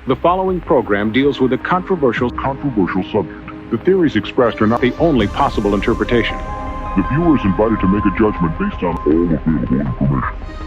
The following program deals with a controversial subject. The theories expressed are not the only possible interpretation. The viewer is invited to make a judgment based on all available information.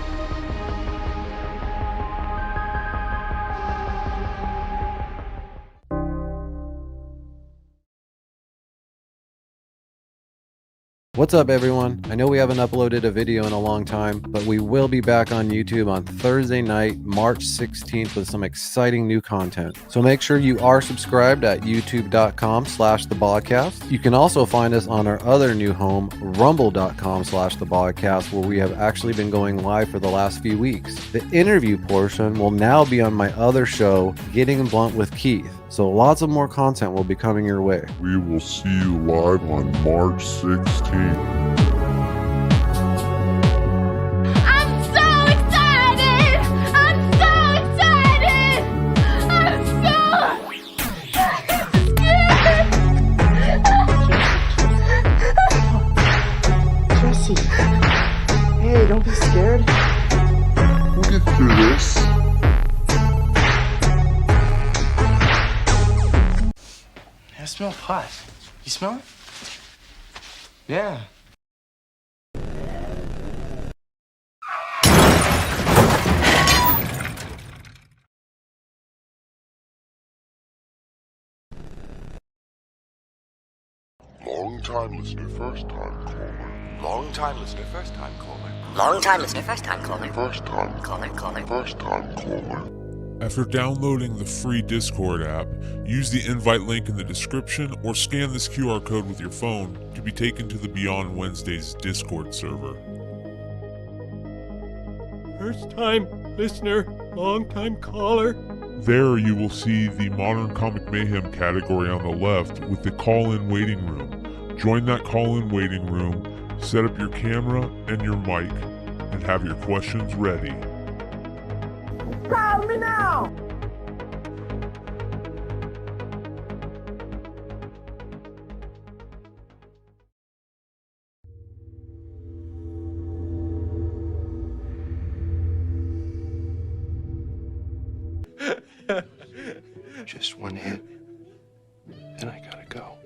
What's up, everyone? I know we haven't uploaded a video in a long time, but we will be back on YouTube on Thursday night, March 16th with some exciting new content. So make sure you are subscribed at youtube.com/thebogcast. You can also find us on our other new home, rumble.com/thebogcast, where we have actually been going live for the last few weeks. The interview portion will now be on my other show, Getting Blunt with Keith. So lots of more content will be coming your way. We will see you live on March 16th. I'm so excited! I'm so excited! I'm so Jesse, hey, don't be scared. We'll get through this. I smell pot. You smell it? Yeah. Long time listener, first time caller. Long time listener, first time caller. Long time listener, first time caller. First time Caller. First time caller. After downloading the free Discord app, use the invite link in the description or scan this QR code with your phone to be taken to the Beyond Wednesdays Discord server. First time listener, long time caller. There you will see the Modern Comic Mayhem category on the left with the call-in waiting room. Join that call-in waiting room, set up your camera and your mic, and have your questions ready. Call me now! Just one hit, then I gotta go.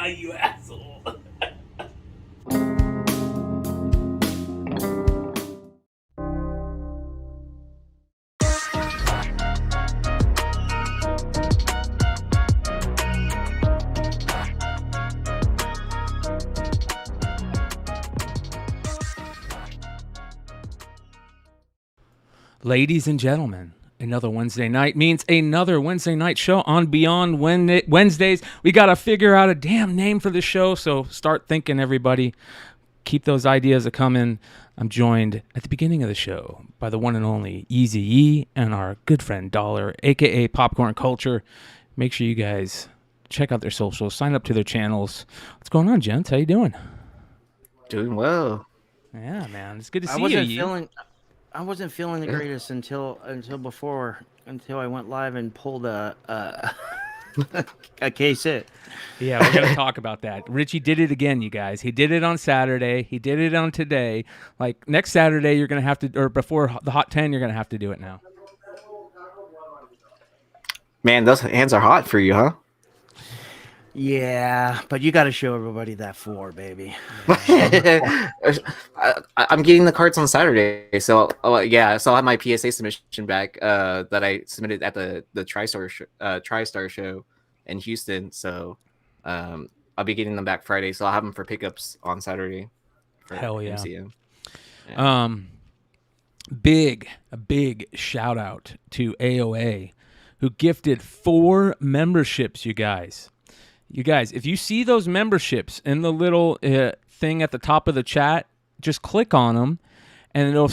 You asshole. Ladies and gentlemen, another Wednesday night means another Wednesday night show on Beyond Wednesdays. We got to figure out a damn name for the show, so start thinking, everybody. Keep those ideas a-coming. I'm joined at the beginning of the show by the one and only Eazy-E and our good friend Dollar, a.k.a. Popcorn Culture. Make sure you guys check out their socials, sign up to their channels. What's going on, gents? How you doing? Doing well. Yeah, man. It's good to see you. I wasn't feeling the greatest until I went live and pulled a case hit. Yeah, we're going to talk about that. Richie did it again, you guys. He did it on Saturday. He did it on today. Like, next Saturday, you're going to have to, or before the Hot 10, you're going to have to do it now. Man, those hands are hot for you, huh? Yeah, but you got to show everybody that 4, baby. I'm getting the cards on Saturday, so yeah. So I have my PSA submission back that I submitted at the TriStar show in Houston. So I'll be getting them back Friday. So I'll have them for pickups on Saturday. Hell yeah. MCM. Yeah. A big shout out to AOA, who gifted 4 memberships, you guys. You guys, if you see those memberships in the little thing at the top of the chat, just click on them, and it'll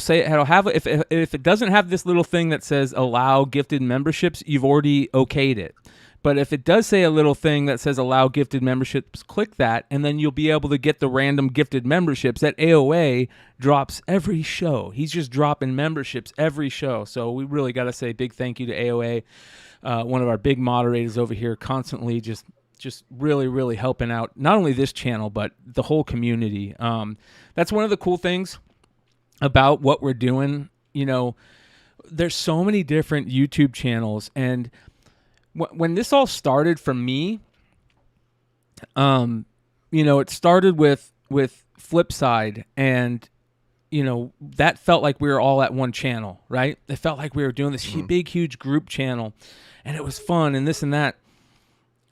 have if it doesn't have this little thing that says allow gifted memberships, you've already okayed it. But if it does say a little thing that says allow gifted memberships, click that, and then you'll be able to get the random gifted memberships that AOA drops every show. He's just dropping memberships every show. So we really got to say big thank you to AOA, one of our big moderators over here, constantly just really, really helping out not only this channel, but the whole community. That's one of the cool things about what we're doing. You know, there's so many different YouTube channels, and when this all started for me, you know, it started with Flipside, and you know, that felt like we were all at one channel, right? It felt like we were doing this big, huge group channel, and it was fun and this and that.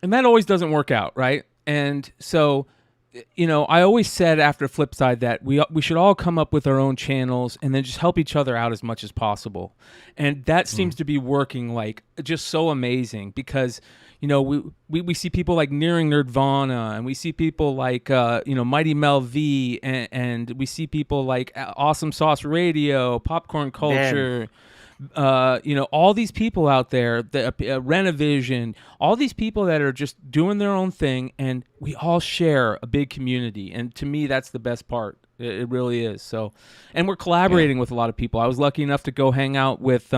And that always doesn't work out, right? And so, you know, I always said after Flipside that we should all come up with our own channels and then just help each other out as much as possible. And that seems to be working like just so amazing because, you know, we see people like Nearing Nerdvana, and we see people like, you know, Mighty Mel V, and we see people like Awesome Sauce Radio, Popcorn Culture, you know, all these people out there, the Renovision, all these people that are just doing their own thing, and we all share a big community. And to me, that's the best part. It really is. So, and we're collaborating with a lot of people. I was lucky enough to go hang out with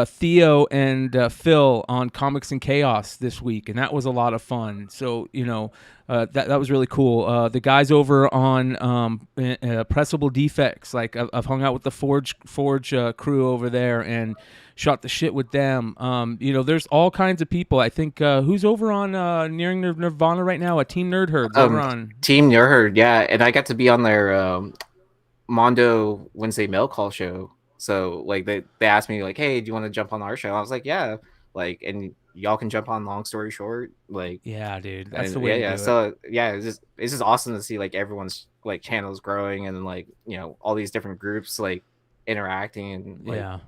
Theo and Phil on Comics and Chaos this week, and that was a lot of fun. So, you know, that was really cool. The guys over on Pressable Defects, like I've hung out with the Forge crew over there and shot the shit with them. You know, there's all kinds of people. I think who's over on Nearing Nirvana right now? Team Nerd Herd's over on Team Nerd Herd, yeah. And I got to be on their Mondo Wednesday mail call show. So like they asked me like, hey, do you want to jump on our show? I was like, yeah, like, and y'all can jump on. Long story short, like, yeah, dude, that's the way. Yeah. So yeah, it's just awesome to see like everyone's like channels growing, and then like, you know, all these different groups like interacting and like, yeah.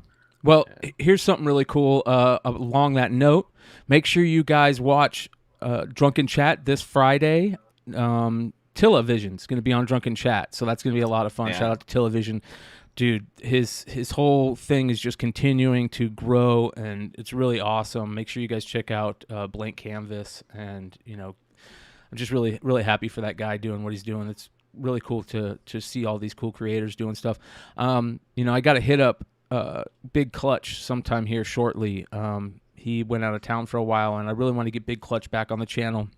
Well, here's something really cool. Along that note, make sure you guys watch Drunken Chat this Friday. Television's going to be on Drunken Chat, so that's going to be a lot of fun. Shout out to Television. Dude, his whole thing is just continuing to grow, and it's really awesome. Make sure you guys check out Blank Canvas, and you know, I'm just really, really happy for that guy doing what he's doing. It's really cool to see all these cool creators doing stuff. You know, I got to hit up Big Clutch sometime here shortly. He went out of town for a while, and I really want to get Big Clutch back on the channel.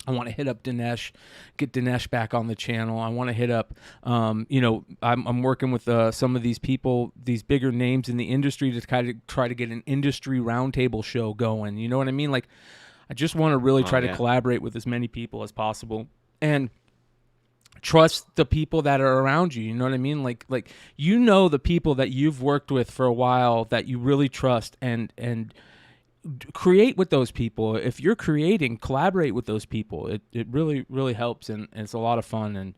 I want to hit up Dinesh, get Dinesh back on the channel. I want to hit up, you know, I'm working with some of these people, these bigger names in the industry to try to get an industry roundtable show going. You know what I mean? Like, I just want to really try to collaborate with as many people as possible and trust the people that are around you. You know what I mean? Like you know, the people that you've worked with for a while that you really trust, and create with those people. If you're creating, collaborate with those people. It really, really helps, and it's a lot of fun. And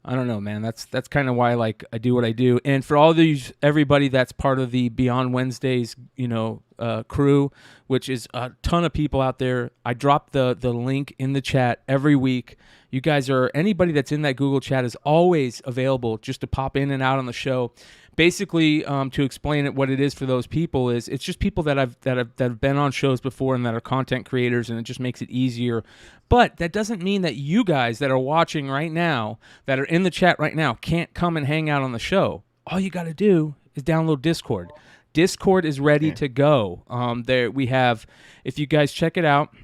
I don't know, man, that's kind of why like I do what I do. And for all these, everybody that's part of the Beyond Wednesdays, you know, crew, which is a ton of people out there, I drop the link in the chat every week. You guys are, anybody that's in that Google chat is always available just to pop in and out on the show. Basically, to explain it, what it is for those people is it's just people that have been on shows before and that are content creators, and it just makes it easier. But that doesn't mean that you guys that are watching right now, that are in the chat right now, can't come and hang out on the show. All you got to do is download Discord. Discord is ready to go. There we have, if you guys check it out,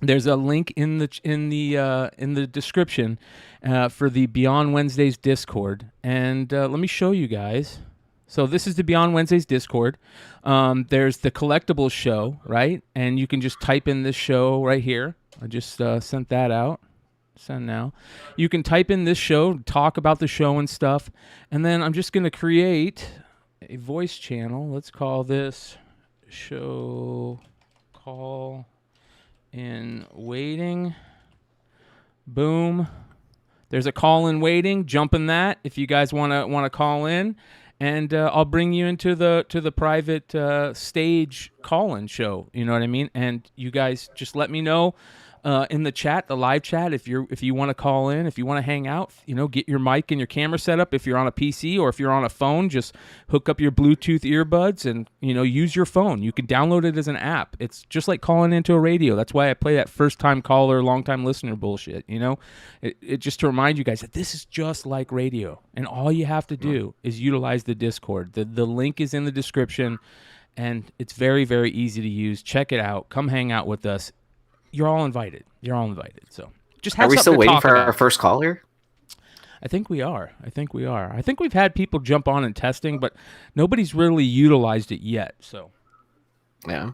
there's a link in the description for the Beyond Wednesdays Discord, and let me show you guys. So this is the Beyond Wednesdays Discord. There's the Collectibles show, right? And you can just type in this show right here. I just sent that out. Send now. You can type in this show, talk about the show and stuff, and then I'm just going to create a voice channel. Let's call this show call in waiting. Boom. There's a call in waiting. Jump in that if you guys want to call in, and I'll bring you into the private stage call-in show. You know what I mean? And you guys just let me know in the chat, the live chat. If you want to call in, if you want to hang out, get your mic and your camera set up. If you're on a PC or if you're on a phone, just hook up your Bluetooth earbuds and use your phone. You can download it as an app. It's just like calling into a radio. That's why I play that first time caller, long time listener bullshit. It just to remind you guys that this is just like radio, and all you have to do is utilize the Discord. The link is in the description, and it's very, very easy to use. Check it out. Come hang out with us. You're all invited. So just have Are we still something to waiting talk for about. our first caller? I think we are. I think we've had people jump on and testing, but nobody's really utilized it yet. So yeah.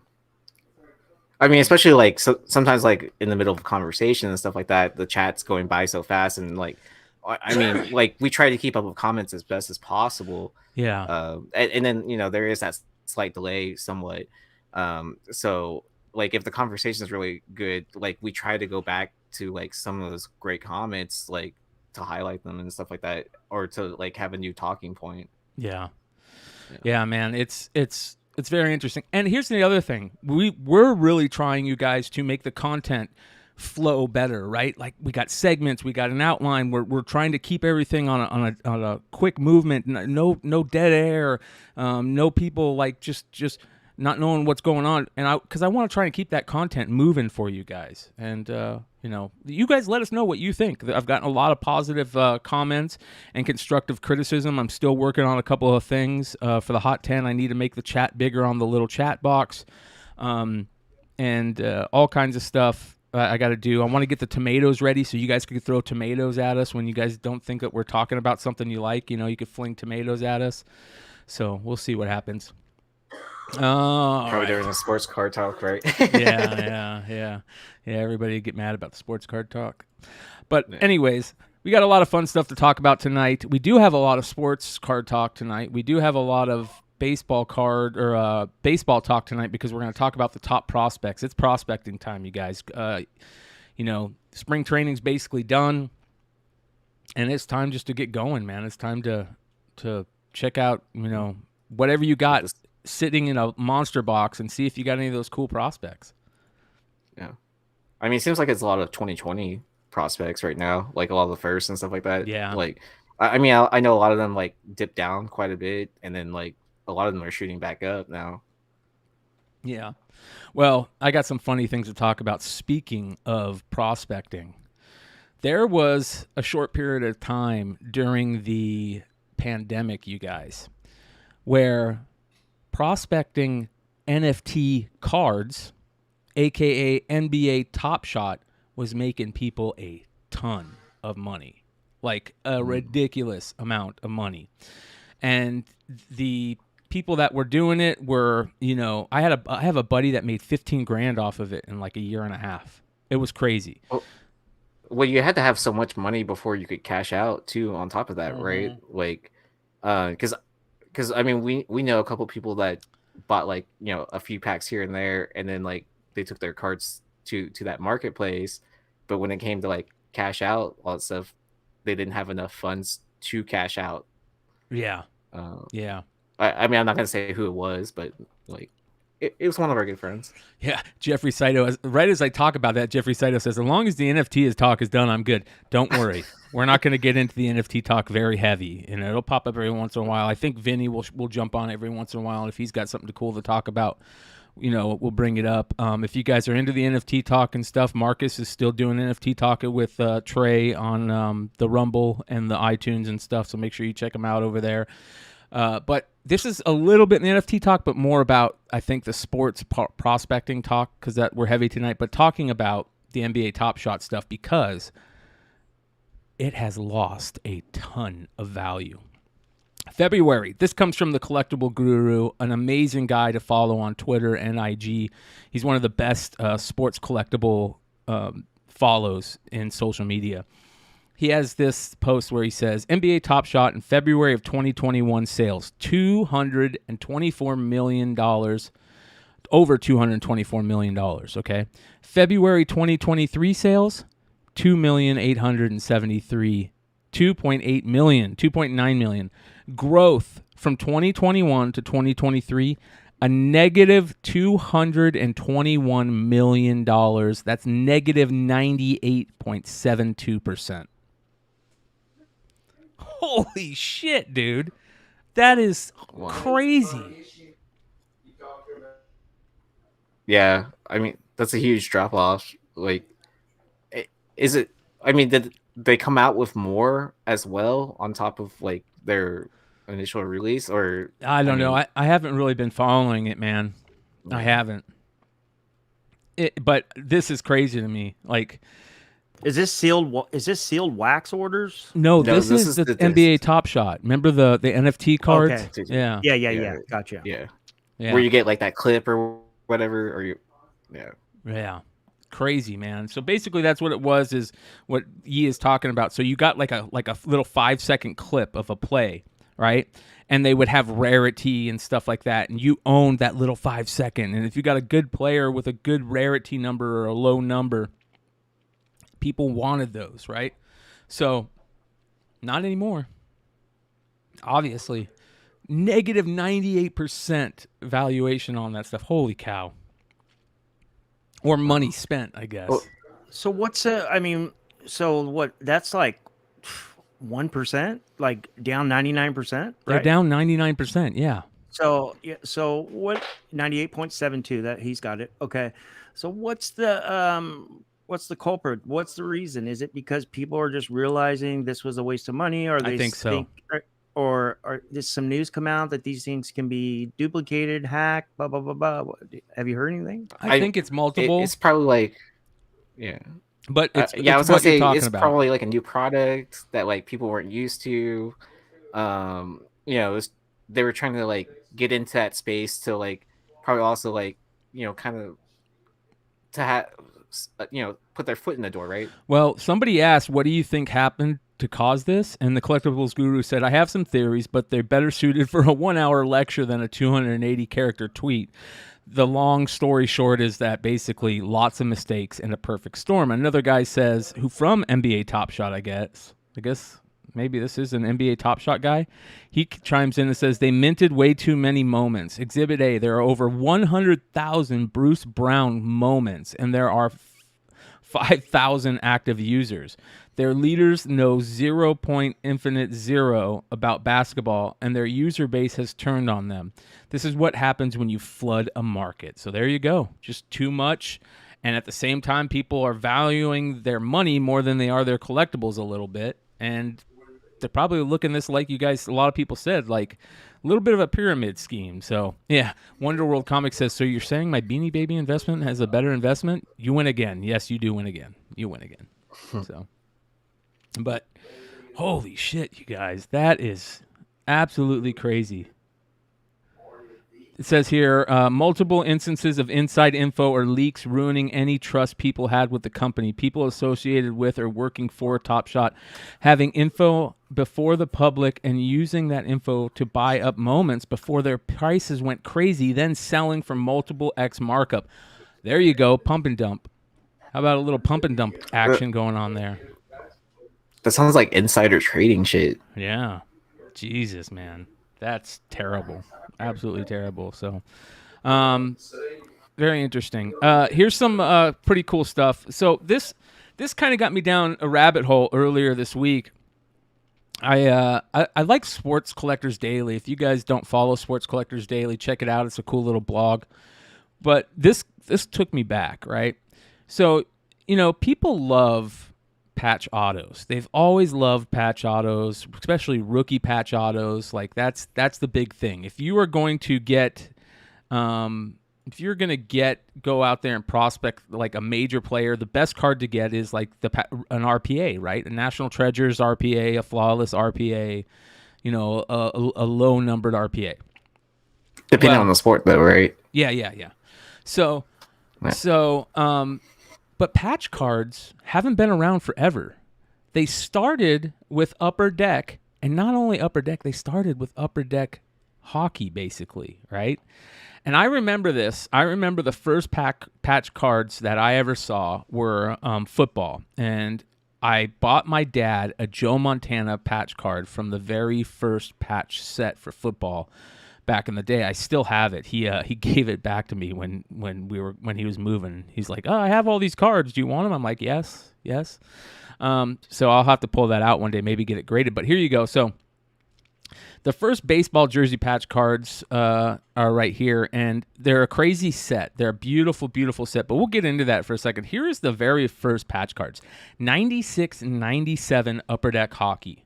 I mean, especially like sometimes like in the middle of a conversation and stuff like that, the chat's going by so fast, and like, I mean, like we try to keep up with comments as best as possible. Yeah. And then there is that slight delay somewhat. So like if the conversation is really good, like we try to go back to like some of those great comments, like to highlight them and stuff like that, or to like have a new talking point. Yeah, man, it's very interesting. And here's the other thing: we're really trying, you guys, to make the content flow better, right? Like we got segments, we got an outline. We're trying to keep everything on a quick movement. No dead air. No people like just not knowing what's going on, and because I want to try and keep that content moving for you guys. And you guys let us know what you think. I've gotten a lot of positive comments and constructive criticism. I'm still working on a couple of things for the Hot 10. I need to make the chat bigger on the little chat box, and all kinds of stuff I got to do. I want to get the tomatoes ready so you guys can throw tomatoes at us when you guys don't think that we're talking about something you like. You could fling tomatoes at us. So we'll see what happens. Probably during the sports card talk, right? yeah. Everybody get mad about the sports card talk, but anyways, we got a lot of fun stuff to talk about tonight. We do have a lot of sports card talk tonight. We do have a lot of baseball talk tonight because we're going to talk about the top prospects. It's prospecting time, you guys. Spring training's basically done, and it's time just to get going, man. It's time to check out whatever you got sitting in a monster box and see if you got any of those cool prospects. Yeah. I mean, it seems like it's a lot of 2020 prospects right now, like a lot of the first and stuff like that. Yeah. Like, I mean, I know a lot of them like dipped down quite a bit, and then like a lot of them are shooting back up now. Yeah. Well, I got some funny things to talk about. Speaking of prospecting, there was a short period of time during the pandemic, you guys, where prospecting NFT cards, aka NBA Top Shot, was making people a ton of money, like a ridiculous amount of money. And the people that were doing it were, I have a buddy that made 15 grand off of it in like a year and a half. It was crazy. Well, you had to have so much money before you could cash out too. On top of that, right? Like, because I mean, we know a couple people that bought like a few packs here and there, and then like they took their cards to that marketplace, but when it came to like cash out all that stuff, they didn't have enough funds to cash out. Yeah. I mean, I'm not gonna say who it was, but like it was one of our good friends. Yeah, Jeffrey Saito. Right as I talk about that, Jeffrey Saito says, "As long as the NFT talk is done, I'm good. Don't worry, we're not going to get into the NFT talk very heavy, and it'll pop up every once in a while. I think Vinny will jump on every once in a while, and if he's got something cool to talk about, we'll bring it up. If you guys are into the NFT talk and stuff, Marcus is still doing NFT talk with Trey on the Rumble and the iTunes and stuff, so make sure you check him out over there. But this is a little bit in the NFT talk, but more about, I think, the sports prospecting talk, because that we're heavy tonight, but talking about the NBA Top Shot stuff because it has lost a ton of value. February, this comes from the Collectible Guru, an amazing guy to follow on Twitter and IG. He's one of the best sports collectible follows in social media. He has this post where he says, NBA Top Shot in February of 2021 sales, $224 million, over $224 million, okay? February 2023 sales, $2,9 million. Growth from 2021 to 2023, a negative $221 million. That's negative 98.72%. Holy shit, dude. That is crazy. Yeah, I mean that's a huge drop off. Like, is it? I mean, did they come out with more as well on top of like their initial release, or I don't know. I haven't really been following it, man. I haven't. But this is crazy to me. Like, is this sealed? Is this sealed wax orders? No, this is the NBA Top Shot. Remember the NFT cards? Okay. Yeah. Yeah. Gotcha. Yeah. Where you get like that clip or whatever, or you. Yeah. Crazy, man. So basically that's what it was, is what Yi is talking about. So you got like a little 5-second clip of a play, right? And they would have rarity and stuff like that, and you owned that little 5-second. And if you got a good player with a good rarity number or a low number, people wanted those, right? So not anymore. Obviously. Negative 98% valuation on that stuff. Holy cow. Or money spent, I guess. So what's so what? That's like 1%, like down 99%. Right? They're down 99%. Yeah. So what? 98.72. That he's got it. Okay. So what's the culprit? What's the reason? Is it because people are just realizing this was a waste of money, or they think so? Or did some news come out that these things can be duplicated, hacked, blah, blah, blah, blah? Have you heard anything? I think it's multiple. It's probably like, yeah. But it's, I was what gonna you're say talking it's about. probably like a new product that like people weren't used to. They were trying to like get into that space to like probably also like, kind of to have, put their foot in the door, right? Well, somebody asked, what do you think happened to cause this? And the Collectibles guru said, I have some theories, but they're better suited for a 1-hour lecture than a 280-character tweet. The long story short is that basically lots of mistakes and a perfect storm. Another guy says, who from NBA Top Shot, I guess maybe this is an NBA Top Shot guy. He chimes in and says, they minted way too many moments. Exhibit A, there are over 100,000 Bruce Brown moments, and there are 5,000 active users. Their leaders know 0.0 about basketball, and their user base has turned on them. This is what happens when you flood a market. So there you go. Just too much. And at the same time, people are valuing their money more than they are their collectibles a little bit. And they're probably looking at this, like you guys, a lot of people said, like a little bit of a pyramid scheme. So, yeah, Wonder World Comics says, so you're saying my Beanie Baby investment has a better investment? You win again. Yes, you do win again. You win again. So, but holy shit, you guys, that is absolutely crazy. It says here, multiple instances of inside info or leaks ruining any trust people had with the company. People associated with or working for Top Shot having info before the public and using that info to buy up moments before their prices went crazy, then selling for multiple X markup. There you go, pump and dump. How about a little pump and dump action going on there? That sounds like insider trading shit. Yeah. Jesus, man. That's terrible. Absolutely terrible. So, very interesting. Here's some pretty cool stuff. So this kind of got me down a rabbit hole earlier this week. I like Sports Collectors Daily. If you guys don't follow Sports Collectors Daily, check it out. It's a cool little blog. But this took me back, right? So, people love patch autos. They've always loved patch autos, especially rookie patch autos. Like that's the big thing. If you are going to get, go out there and prospect like a major player, the best card to get is like an RPA, right? A National Treasures RPA, a Flawless RPA, a low numbered RPA. Depending on the sport, though, right? Yeah. So, but patch cards haven't been around forever. They started with Upper Deck, and not only Upper Deck, they started with Upper Deck hockey, basically, right? And I remember this. I remember the first patch cards that I ever saw were football. And I bought my dad a Joe Montana patch card from the very first patch set for football back in the day. I still have it. He gave it back to me when he was moving. He's like, "Oh, I have all these cards. Do you want them?" I'm like, "Yes." So I'll have to pull that out one day, maybe get it graded. But here you go. So the first baseball jersey patch cards are right here, and they're a crazy set. They're a beautiful, beautiful set, but we'll get into that for a second. Here is the very first patch cards, 96 and 97 Upper Deck Hockey.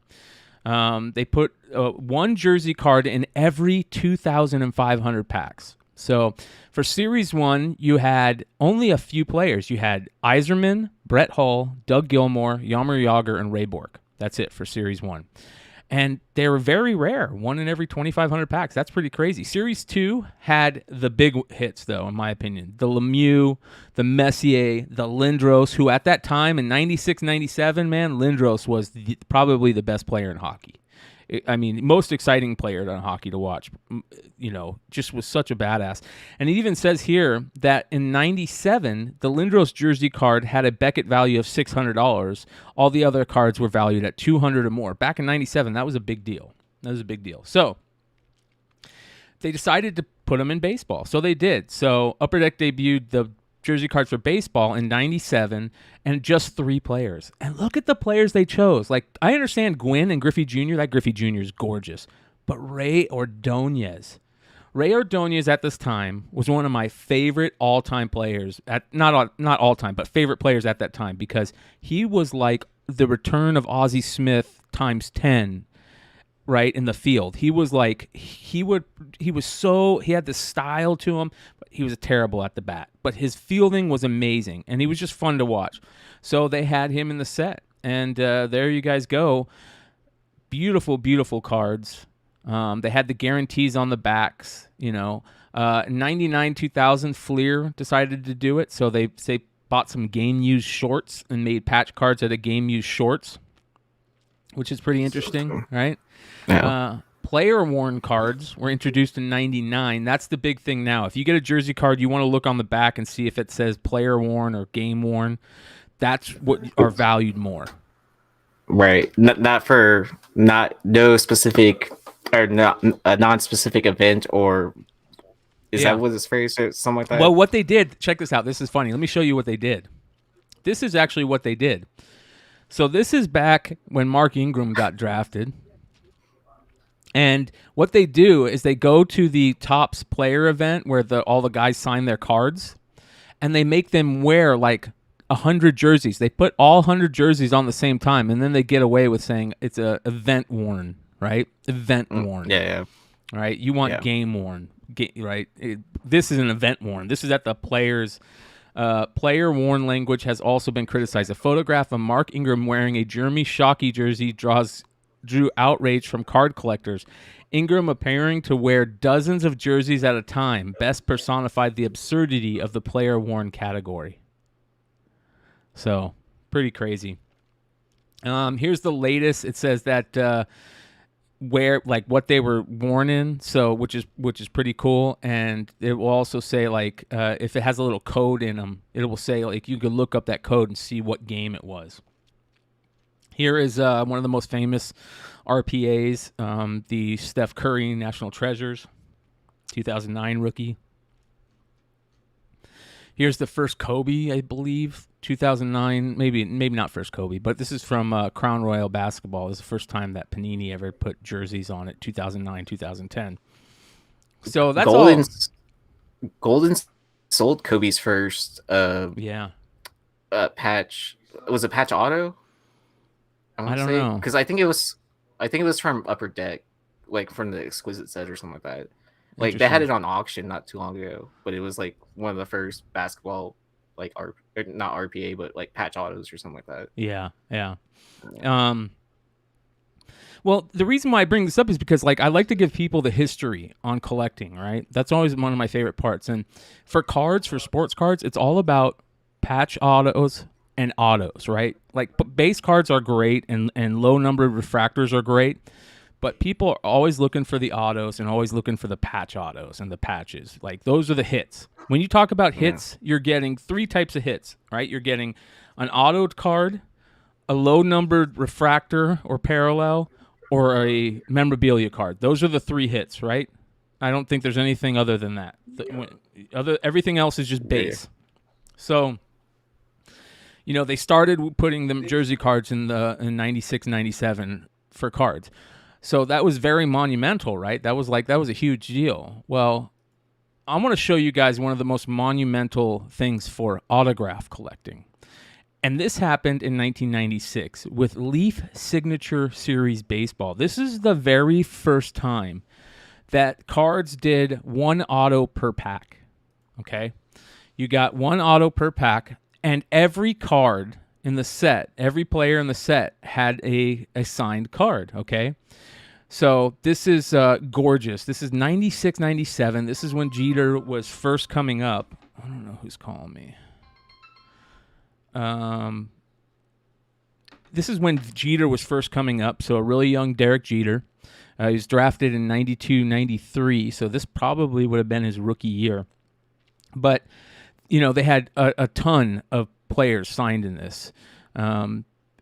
They put one jersey card in every 2,500 packs. So for Series 1, you had only a few players. You had Yzerman, Brett Hull, Doug Gilmour, Jaromir Jagr, and Ray Bourque. That's it for Series 1. And they were very rare, one in every 2,500 packs. That's pretty crazy. Series 2 had the big hits, though, in my opinion. The Lemieux, the Messier, the Lindros, who at that time in 96, 97, man, Lindros was probably the best player in hockey. I mean, most exciting player in hockey to watch, just was such a badass. And it even says here that in 97, the Lindros jersey card had a Beckett value of $600. All the other cards were valued at $200 or more. Back in 97, that was a big deal. So they decided to put them in baseball. So they did. So Upper Deck debuted the jersey cards for baseball in 97 and just 3 players. And look at the players they chose. Like, I understand Gwynn and Griffey Jr. That Griffey Jr. is gorgeous. But Ray Ordonez at this time was one of my favorite all-time players. Not all-time, but favorite players at that time, because he was like the return of Ozzie Smith times 10, right, in the field. He was like, he had this style to him, but he was terrible at the bat. But his fielding was amazing, and he was just fun to watch. So they had him in the set, and there you guys go. Beautiful, beautiful cards. They had the guarantees on the backs, 99, 2000, Fleer decided to do it, so they bought some game-used shorts and made patch cards out of game-used shorts, which is pretty interesting, right? Yeah. Player-worn cards were introduced in 99. That's the big thing now. If you get a jersey card, you want to look on the back and see if it says player-worn or game-worn. That's what are valued more. Right. No specific or not a non-specific event, or is that what it's phrased or something like that? Well, what they did, check this out. This is funny. Let me show you what they did. This is actually what they did. So this is back when Mark Ingram got drafted. And what they do is they go to the Topps player event where all the guys sign their cards, and they make them wear like 100 jerseys. They put all 100 jerseys on the same time, and then they get away with saying it's a event worn, right? Event worn. Yeah. Right? You want game worn, right? This is an event worn. This is at the players. Player worn language has also been criticized. A photograph of Mark Ingram wearing a Jeremy Shockey jersey drew outrage from card collectors. Ingram appearing to wear dozens of jerseys at a time best personified the absurdity of the player-worn category. So, pretty crazy. Here's the latest. It says that what they were worn in, so which is pretty cool, and it will also say like if it has a little code in them, it will say like you could look up that code and see what game it was. Here is one of the most famous RPAs, the Steph Curry National Treasures, 2009 rookie. Here's the first Kobe, I believe, 2009. Maybe not first Kobe, but this is from Crown Royal Basketball. This is the first time that Panini ever put jerseys on it, 2009, 2010. So that's Golden sold Kobe's first patch. Was it patch auto? I don't know, because I think it was from Upper Deck, like from the Exquisite set or something like that. Like they had it on auction not too long ago, but it was like one of the first basketball like not RPA but like patch autos or something like that. Yeah. Well, the reason why I bring this up is because like I like to give people the history on collecting, right? That's always one of my favorite parts. And for sports cards, it's all about patch autos and autos, right? Like base cards are great and low number refractors are great, but people are always looking for the autos and always looking for the patch autos and the patches. Like those are the hits. When you talk about hits, you're getting 3 types of hits, right? You're getting an autoed card, a low numbered refractor or parallel, or a memorabilia card. Those are the 3 hits, right? I don't think there's anything other than that. Everything else is just base. So, you know, they started putting the jersey cards in 96, 97 for cards. So that was very monumental, right? That was a huge deal. Well, I want to show you guys one of the most monumental things for autograph collecting. And this happened in 1996 with Leaf Signature Series Baseball. This is the very first time that cards did one auto per pack. Okay? You got one auto per pack, and every card in the set, every player in the set had a signed card. Okay? So this is gorgeous. This is 96, 97. This is when Jeter was first coming up. I don't know who's calling me. This is when Jeter was first coming up, so a really young Derek Jeter. He was drafted in 92, 93, so this probably would have been his rookie year. But, you know, they had a ton of players signed in this.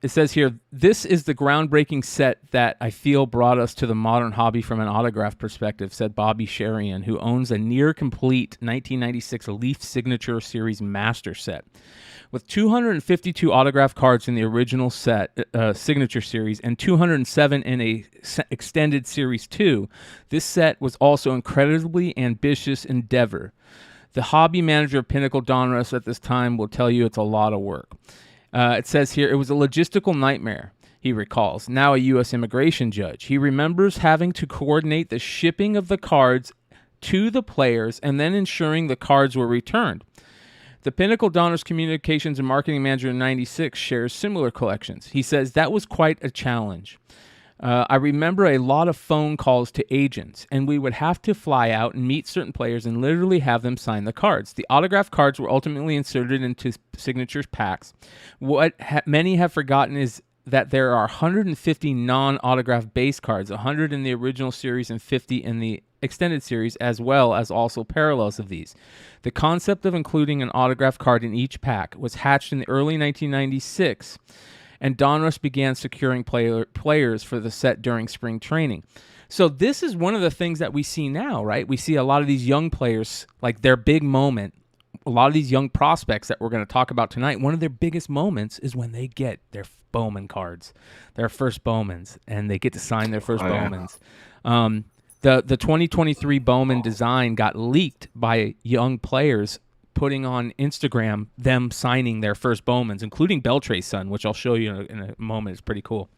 It says here, this is the groundbreaking set that I feel brought us to the modern hobby from an autograph perspective, said Bobby Sherian, who owns a near-complete 1996 Leaf Signature Series Master set. With 252 autograph cards in the original set, Signature Series, and 207 in a extended Series 2, this set was also incredibly ambitious endeavor. The hobby manager of Pinnacle Donruss at this time will tell you it's a lot of work. It says here, it was a logistical nightmare, he recalls, now a U.S. immigration judge. He remembers having to coordinate the shipping of the cards to the players and then ensuring the cards were returned. The Pinnacle Donruss Communications and Marketing Manager in 96 shares similar collections. He says, that was quite a challenge. I remember a lot of phone calls to agents, and we would have to fly out and meet certain players and literally have them sign the cards. The autographed cards were ultimately inserted into signatures packs. What many have forgotten is that there are 150 non-autographed base cards, 100 in the original series and 50 in the extended series, as well as also parallels of these. The concept of including an autographed card in each pack was hatched in the early 1996, and Donruss began securing players for the set during spring training. So this is one of the things that we see now, right? We see a lot of these young players, like their big moment, a lot of these young prospects that we're going to talk about tonight, one of their biggest moments is when they get their Bowman cards, their first Bowmans, and they get to sign their first Bowmans. The 2023 Bowman design got leaked by young players putting on Instagram them signing their first Bowmans, including Beltre's son, which I'll show you in a moment. It's pretty cool.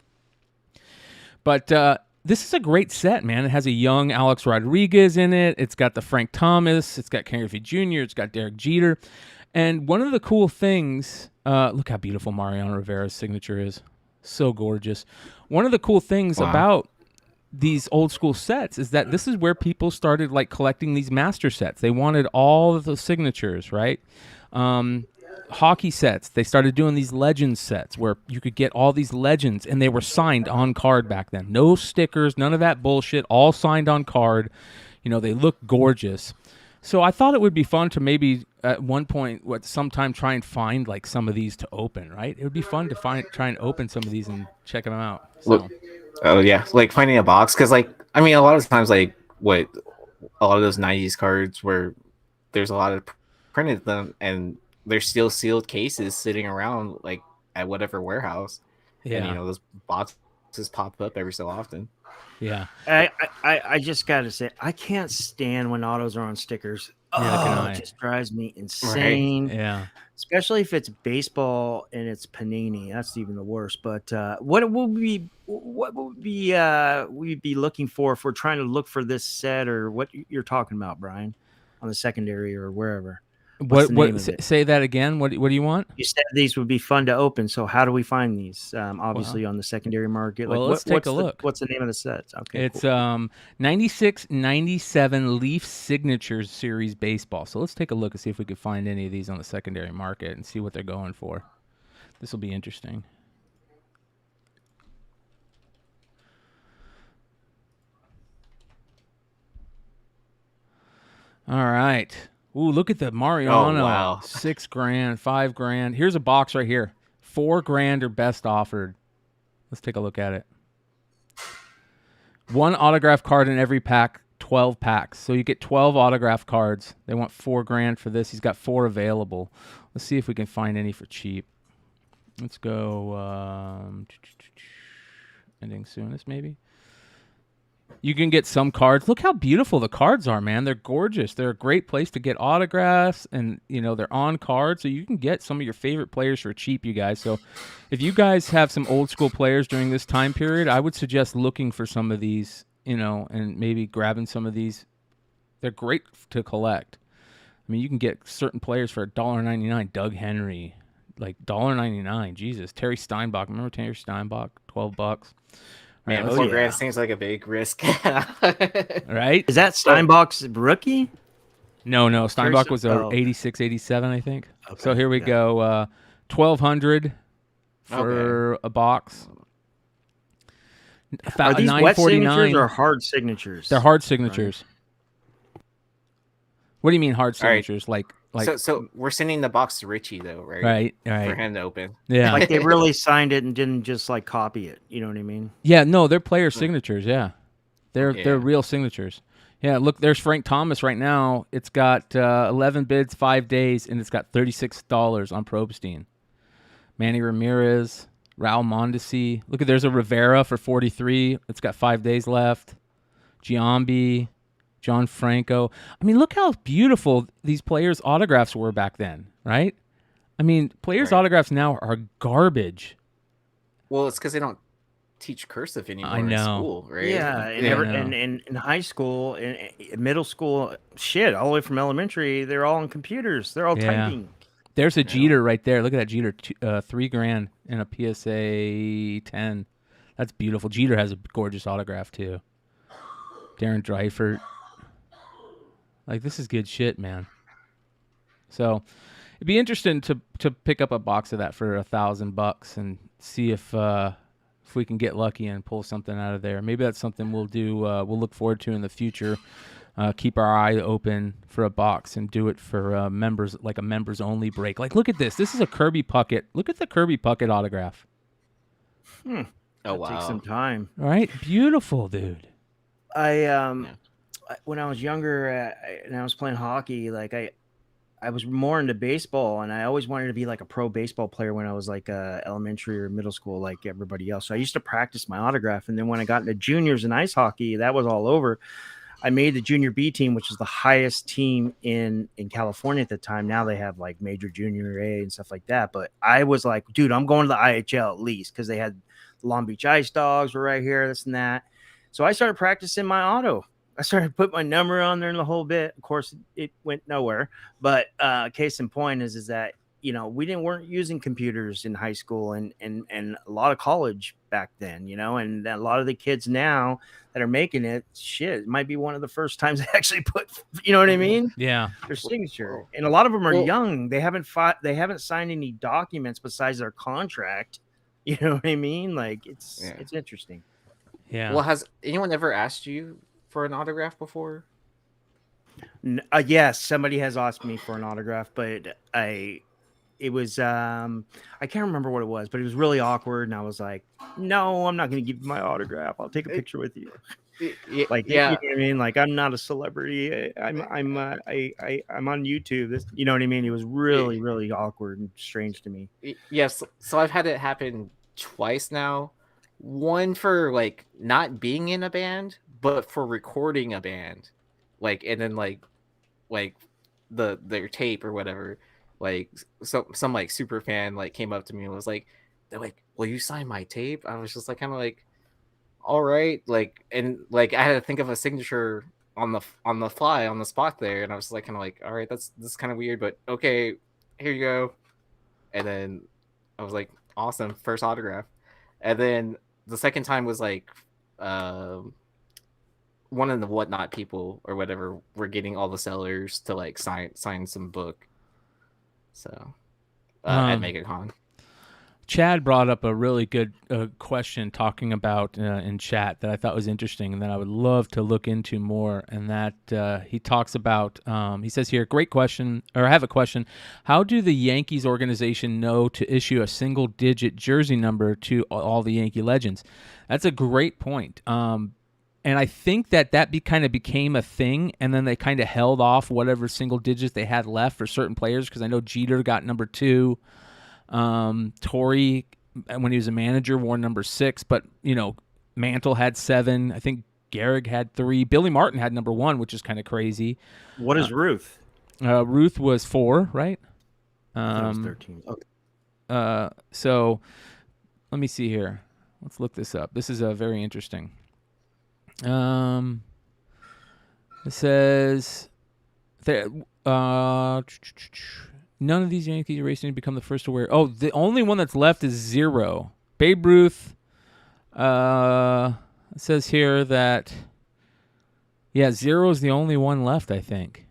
But this is a great set, man. It has a young Alex Rodriguez in it. It's got the Frank Thomas. It's got Ken Griffey Jr. It's got Derek Jeter. And one of the cool things, look how beautiful Mariano Rivera's signature is. So gorgeous. One of the cool things about these old school sets is that this is where people started like collecting these master sets. They wanted all of the signatures, right? Hockey sets, they started doing these legends sets where you could get all these legends and they were signed on card back then. No stickers, none of that bullshit, all signed on card. You know, they look gorgeous. So I thought it would be fun to maybe at one point, sometime try and find like some of these to open, right? It would be fun to try and open some of these and check them out. So. Oh yeah, like finding a box, because like I mean, a lot of times like a lot of those '90s cards where there's a lot of printed them and they're still sealed cases sitting around like at whatever warehouse. Yeah, and you know those boxes pop up every so often. Yeah, I just gotta say I can't stand when autos are on stickers. It just drives me insane. Right. Yeah, especially if it's baseball and it's Panini. That's even the worst. But what would we be looking for if we're trying to look for this set, or what you're talking about, Brian, on the secondary or wherever? Say that again. What do you want? You said these would be fun to open. So how do we find these? Obviously on the secondary market. Well, let's take a look. What's the name of the set? Okay, it's 96, 97 Leaf Signatures Series Baseball. So let's take a look and see if we can find any of these on the secondary market and see what they're going for. This will be interesting. All right. Ooh, look at the Mariano. Oh, wow. $6,000, $5,000. Here's a box right here. $4,000 or best offered. Let's take a look at it. One autograph card in every pack, 12 packs. So you get 12 autograph cards. They want $4,000 for this. He's got 4 available. Let's see if we can find any for cheap. Let's go ending soonest maybe. You can get some cards. Look how beautiful the cards are, man. They're gorgeous. They're a great place to get autographs, and they're on cards, so you can get some of your favorite players for cheap, you guys. So if you guys have some old school players during this time period, I would suggest looking for some of these, and maybe grabbing some of these. They're great to collect. I mean, you can get certain players for $1.99. Doug Henry, like $1.99. Jesus. Terry Steinbach. Remember Terry Steinbach? $12. Man, $4,000 seems like a big risk. Right? Is that Steinbach's rookie? No. Steinbach was 86, 87, I think. Okay, so here we go. $1,200 for a box. Are these wet signatures or hard signatures? They're hard signatures. Right. What do you mean hard signatures? Right. Like so we're sending the box to Richie though, right? Right. For him to open. Yeah. Like they really signed it and didn't just like copy it. You know what I mean? Yeah, no, they're player signatures, yeah. They're real signatures. Yeah, look, there's Frank Thomas right now. It's got 11 bids, 5 days, and it's got $36 on Probstein. Manny Ramirez, Raul Mondesi. Look, there's a Rivera for $43. It's got 5 days left. Giambi. John Franco. I mean, look how beautiful these players' autographs were back then, right? I mean, players' autographs now are garbage. Well, it's because they don't teach cursive anymore in school, right? Yeah, and in high school, in middle school, shit, all the way from elementary, they're all on computers. They're all typing. There's a Jeter right there. Look at that Jeter, $3,000 in a PSA 10. That's beautiful. Jeter has a gorgeous autograph too. Darren Dreifert. Like, this is good shit, man. So it'd be interesting to pick up a box of that for $1,000 and see if we can get lucky and pull something out of there. Maybe that's something we'll do. We'll look forward to in the future. Keep our eye open for a box and do it for members, like a members only break. Like, look at this. This is a Kirby Puckett. Look at the Kirby Puckett autograph. Oh wow! Take some time. All right, beautiful, dude. When I was younger and I was playing hockey, like I was more into baseball, and I always wanted to be like a pro baseball player when I was like elementary or middle school, like everybody else. So I used to practice my autograph, and then when I got into juniors and ice hockey, that was all over. I made the junior B team, which is the highest team in California at the time. Now they have like major junior A and stuff like that. But I was like, dude, I'm going to the IHL at least, because they had Long Beach Ice Dogs were right here, this and that. So I started practicing my auto. I started to put my number on there and the whole bit. Of course, it went nowhere. But case in point is that, we weren't using computers in high school and a lot of college back then, and a lot of the kids now that are making it, it might be one of the first times they actually put, you know what I mean? Yeah. Their signature. And a lot of them are young. They haven't signed any documents besides their contract. You know what I mean? Like it's interesting. Yeah. Well, has anyone ever asked you for an autograph before? Yes, somebody has asked me for an autograph, but it was I can't remember what it was, but it was really awkward, and I was like, no, I'm not going to give you my autograph. I'll take a picture with you. Like, you know what I mean? Like, I'm not a celebrity. I'm on YouTube. This, you know what I mean? It was really, really awkward and strange to me. Yes. So I've had it happen twice now. One for like not being in a band, but for recording a band, like, and then like their tape or whatever. Like some like super fan like came up to me and was like, they're like, will you sign my tape? I was just like, kind of like, all right, like, and like I had to think of a signature on the fly on the spot there, and I was like, kind of like, all right, this is kind of weird, but okay, here you go. And then I was like, awesome, first autograph. And then the second time was like one of the Whatnot people or whatever were getting all the sellers to like sign some book. So at MegaCon. Chad brought up a really good question talking about in chat that I thought was interesting and that I would love to look into more. And that he talks about, he says here, great question, or I have a question. How do the Yankees organization know to issue a single-digit jersey number to all the Yankee legends? That's a great point. And I think that kind of became a thing, and then they kind of held off whatever single digits they had left for certain players, because I know Jeter got number 2. Torrey, when he was a manager, wore number 6, but, Mantle had 7. I think Gehrig had 3. Billy Martin had number 1, which is kind of crazy. What is Ruth? Ruth was 4, right? I thought it was 13. Okay. So let me see here. Let's look this up. This is very interesting. It says that none of these Yankees are racing to become the first to wear. Oh, the only one that's left is 0. Babe Ruth. It says here that 0 is the only one left. I think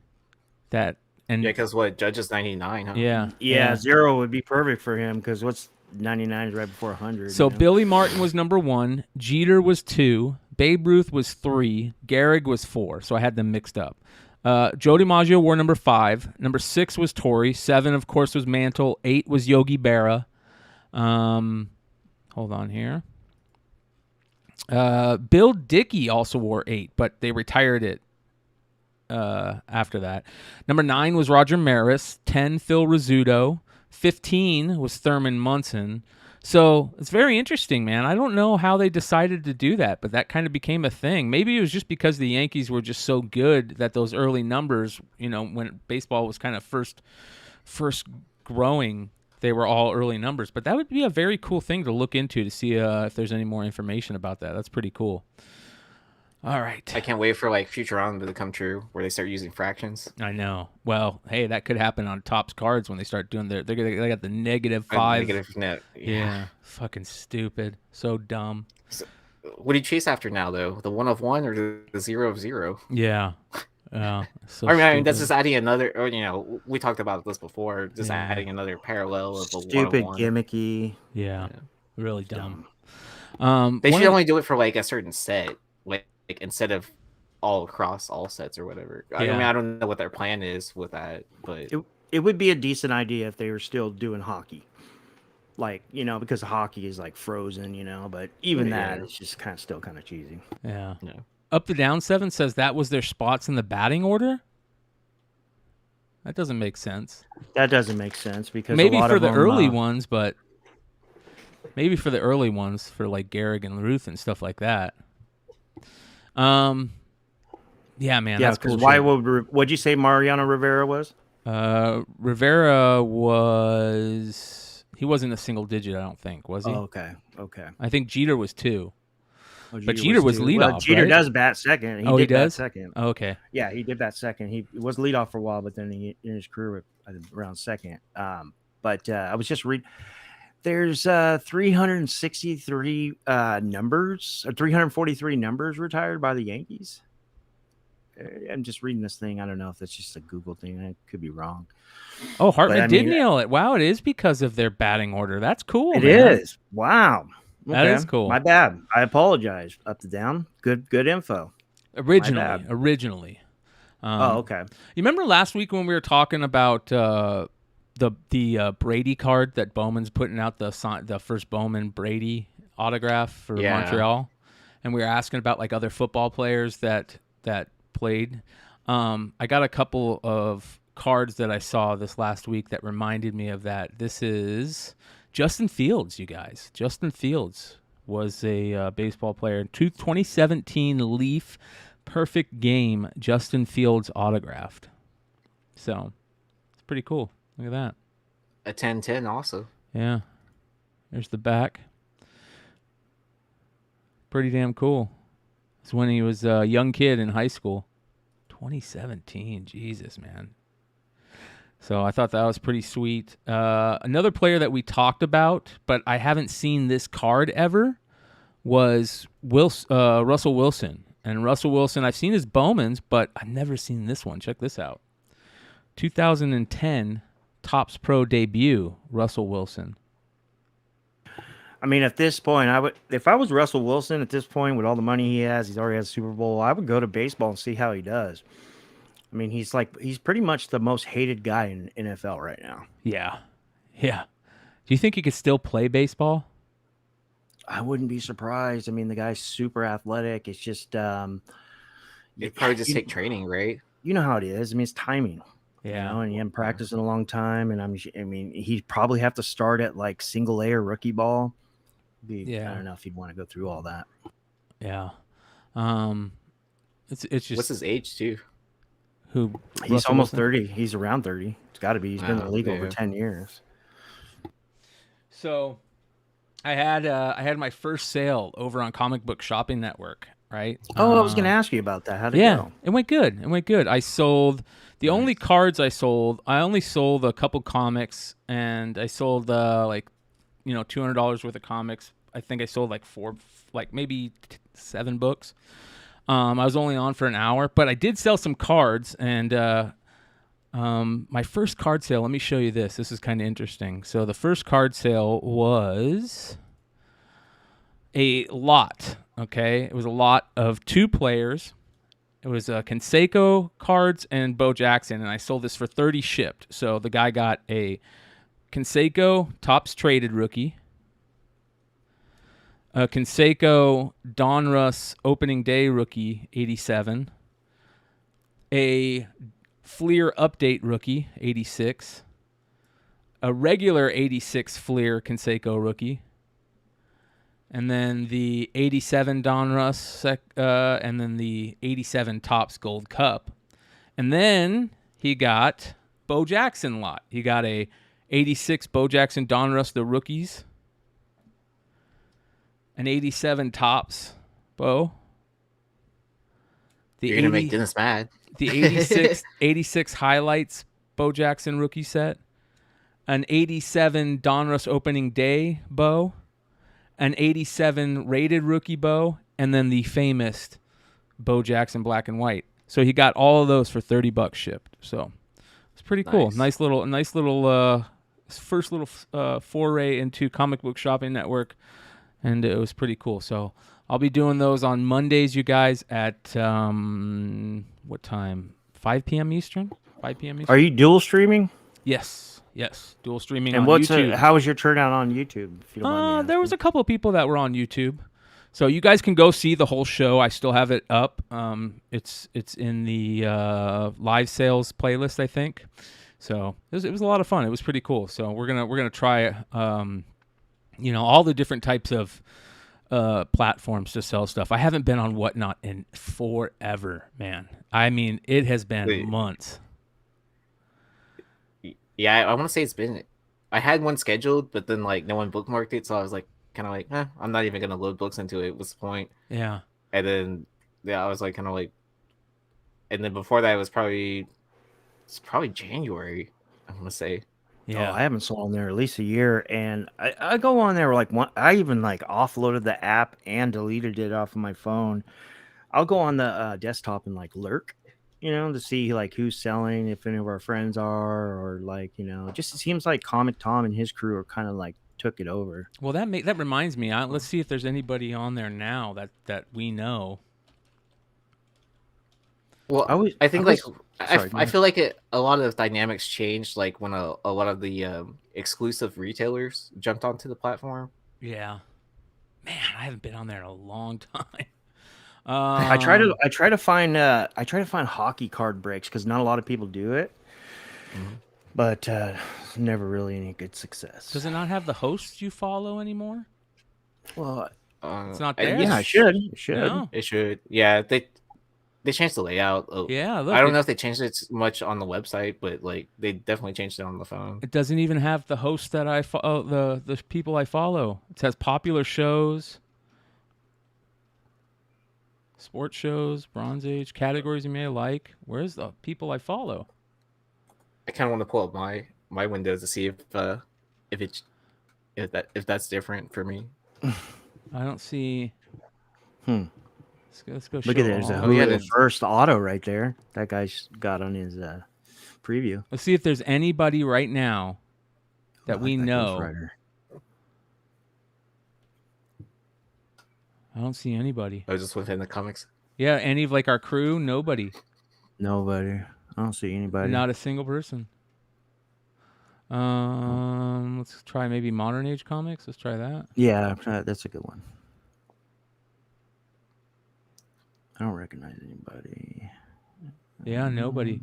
that because Judge is 99, huh? Yeah, 0 would be perfect for him because what's 99 is right before 100. So Billy Martin was number 1, Jeter was 2, Babe Ruth was 3, Gehrig was 4. So I had them mixed up. Joe DiMaggio wore number 5. Number 6 was Torrey. 7, of course, was Mantle. 8 was Yogi Berra. Hold on here. Bill Dickey also wore 8, but they retired it after that. Number 9 was Roger Maris. 10, Phil Rizzuto. 15 was Thurman Munson. So it's very interesting, man. I don't know how they decided to do that, but that kind of became a thing. Maybe it was just because the Yankees were just so good that those early numbers, when baseball was kind of first growing, they were all early numbers. But that would be a very cool thing to look into to see if there's any more information about that. That's pretty cool. All right. I can't wait for Futurama to come true, where they start using fractions. I know. Well, hey, that could happen on Topps cards when they start doing they got the -5. Negative net. Yeah. Fucking stupid. So dumb. So, what do you chase after now, though? The 1 of 1 or the 0 of 0? Yeah. Yeah. So I mean, that's just adding another. We talked about this before. Just adding another parallel of a stupid 1 of 1. Yeah. Gimmicky. Really dumb. They should only do it for a certain set. Instead of all across all sets or whatever. I mean, I don't know what their plan is with that, but it would be a decent idea if they were still doing hockey, because hockey is frozen, but even that it's just still kind of cheesy. Yeah. Up the Down 7 says that was their spots in the batting order. That doesn't make sense. That doesn't make sense because maybe a lot for of the them, early ones, but maybe for the early ones for Gehrig and Ruth and stuff like that. Yeah, man. Yeah, that's because cool. what'd you say Mariano Rivera was? Rivera he wasn't a single digit, I don't think, was he? Oh, okay. I think Jeter was 2. Oh, but Jeter was leadoff. Well, Jeter right? does bat second. He does? bat second. Oh, okay. Yeah, he did bat second. He was leadoff for a while, but then he in his career around second. But I was just reading. There's 363 numbers, or 343 numbers retired by the Yankees. I'm just reading this thing. I don't know if that's just a Google thing. I could be wrong. Oh, Hartman did nail it. Wow, it is because of their batting order. That's cool. It is. Wow. Okay. That is cool. My bad. I apologize. Up to down. Good info. Originally. Okay. You remember last week when we were talking about the Brady card that Bowman's putting out, the first Bowman Brady autograph for Montreal, and we were asking about other football players that played. I got a couple of cards that I saw this last week that reminded me of that. This is Justin Fields, you guys. Justin Fields was a baseball player. 2017 Leaf perfect game Justin Fields autographed. So it's pretty cool. Look at that. A 10-10 also. Yeah. There's the back. Pretty damn cool. It's when he was a young kid in high school. 2017. Jesus, man. So I thought that was pretty sweet. Another player that we talked about, but I haven't seen this card ever, was Russell Wilson. And Russell Wilson, I've seen his Bowmans, but I've never seen this one. Check this out. 2010 Topps Pro debut, Russell Wilson. I mean, at this point, if I was Russell Wilson at this point with all the money he has, he's already has a Super Bowl, I would go to baseball and see how he does. I mean, he's pretty much the most hated guy in NFL right now. Yeah. Do you think he could still play baseball? I wouldn't be surprised. I mean, the guy's super athletic. It's just It'd probably just take training, right? You know how it is. I mean, it's timing. Yeah. You know, and he hadn't practiced in a long time. And I mean, he'd probably have to start at like single A or rookie ball. I don't know if he'd want to go through all that. Yeah. It's just. What's his age too? Who? He's Russell almost Wilson? 30. He's around 30. It's got to be. He's been in the league over yeah. 10 years. So, I had my first sale over on Comic Book Shopping Network, right? Oh, I was going to ask you about that. How'd it go? It went good. It went good. I sold the only cards I only sold a couple comics, and I sold $200 worth of comics. I think I sold maybe 7 books. I was only on for an hour, but I did sell some cards, and my first card sale, let me show you this. This is kind of interesting. So the first card sale was a lot, okay? It was a lot of 2 players. It was Canseco cards and Bo Jackson, and I sold this for 30 shipped. So the guy got a Canseco Topps Traded rookie, a Canseco Donruss Opening Day rookie, 87, a Fleer Update rookie, 86, a regular 86 Fleer Canseco rookie, and then the 87 Donruss, and then the 87 Topps Gold Cup. And then he got Bo Jackson lot. He got a 86 Bo Jackson Donruss, the rookies, an 87 Topps Bo. You're going to make Dennis mad. The 86 Highlights Bo Jackson rookie set, an 87 Donruss Opening Day Bo, an 87 rated rookie Bo, and then the famous Bo Jackson black and white. So he got all of those for $30 shipped. So it's pretty cool. Nice little first little foray into Comic Book Shopping Network, and it was pretty cool. So I'll be doing those on Mondays, you guys, at what time? 5 p.m. Eastern? 5 p.m. Eastern? Are you dual streaming? Yes. Dual streaming and on YouTube. How was your turnout on YouTube? If you don't mind me there was a couple of people that were on YouTube. So you guys can go see the whole show. I still have it up. It's in the live sales playlist, I think. So it was a lot of fun. It was pretty cool. So we're gonna try all the different types of platforms to sell stuff. I haven't been on Whatnot in forever, man. I mean, it has been months. Yeah, I want to say it's been. I had one scheduled, but then no one bookmarked it, so I was kind of I'm not even gonna load books into it. What's the point? Yeah. And then I was and then before that it was probably January. I want to say. Yeah, I haven't sold on there at least a year, and I go on there I even offloaded the app and deleted it off of my phone. I'll go on the desktop and lurk, to see who's selling, if any of our friends are, or it just seems like Comic Tom and his crew are kind of took it over. Well, that reminds me. Let's see if there's anybody on there now that we know. Well, I think I feel like a lot of dynamics changed when a lot of the exclusive retailers jumped onto the platform. Yeah, man, I haven't been on there in a long time. I try to find hockey card breaks because not a lot of people do it, but never really any good success. Does it not have the hosts you follow anymore? Well, it's not there. Yeah, it should. No. It should. Yeah, they changed the layout. Yeah, look, I don't know if they changed it much on the website, but they definitely changed it on the phone. It doesn't even have the hosts that I follow, the people I follow. It says popular shows, sports shows, Bronze Age, categories you may like. Where's the people I follow? I kind of want to pull up my windows to see if that's different for me. I don't see. Let's go. Look at there's a first auto right there. That guy's got on his preview. Let's see if there's anybody right now that we know. I don't see anybody. Oh, just within the comics. Yeah, any of our crew? Nobody. I don't see anybody. Not a single person. Let's try maybe Modern Age Comics. Let's try that. Yeah, that's a good one. I don't recognize anybody. Yeah, nobody.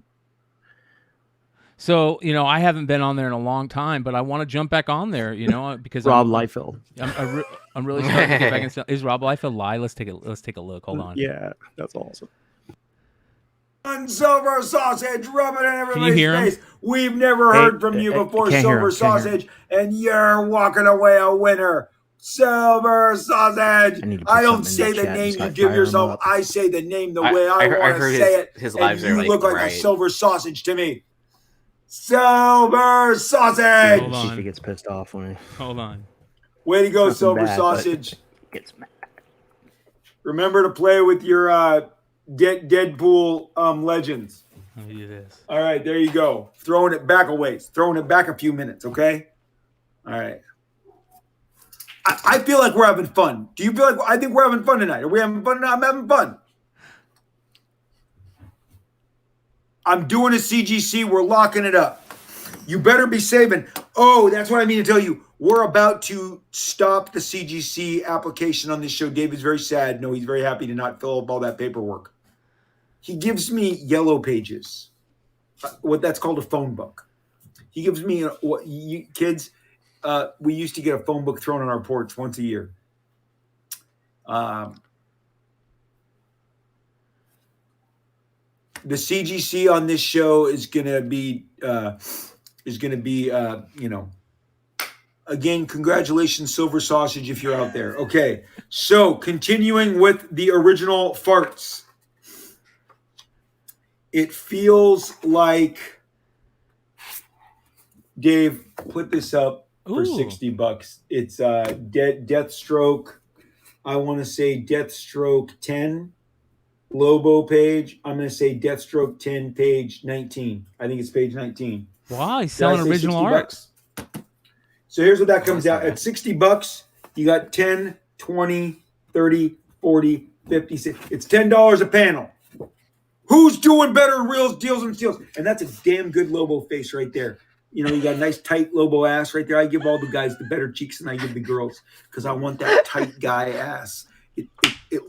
So, I haven't been on there in a long time, but I want to jump back on there, because Rob Liefeld. I'm really starting to get back into. Is Rob Liefeld live? Let's take a look. Hold on. Yeah, that's awesome. Silver Sausage, rub it in everybody's hear him? face. We've never heard from you before, Silver Sausage, and you're walking away a winner. Silver Sausage. I don't say the name you give yourself. I say the name the way I want to say it. His and lives you are look like right. a Silver Sausage to me. Silver Sausage. Hold on. He gets pissed off when he... Hold on. Way to go, Silver Sausage. Gets mad. Remember to play with your Deadpool legends. Let me do this. All right, there you go. Throwing it back a ways. Throwing it back a few minutes, okay? All right. I feel like we're having fun. Do you feel like... I think we're having fun tonight. Are we having fun tonight? I'm having fun. I'm doing a CGC. We're locking it up. You better be saving. Oh, that's what I mean to tell you. We're about to stop the CGC application on this show. David's very sad. No, he's very happy to not fill up all that paperwork. He gives me yellow pages, what that's called a phone book. He gives me, kids, we used to get a phone book thrown on our porch once a year. The CGC on this show is gonna be, again, congratulations, Silver Sausage, if you're out there. Okay, so continuing with the original farts. It feels like, Dave, put this up for $60. It's Deathstroke. I want to say Deathstroke 10. Lobo page. I'm going to say Deathstroke 10, page 19. I think it's page 19. Wow, he's selling original art. So here's what that comes out at. $60. You got 10, 20, 30, 40, 50, 60. It's $10 a panel. Who's doing better reels, deals, and steals? And that's a damn good Lobo face right there. You got a nice tight Lobo ass right there. I give all the guys the better cheeks than I give the girls because I want that tight guy ass. It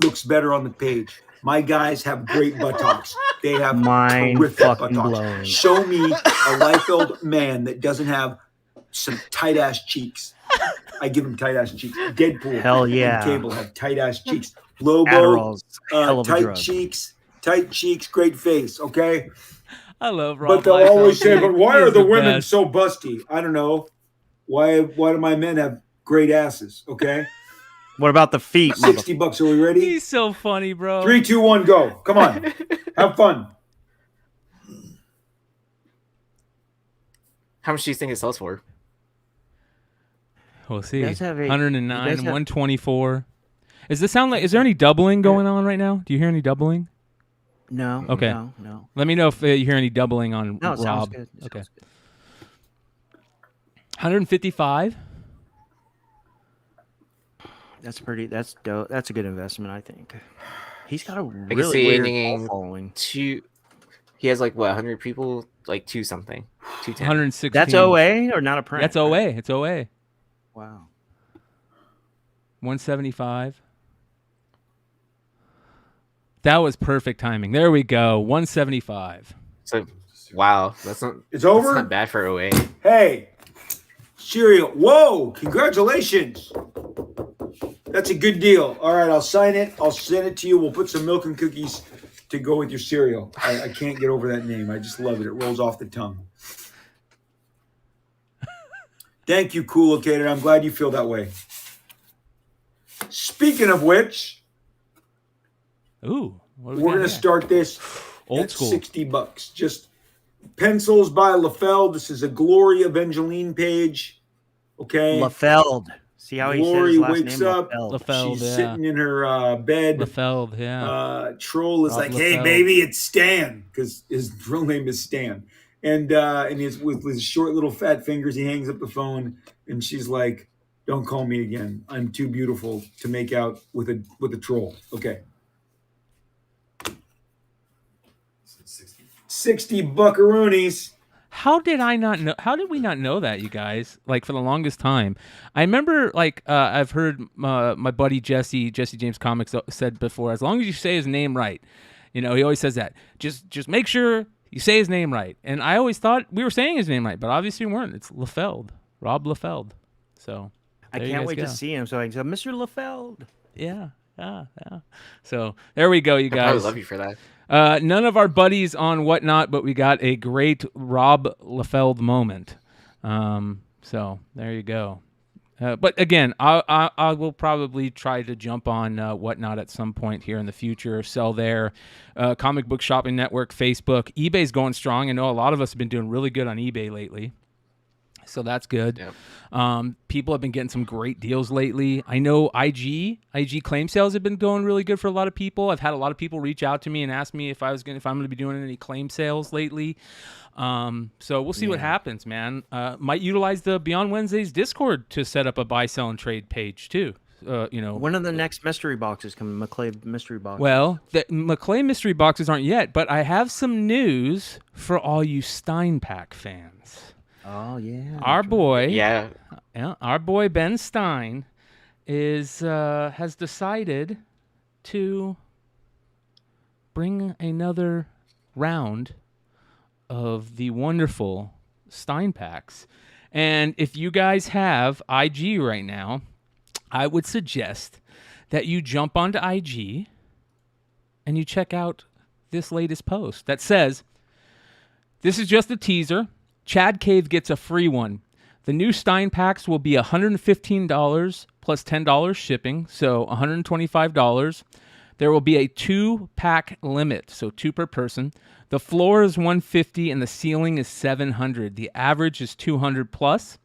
looks better on the page. My guys have great buttocks. They have terrific buttocks. Blowing. Show me a Liefeld man that doesn't have some tight ass cheeks. I give him tight ass cheeks. Deadpool, hell yeah. and Cable have tight ass cheeks. Lobo, tight drug. cheeks, great face. Okay. I love Rob. But they'll always say, "But why are the women best. so busty?" I don't know. Why do my men have great asses? Okay. What about the feet? $60. Are we ready? He's so funny, bro. 3, 2, 1, go. Come on. Have fun. How much do you think it sells for? We'll see. 109, 124. Is there any doubling going on right now? Do you hear any doubling? No. Okay. No. Let me know if you hear any doubling on No, it Rob. sounds good. Okay. 155. That's dope. That's a good investment, I think. He's got a I can really see weird following. He has 100 people, 2 something, 210. 116. That's OA or not a print? That's OA. It's OA. Wow. 175. That was perfect timing. There we go. 175. So, wow, that's not. It's over. That's not bad for OA. Hey, cereal. Whoa! Congratulations. That's a good deal. All right, I'll sign it. I'll send it to you. We'll put some milk and cookies to go with your cereal. I can't get over that name. I just love it. It rolls off the tongue. Thank you, Cool Located. I'm glad you feel that way. Speaking of which, we're going to start this old at school. $60. Just pencils by LaFeld. This is a Glory Evangeline page. Okay. LaFeld. See how he says his last wakes name? up. LaFeld, She's sitting in her bed. LaFeld, yeah. Troll is Rob like, "Hey, LaFeld. baby, it's Stan," because his real name is Stan. And with his short little fat fingers, he hangs up the phone, and she's like, "Don't call me again. I'm too beautiful to make out with a troll." Okay. 60 buckaroonies. How did I not know? How did we not know that, you guys? Like for the longest time, I remember like I've heard my buddy Jesse James Comics said before. As long as you say his name right, he always says that. Just make sure you say his name right. And I always thought we were saying his name right, but obviously we weren't. It's Lefeld, Rob Lefeld. So I can't wait to see him. So I can say, Mr. Lefeld. Yeah. So there we go, you guys. I love you for that. None of our buddies on Whatnot, but we got a great Rob Lefeld moment. So there you go. But again, I will probably try to jump on Whatnot at some point here in the future. Sell there. Comic Book Shopping Network, Facebook. eBay's going strong. I know a lot of us have been doing really good on eBay lately. So that's good. Yep. People have been getting some great deals lately. I know IG claim sales have been going really good for a lot of people. I've had a lot of people reach out to me and ask me if I'm going to be doing any claim sales lately. So we'll see what happens, man. Might utilize the Beyond Wednesdays Discord to set up a buy, sell, and trade page too. When are the next mystery boxes coming? McClay mystery boxes. Well, the McClay mystery boxes aren't yet, but I have some news for all you Stein Pack fans. Oh yeah, our boy, our boy Ben Stein has decided to bring another round of the wonderful Stein packs. And if you guys have IG right now, I would suggest that you jump onto IG and you check out this latest post that says, "This is just a teaser. Chad Cave gets a free one. The new Stein packs will be $115 plus $10 shipping, so $125. There will be a 2-pack limit, so 2 per person. The floor is $150 and the ceiling is $700. The average is $200 plus.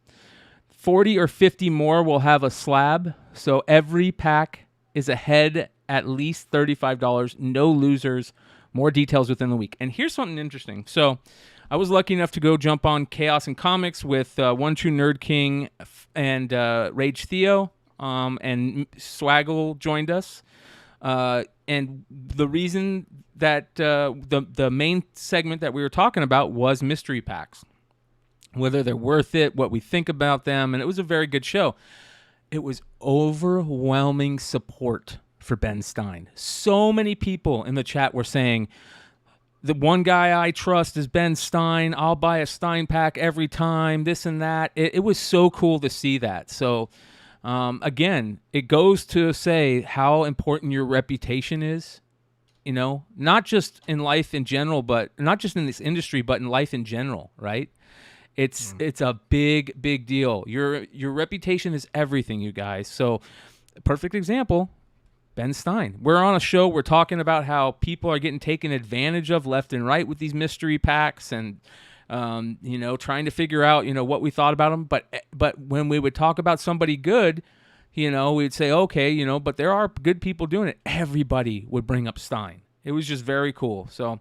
40 or 50 more will have a slab, so every pack is ahead at least $35. No losers. More details within the week." And here's something interesting. So I was lucky enough to go jump on Chaos and Comics with One True Nerd King and Rage Theo, and Swaggle joined us. And the reason that the main segment that we were talking about was mystery packs, whether they're worth it, what we think about them, and it was a very good show. It was overwhelming support for Ben Stein. So many people in the chat were saying, "The one guy I trust is Ben Stein. I'll buy a Stein pack every time," this and that. It was so cool to see that. So, again, it goes to say how important your reputation is, not just in life in general, but not just in this industry, but in life in general, right? It's a big, big deal. Your reputation is everything, you guys. So, perfect example, Ben Stein. We're on a show. We're talking about how people are getting taken advantage of left and right with these mystery packs, and trying to figure out what we thought about them. But when we would talk about somebody good, we'd say okay, but there are good people doing it. Everybody would bring up Stein. It was just very cool. So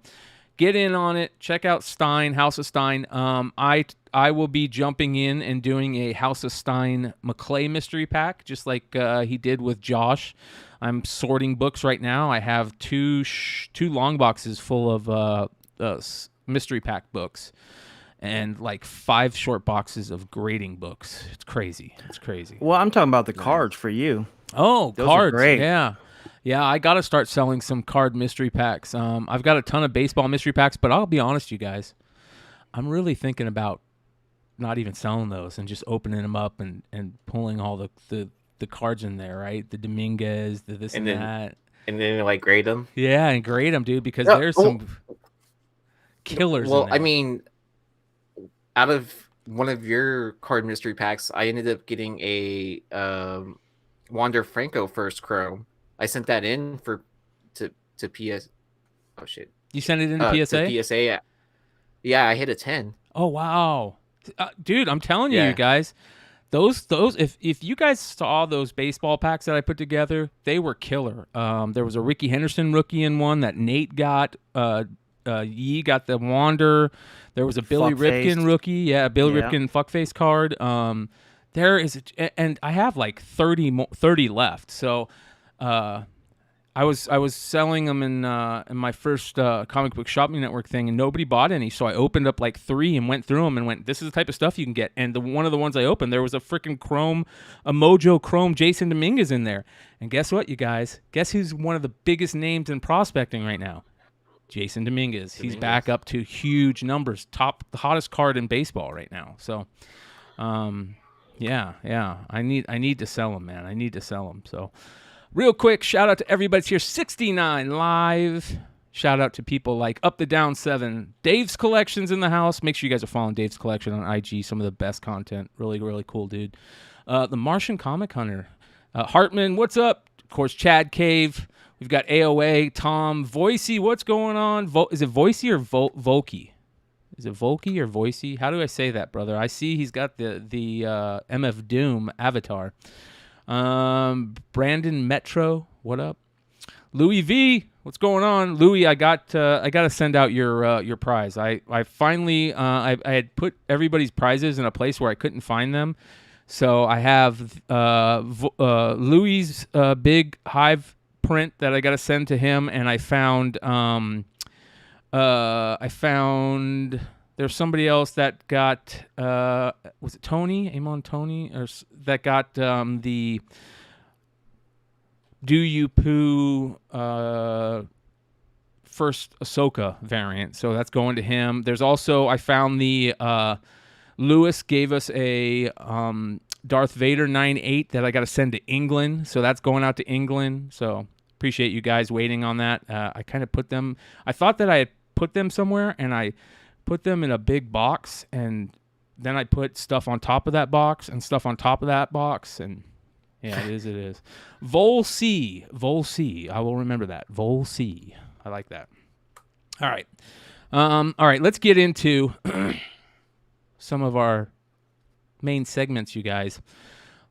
get in on it. Check out Stein, House of Stein. I will be jumping in and doing a House of Stein McClay mystery pack, just like he did with Josh. I'm sorting books right now. I have two long boxes full of mystery pack books and like 5 short boxes of grading books. It's crazy. Well, I'm talking about the cards for you. Oh, those cards. Are great. Yeah, I got to start selling some card mystery packs. I've got a ton of baseball mystery packs, but I'll be honest, you guys, I'm really thinking about not even selling those and just opening them up and pulling all the cards in there, right? The Dominguez, the this and that. And then like grade them? Yeah, and grade them, dude, because there's some killers in there. I mean, out of one of your card mystery packs, I ended up getting a Wander Franco first chrome. I sent that in to PS. Oh shit! You sent it in to PSA? To PSA. Yeah, I hit a 10. Oh wow, dude! I'm telling you, you guys, those if you guys saw those baseball packs that I put together, they were killer. There was a Ricky Henderson rookie in one that Nate got. Yee got the Wander. There was a Billy Ripken rookie. Yeah, Billy Ripken fuckface card. There is, and I have like 30 left. So, I was selling them in my first comic book shopping network thing, and nobody bought any. So I opened up like 3 and went through them and went, "This is the type of stuff you can get." And one of the ones I opened, there was a freaking Mojo Chrome Jason Dominguez in there. And guess what, you guys? Guess who's one of the biggest names in prospecting right now? Jason Dominguez. He's back up to huge numbers, the hottest card in baseball right now. So, yeah, I need to sell him, man. I need to sell him. So. Real quick, shout out to everybody that's here. 69 live. Shout out to people like Up the Down 7. Dave's Collection's in the house. Make sure you guys are following Dave's Collection on IG. Some of the best content. Really, really cool, dude. The Martian Comic Hunter. Hartman, what's up? Of course, Chad Cave. We've got AOA, Tom, Voicey. What's going on? Is it Voicey or Volky? Is it Volky or Voicey? How do I say that, brother? I see he's got the MF Doom avatar. Brandon Metro, what up? Louis V, what's going on? Louis, I got to send out your prize. I finally I had put everybody's prizes in a place where I couldn't find them, so I have Louis' big Hive print that I got to send to him, and I found there's somebody else that got, was it Tony? Amon Tony? Or that got the Do You Poo first Ahsoka variant. So that's going to him. There's also, I found the, Lewis gave us a Darth Vader 9.8 that I got to send to England. So that's going out to England. So appreciate you guys waiting on that. I kind of put them, I thought that I had put them somewhere, and I put them in a big box, and then I put stuff on top of that box and stuff on top of that box, and yeah, it is. Vol C, I will remember that. Vol C, I like that. All right, let's get into some of our main segments, you guys.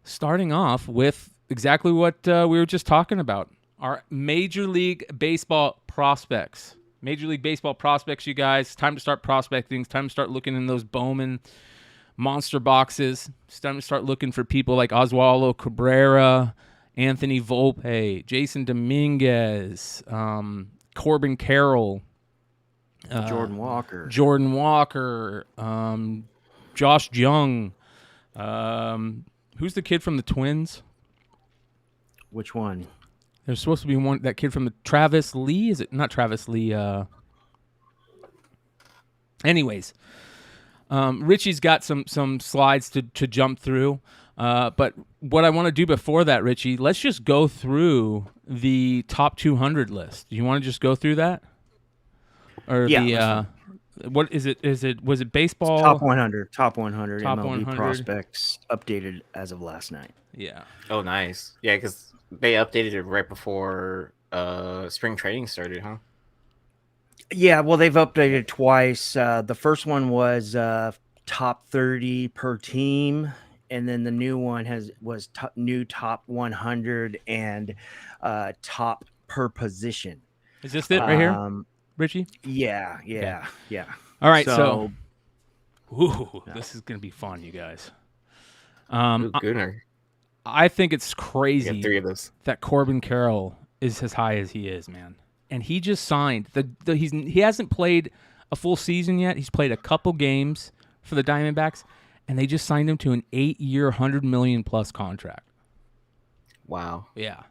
Starting off with exactly what we were just talking about, our Major League Baseball prospects. Major League Baseball prospects, you guys. Time to start prospecting. It's time to start looking in those Bowman monster boxes. It's time to start looking for people like Oswaldo Cabrera, Anthony Volpe, Jason Dominguez, Corbin Carroll, Jordan Walker, Josh Jung. Who's the kid from the Twins? Which one? There's supposed to be one, that kid from the Travis Lee. Is it not Travis Lee? Anyways, Richie's got some slides to jump through. But what I want to do before that, Richie, let's just go through the top 200 list. Do you want to just go through that? Or yeah. What is it? Was it baseball? It's top 100. Top 100 Top MLB 100 prospects updated as of last night. Yeah. Oh, nice. Yeah, because they updated it right before spring training started, huh? Yeah, well, they've updated twice. The first one was top 30 per team, and then the new one was new top 100 and top per position. Is this it right here, Richie? Yeah. All right, so this is gonna be fun, you guys. Gooner. I think it's crazy 3 of those. that Corbin Carroll is as high as he is, man. And he just signed. He hasn't played a full season yet. He's played a couple games for the Diamondbacks, and they just signed him to an 8-year, $100 million+ contract. Wow. Yeah.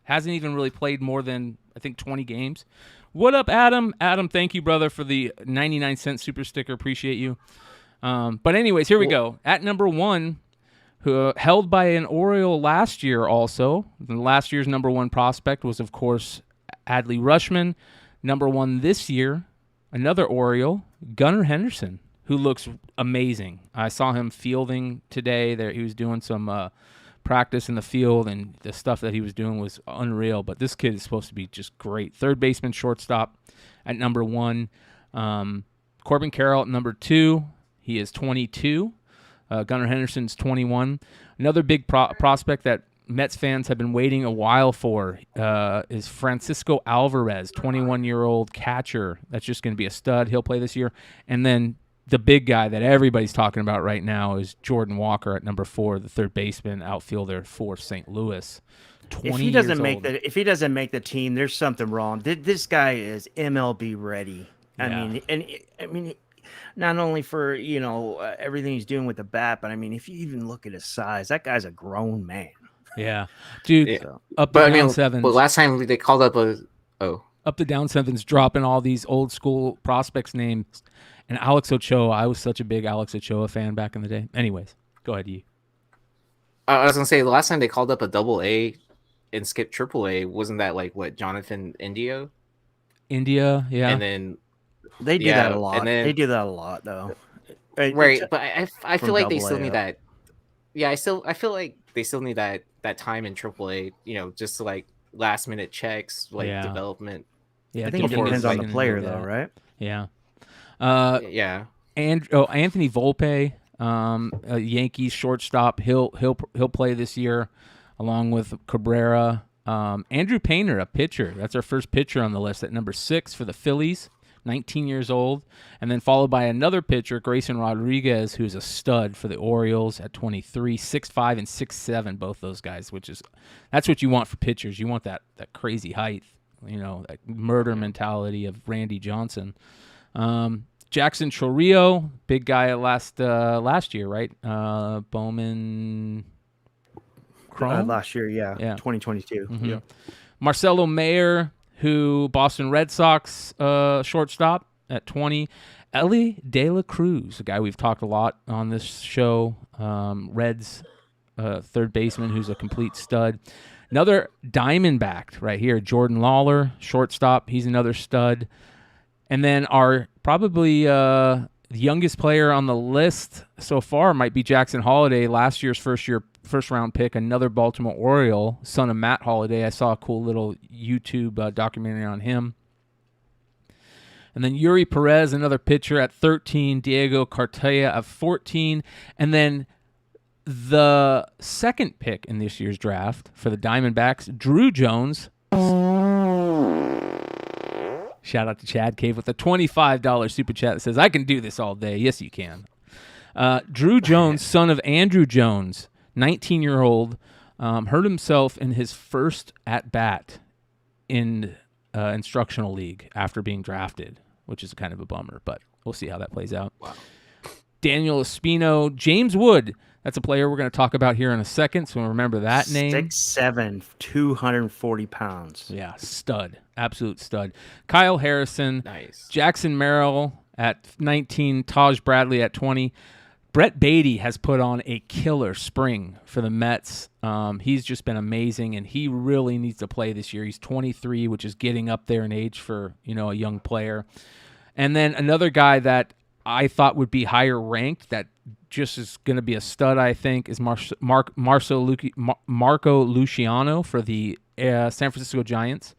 Hasn't even really played more than, I think, 20 games. What up, Adam? Adam, thank you, brother, for the 99-cent super sticker. Appreciate you. But anyways, here we go. At number 1, who held by an Oriole last year also. Last year's number 1 prospect was, of course, Adley Rutschman. Number 1 this year, another Oriole, Gunnar Henderson, who looks amazing. I saw him fielding today. There, he was doing some practice in the field, and the stuff that he was doing was unreal. But this kid is supposed to be just great. Third baseman, shortstop at number 1. Corbin Carroll at number 2. He is 22. Gunnar Henderson's 21. Another big prospect that Mets fans have been waiting a while for is Francisco Alvarez, 21-year-old catcher. That's just going to be a stud. He'll play this year. And then the big guy that everybody's talking about right now is Jordan Walker at number 4, the third baseman, outfielder for St. Louis. If he doesn't make the team, there's something wrong. This guy is MLB ready. I mean, not only for everything he's doing with the bat, but I mean, if you even look at his size, that guy's a grown man. Yeah, dude. Yeah. Up But the I down mean, sevens. but last time they called up up the down sevens, dropping all these old school prospects names. And Alex Ochoa, I was such a big Alex Ochoa fan back in the day. Anyways, go ahead, you. I was gonna say the last time they called up a AA and skipped AAA, wasn't that like what, Jonathan India? India, yeah. And then they do that a lot. And then, they do that a lot though. Right, but I feel like they still need that. Yeah, I feel like they still need that time in AAA, just to like last minute checks, like development. Yeah, I think it depends on the player though, right? Yeah. Yeah. And Anthony Volpe, a Yankees shortstop, he'll play this year along with Cabrera. Andrew Painter, a pitcher. That's our first pitcher on the list at number 6 for the Phillies, 19 years old. And then followed by another pitcher, Grayson Rodriguez, who's a stud for the Orioles at 23, 6'5" and 6'7", both those guys, that's what you want for pitchers. You want that crazy height, that murder mentality of Randy Johnson. Jackson Chorillo, big guy last year, right? Bowman Chrome? Last year, yeah. 2022. Mm-hmm. Yeah. Marcelo Mayer, who Boston Red Sox shortstop at 20. Ellie De La Cruz, a guy we've talked a lot on this show. Reds third baseman who's a complete stud. Another Diamondback right here, Jordan Lawler, shortstop. He's another stud. And then our probably the youngest player on the list so far might be Jackson Holliday, last year's first round pick, another Baltimore Oriole, son of Matt Holliday. I saw a cool little YouTube documentary on him. And then Yuri Perez, another pitcher at 13, Diego Cartaya at 14, and then the second pick in this year's draft for the Diamondbacks, Drew Jones. Shout out to Chad Cave with a $25 super chat that says, I can do this all day. Yes, you can. Drew Jones, son of Andrew Jones, 19-year-old, hurt himself in his first at-bat in instructional league after being drafted, which is kind of a bummer, but we'll see how that plays out. Wow. Daniel Espino, James Wood. That's a player we're going to talk about here in a second, so remember that name. 6'7", 240 pounds. Yeah, stud. Absolute stud. Kyle Harrison. Nice. Jackson Merrill at 19. Taj Bradley at 20. Brett Beatty has put on a killer spring for the Mets. He's just been amazing, and he really needs to play this year. He's 23, which is getting up there in age for a young player. And then another guy that I thought would be higher ranked that just is going to be a stud, I think, is Marco Luciano for the San Francisco Giants.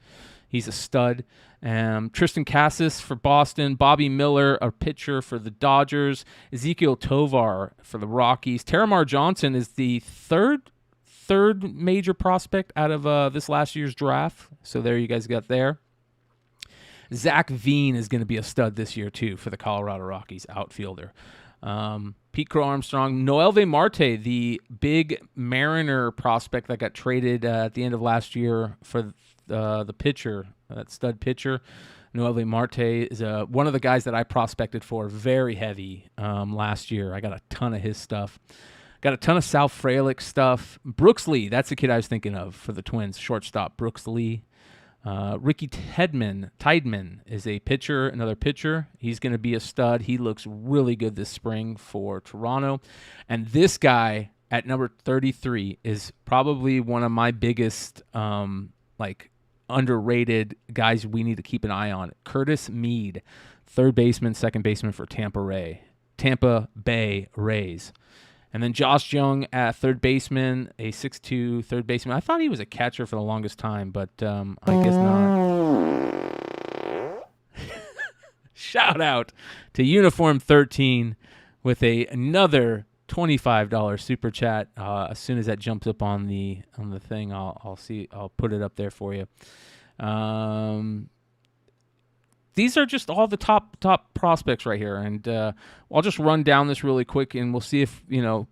He's a stud. Tristan Cassis for Boston. Bobby Miller, a pitcher for the Dodgers. Ezekiel Tovar for the Rockies. Terramar Johnson is the third major prospect out of this last year's draft. So there you guys got there. Zach Veen is going to be a stud this year, too, for the Colorado Rockies outfielder. Pete Crow Armstrong. Noelvi Marte, the big Mariner prospect that got traded at the end of last year for the pitcher, that stud pitcher. Noelvi Marte is one of the guys that I prospected for very heavy last year. I got a ton of his stuff. Got a ton of Sal Frelick stuff. Brooks Lee, that's the kid I was thinking of for the Twins. Shortstop, Brooks Lee. Ricky Tideman is a pitcher, another pitcher. He's going to be a stud. He looks really good this spring for Toronto. And this guy at number 33 is probably one of my biggest underrated guys we need to keep an eye on. Curtis Mead, third baseman, second baseman for Tampa Bay Rays. And then Josh Jung at third baseman, a 6'2" third baseman. I thought he was a catcher for the longest time, but I guess not. Shout out to Uniform 13 with another $25 super chat. As soon as that jumps up on the thing, I'll put it up there for you. These are just all the top prospects right here, and I'll just run down this really quick, and we'll see if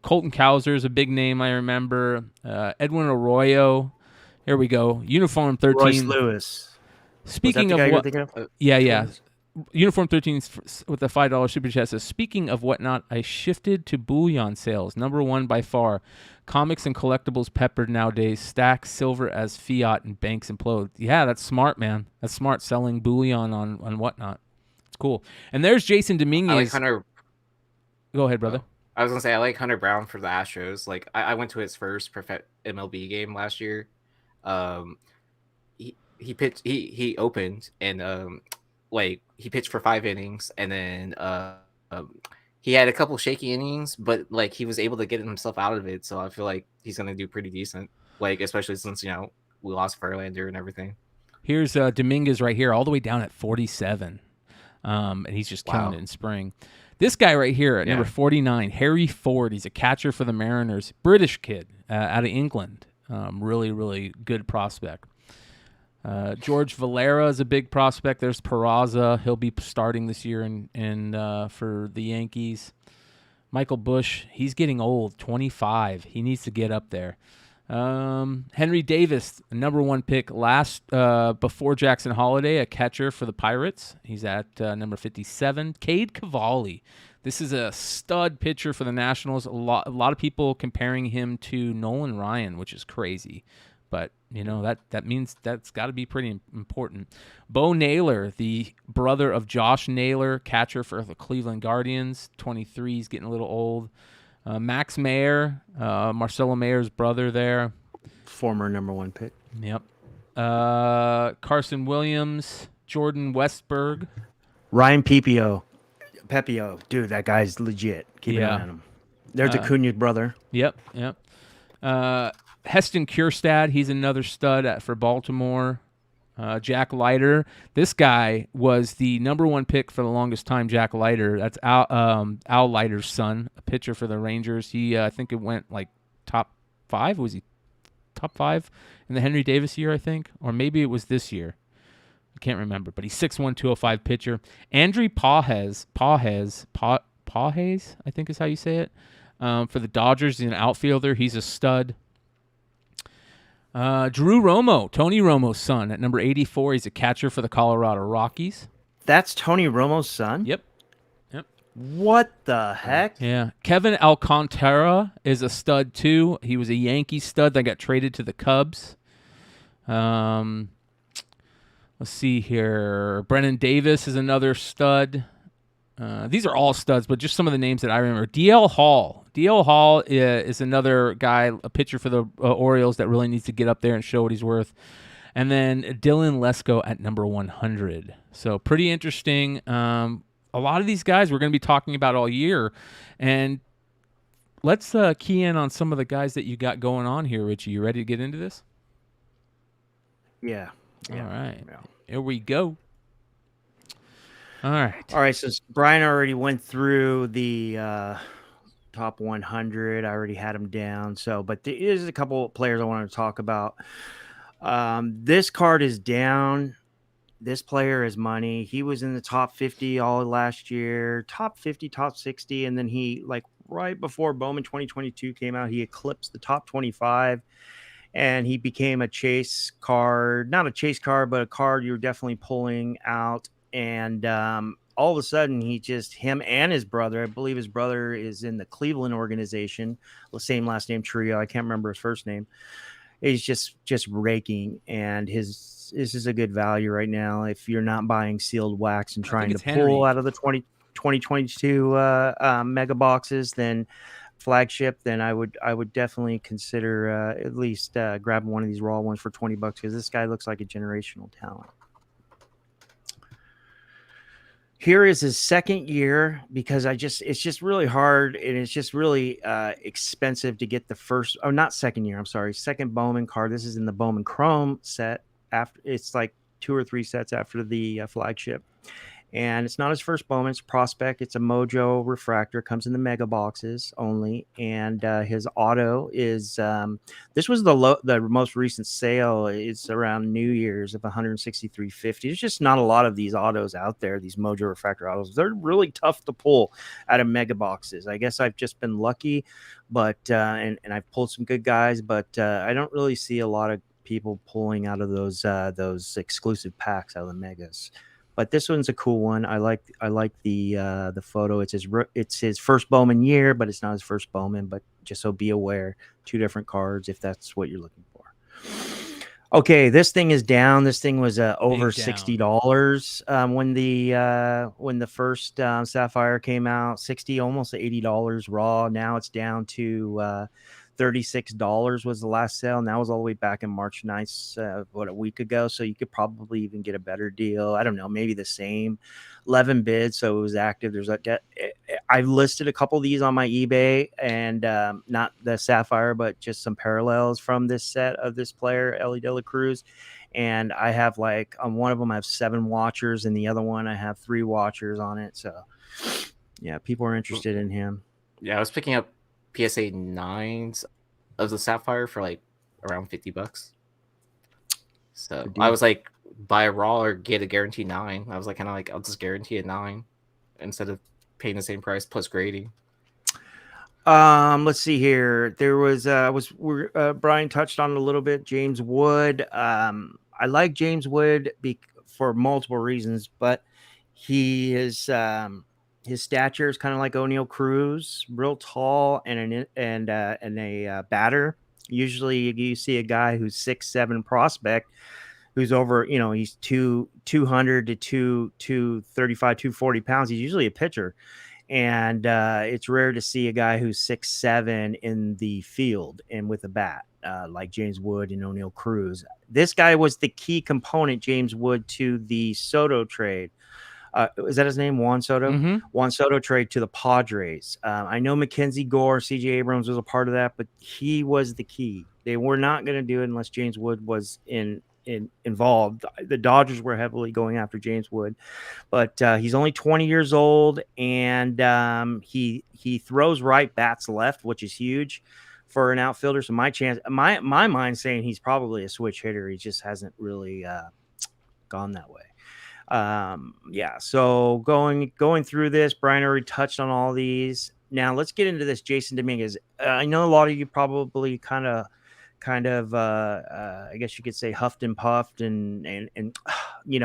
Colton Cowser is a big name I remember. Edwin Arroyo Here we go. Uniform 13. Royce Lewis. Speaking Was that the guy of you were what, thinking of? yeah. Uniform 13 with a $5 super chat says, speaking of whatnot, I shifted to bullion sales. Number one by far. Comics and collectibles peppered nowadays. Stack silver as fiat and banks implode. Yeah, that's smart, man. That's smart, selling bullion on whatnot. It's cool. And there's Jason Dominguez. I like Hunter. Go ahead, brother. I was gonna say I like Hunter Brown for the Astros. Like I went to his first MLB game last year. He pitched. He opened and like he pitched for 5 innings, and then he had a couple shaky innings, but like he was able to get himself out of it. So I feel like he's gonna do pretty decent. Like especially since we lost Verlander and everything. Here's Dominguez right here, all the way down at 47, and he's just killing it in spring. This guy right here at number 49, Harry Ford. He's a catcher for the Mariners, British kid out of England. Really, really good prospect. George Valera is a big prospect. There's Peraza. He'll be starting this year for the Yankees. Michael Bush, he's getting old, 25. He needs to get up there. Henry Davis, number one pick before Jackson Holiday, a catcher for the Pirates. He's at number 57. Cade Cavalli. This is a stud pitcher for the Nationals. A lot of people comparing him to Nolan Ryan, which is crazy. But, that means that's got to be pretty important. Bo Naylor, the brother of Josh Naylor, catcher for the Cleveland Guardians, 23. He's getting a little old. Max Mayer, Marcelo Mayer's brother there. Former number one pick. Yep. Carson Williams, Jordan Westberg. Ryan Pepio. Dude, that guy's legit. Keep an eye on him. There's Acuna's brother. Yep. Heston Kjerstad, he's another stud for Baltimore. Jack Leiter. This guy was the number one pick for the longest time, Jack Leiter. That's Al Leiter's son, a pitcher for the Rangers. He, I think it went like top 5. Was he top 5 in the Henry Davis year, I think? Or maybe it was this year. I can't remember. But he's 6'1", 205 pitcher. Andrew Pages, I think is how you say it, for the Dodgers. He's an outfielder. He's a stud. Drew Romo, Tony Romo's son at number 84. He's a catcher for the Colorado Rockies. That's Tony Romo's son? Yep. What the heck? Yeah. Kevin Alcantara is a stud too. He was a Yankee stud that got traded to the Cubs. Let's see here. Brennan Davis is another stud. These are all studs, but just some of the names that I remember. DL Hall. DL Hall is another guy, a pitcher for the Orioles that really needs to get up there and show what he's worth. And then Dylan Lesko at number 100. So pretty interesting. A lot of these guys we're going to be talking about all year. And let's key in on some of the guys that you got going on here, Richie. You ready to get into this? Yeah. All right. Yeah. Here we go. All right. Since Bryan already went through the top 100, I already had him down. But there is a couple of players I want to talk about. This card is down. This player is money. He was in the top 50 all last year, top 50, top 60. And then he, like right before Bowman 2022 came out, he eclipsed the top 25 and he became a chase card, not a chase card, but a card you're definitely pulling out. And all of a sudden, him and his brother, I believe his brother is in the Cleveland organization, the same last name trio. I can't remember his first name. He's just raking, and this is a good value right now. If you're not buying sealed wax and trying to pull out of the 2022 mega boxes, then flagship, then I would definitely consider at least grabbing one of these raw ones for $20 because this guy looks like a generational talent. Here is his second year because it's just really hard and it's just really expensive to get the first, not second year, I'm sorry, second Bowman card. This is in the Bowman Chrome set. After it's like 2 or 3 sets after the flagship. And it's not his first Bowman, it's prospect. It's a Mojo refractor, comes in the mega boxes only. And his auto is this was the most recent sale. It's around New Year's of $163.50. There's just not a lot of these autos out there, these Mojo refractor autos. They're really tough to pull out of mega boxes. I guess I've just been lucky, but and I've pulled some good guys, but I don't really see a lot people pulling out of those exclusive packs out of the megas. But this one's a cool one. I like the photo. It's his first Bowman year, but it's not his first Bowman. But just so be aware, 2 different cards if that's what you're looking for. Okay, this thing is down. This thing was over $60 when the first Sapphire came out. $60, almost $80 raw. Now it's down to $36 was the last sale, and that was all the way back in March 9th, a week ago. So you could probably even get a better deal. I don't know, maybe the same. 11 bids, so it was active. I've listed a couple of these on my eBay, and not the Sapphire, but just some parallels from this set of this player, Ellie De La Cruz. And I have on one of them I have 7 watchers, and the other one I have 3 watchers on it. So yeah, people are interested in him. Yeah, I was picking up PSA 9s of the Sapphire for around $50. So I was like, buy a raw or get a guaranteed 9. I was I'll just guarantee a 9 instead of paying the same price plus grading. Let's see here. There was Bryan touched on it a little bit. James Wood. I like James Wood for multiple reasons, but his stature is kind of like O'Neal Cruz, real tall and a batter. Usually you see a guy who's 6'7" prospect who's over, he's 200 to 235, 240 pounds. He's usually a pitcher. And it's rare to see a guy who's 6'7" in the field and with a bat, like James Wood and O'Neal Cruz. This guy was the key component, James Wood, to the Soto trade. Is that his name? Juan Soto? Mm-hmm. Juan Soto trade to the Padres. I know Mackenzie Gore, CJ Abrams was a part of that, but he was the key. They were not going to do it unless James Wood was involved. The Dodgers were heavily going after James Wood, but he's only 20 years old, and he throws right, bats left, which is huge for an outfielder. So my mind saying he's probably a switch hitter. He just hasn't really gone that way. So going through this, Bryan already touched on all these. Now let's get into this Jasson Dominguez. I know a lot of you probably kind of I guess you could say huffed and puffed and when you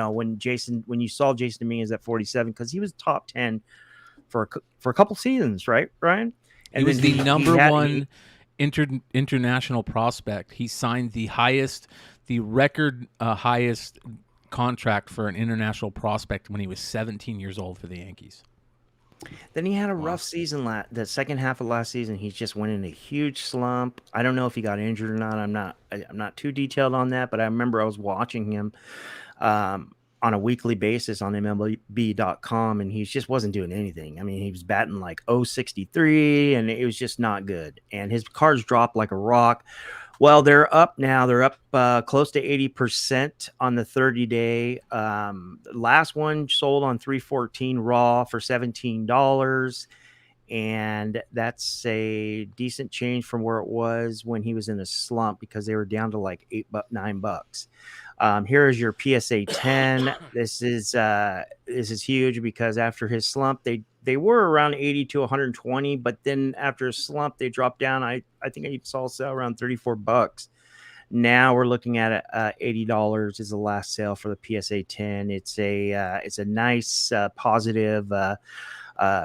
saw Jasson Dominguez at 47, because he was top 10 for a couple seasons, right, Bryan? And he was the number one international prospect. He signed the record highest contract for an international prospect when he was 17 years old for the Yankees. Then he had a rough season. The second half of last season, he just went in a huge slump. I don't know if he got injured or not. I'm not too detailed on that, but I remember I was watching him on a weekly basis on MLB.com, and he just wasn't doing anything. I mean, he was batting like .063, and it was just not good. And his cards dropped like a rock. Well, they're up now. They're up close to 80% on the 30-day. Last one sold on 3/14 raw for $17, and that's a decent change from where it was when he was in a slump, because they were down to like $9. Here is your PSA 10. This is huge, because after his slump, they were around 80 to 120, but then after a slump, they dropped down. I think I saw a sale around $34. Now we're looking at $80 is the last sale for the PSA 10. It's a nice positive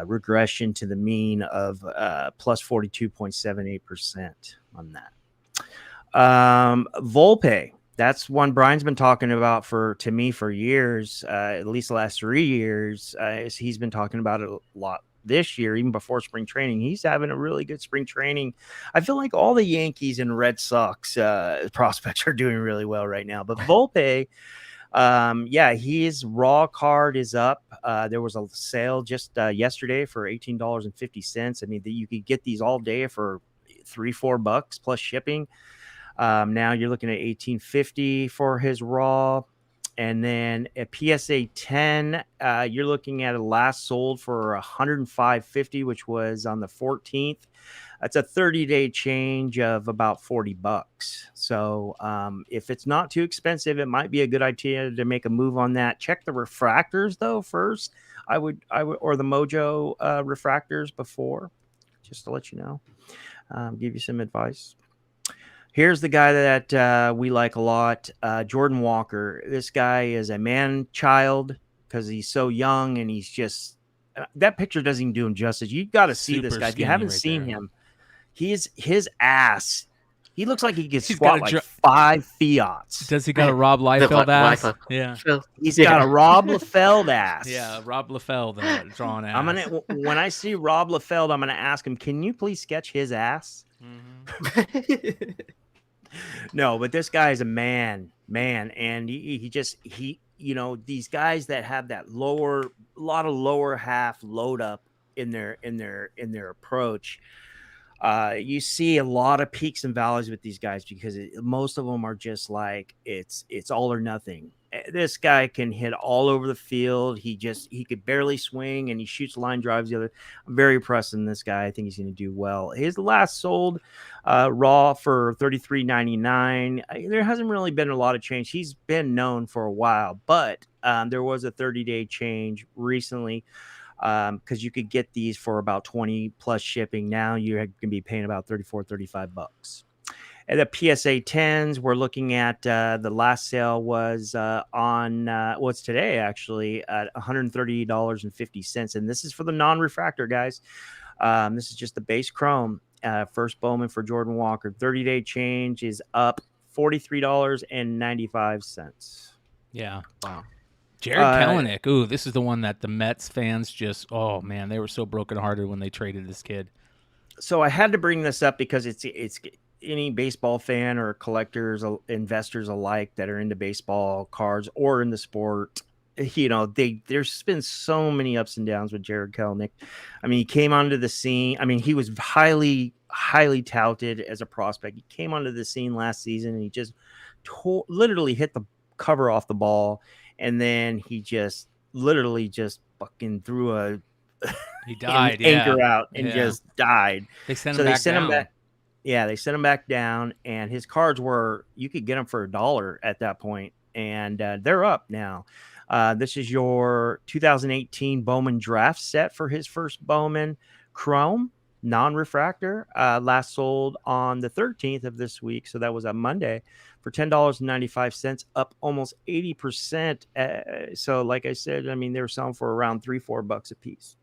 regression to the mean of plus 42.78% on that. Volpe. That's one Bryan's been talking about for years, at least the last 3 years. He's been talking about it a lot this year, even before spring training. He's having a really good spring training. I feel like all the Yankees and Red Sox prospects are doing really well right now. But Volpe, his raw card is up. There was a sale just yesterday for $18.50. I mean, you could get these all day for $3-4 plus shipping. Now you're looking at $18.50 for his raw, and then a PSA 10. You're looking at a last sold for $105.50, which was on the 14th. That's a 30-day change of about $40. So if it's not too expensive, it might be a good idea to make a move on that. Check the refractors though first. I would, or the Mojo refractors before, just to let you know. Give you some advice. Here's the guy that we like a lot, Jordan Walker. This guy is a man-child because he's so young, and he's just that picture doesn't even do him justice. You got to see this Super guy. If you skinny haven't right seen there. him, his ass. He looks like he could He's squat got a like 5 Fiats. Does he got a Rob Liefeld ass? Yeah. He's got a Rob Liefeld ass. Yeah, Rob Liefeld drawn ass. I'm gonna when I see Rob Liefeld, I'm gonna ask him, can you please sketch his ass? No, but this guy is a man, and he these guys that have that lot of lower half load up in their approach. You see a lot of peaks and valleys with these guys because most of them are just like it's all or nothing. This guy can hit all over the field. He could barely swing, and he shoots line drives the other. I'm very impressed in this guy. I think he's going to do well. His last sold raw for $33.99. There hasn't really been a lot of change. He's been known for a while, but there was a 30-day change recently. Because you could get these for about 20 plus shipping. Now you're going to be paying about $35. And the PSA 10s, we're looking at the last sale was on what's today actually at $130.50. And this is for the non-refractor guys. This is just the base chrome. First Bowman for Jordan Walker. 30-day change is up $43.95. Yeah. Wow. Jared Kelenic. Ooh, this is the one that the Mets fans just, oh man, they were so brokenhearted when they traded this kid. So I had to bring this up because it's any baseball fan or collectors, investors alike that are into baseball cards or in the sport. There's been so many ups and downs with Jared Kelenic. I mean, he came onto the scene. I mean, he was highly touted as a prospect. He came onto the scene last season and he just literally hit the cover off the ball. And then he just literally just fucking threw a he died anchor out and just died. They sent him back. Yeah, they sent him back down, and his cards you could get them for $1 at that point, and they're up now. This is your 2018 Bowman draft set for his first Bowman Chrome non-refractor. Last sold on the 13th of this week, so that was on Monday, for $10.95, up almost 80%. So like I said, I mean, they were selling for around $3-4 a piece.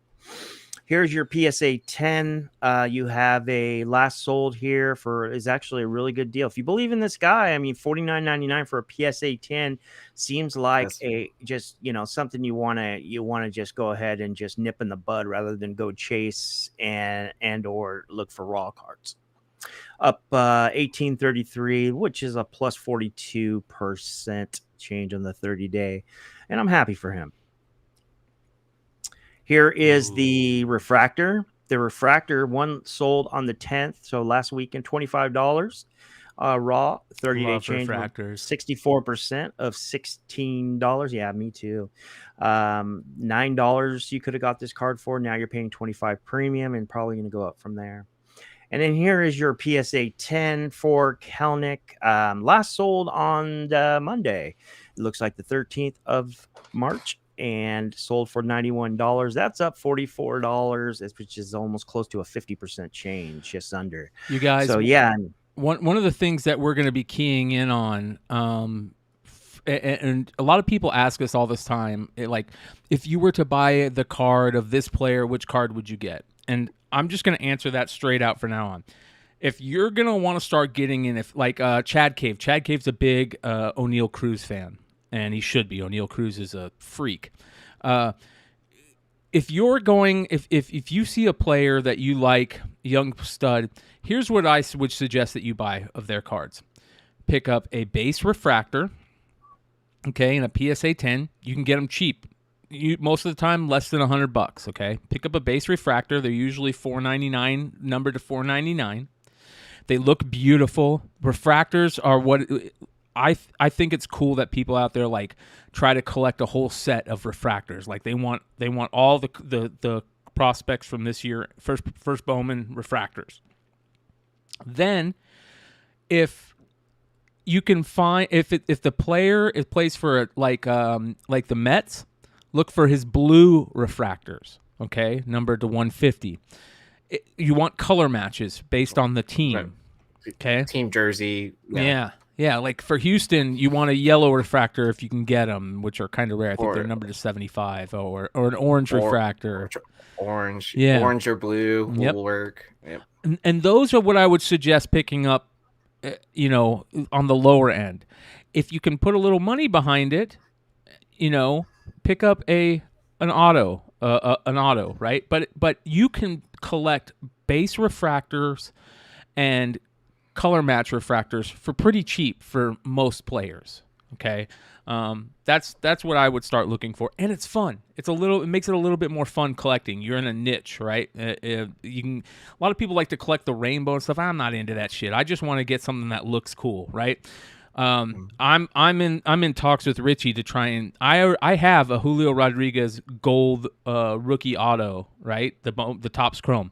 Here's your PSA 10. You have a last sold here is actually a really good deal. If you believe in this guy, I mean, $49.99 for a PSA 10 seems like something you want to just go ahead and just nip in the bud rather than go chase and or look for raw cards. Up 1833, which is a plus 42% change on the 30-day, and I'm happy for him. Here is the refractor. The refractor one sold on the 10th, so last weekend, $25. Raw 30-day change, 64% of $16. Yeah, me too. $9 you could have got this card for. Now you're paying $25 premium, and probably going to go up from there. And then here is your PSA 10 for Kelenic. Last sold on Monday. It looks like the 13th of March, and sold for $91. That's up $44, which is almost close to a 50% change, just under. You guys, so yeah. One of the things that we're going to be keying in on, and a lot of people ask us all this time, like, if you were to buy the card of this player, which card would you get? And I'm just going to answer that straight out for now on. If you're going to want to start getting in, Chad Cave's a big O'Neal Cruz fan, and he should be. O'Neal Cruz is a freak. If you're going, if you see a player that you like, young stud, here's what I would suggest that you buy of their cards. Pick up a base refractor, okay, and a PSA 10. You can get them cheap. Most of the time, less than $100. Okay, pick up a base refractor. They're usually $4.99, numbered to $4.99. They look beautiful. Refractors are what I think it's cool that people out there like try to collect a whole set of refractors. Like they want all the prospects from this year, first Bowman refractors. Then, if you can find if the player plays for like the Mets, look for his blue refractors, okay, numbered to 150. You want color matches based on the team. Right. Okay. Team jersey. Yeah. Like for Houston, you want a yellow refractor if you can get them, which are kind of rare. I think they're numbered to 75, or an orange refractor. Orange, Yeah. orange or blue will work. Yep. And those are what I would suggest picking up, on the lower end. If you can put a little money behind it, pick up an auto, right? But you can collect base refractors and color match refractors for pretty cheap for most players. Okay. That's what I would start looking for, and it's fun. It makes it a little bit more fun collecting. You're in a niche, right? A lot of people like to collect the rainbow and stuff. I'm not into that shit. I just want to get something that looks cool, right? I'm in talks with Richie to try and I have a Julio Rodriguez gold rookie auto, right? The Topps Chrome.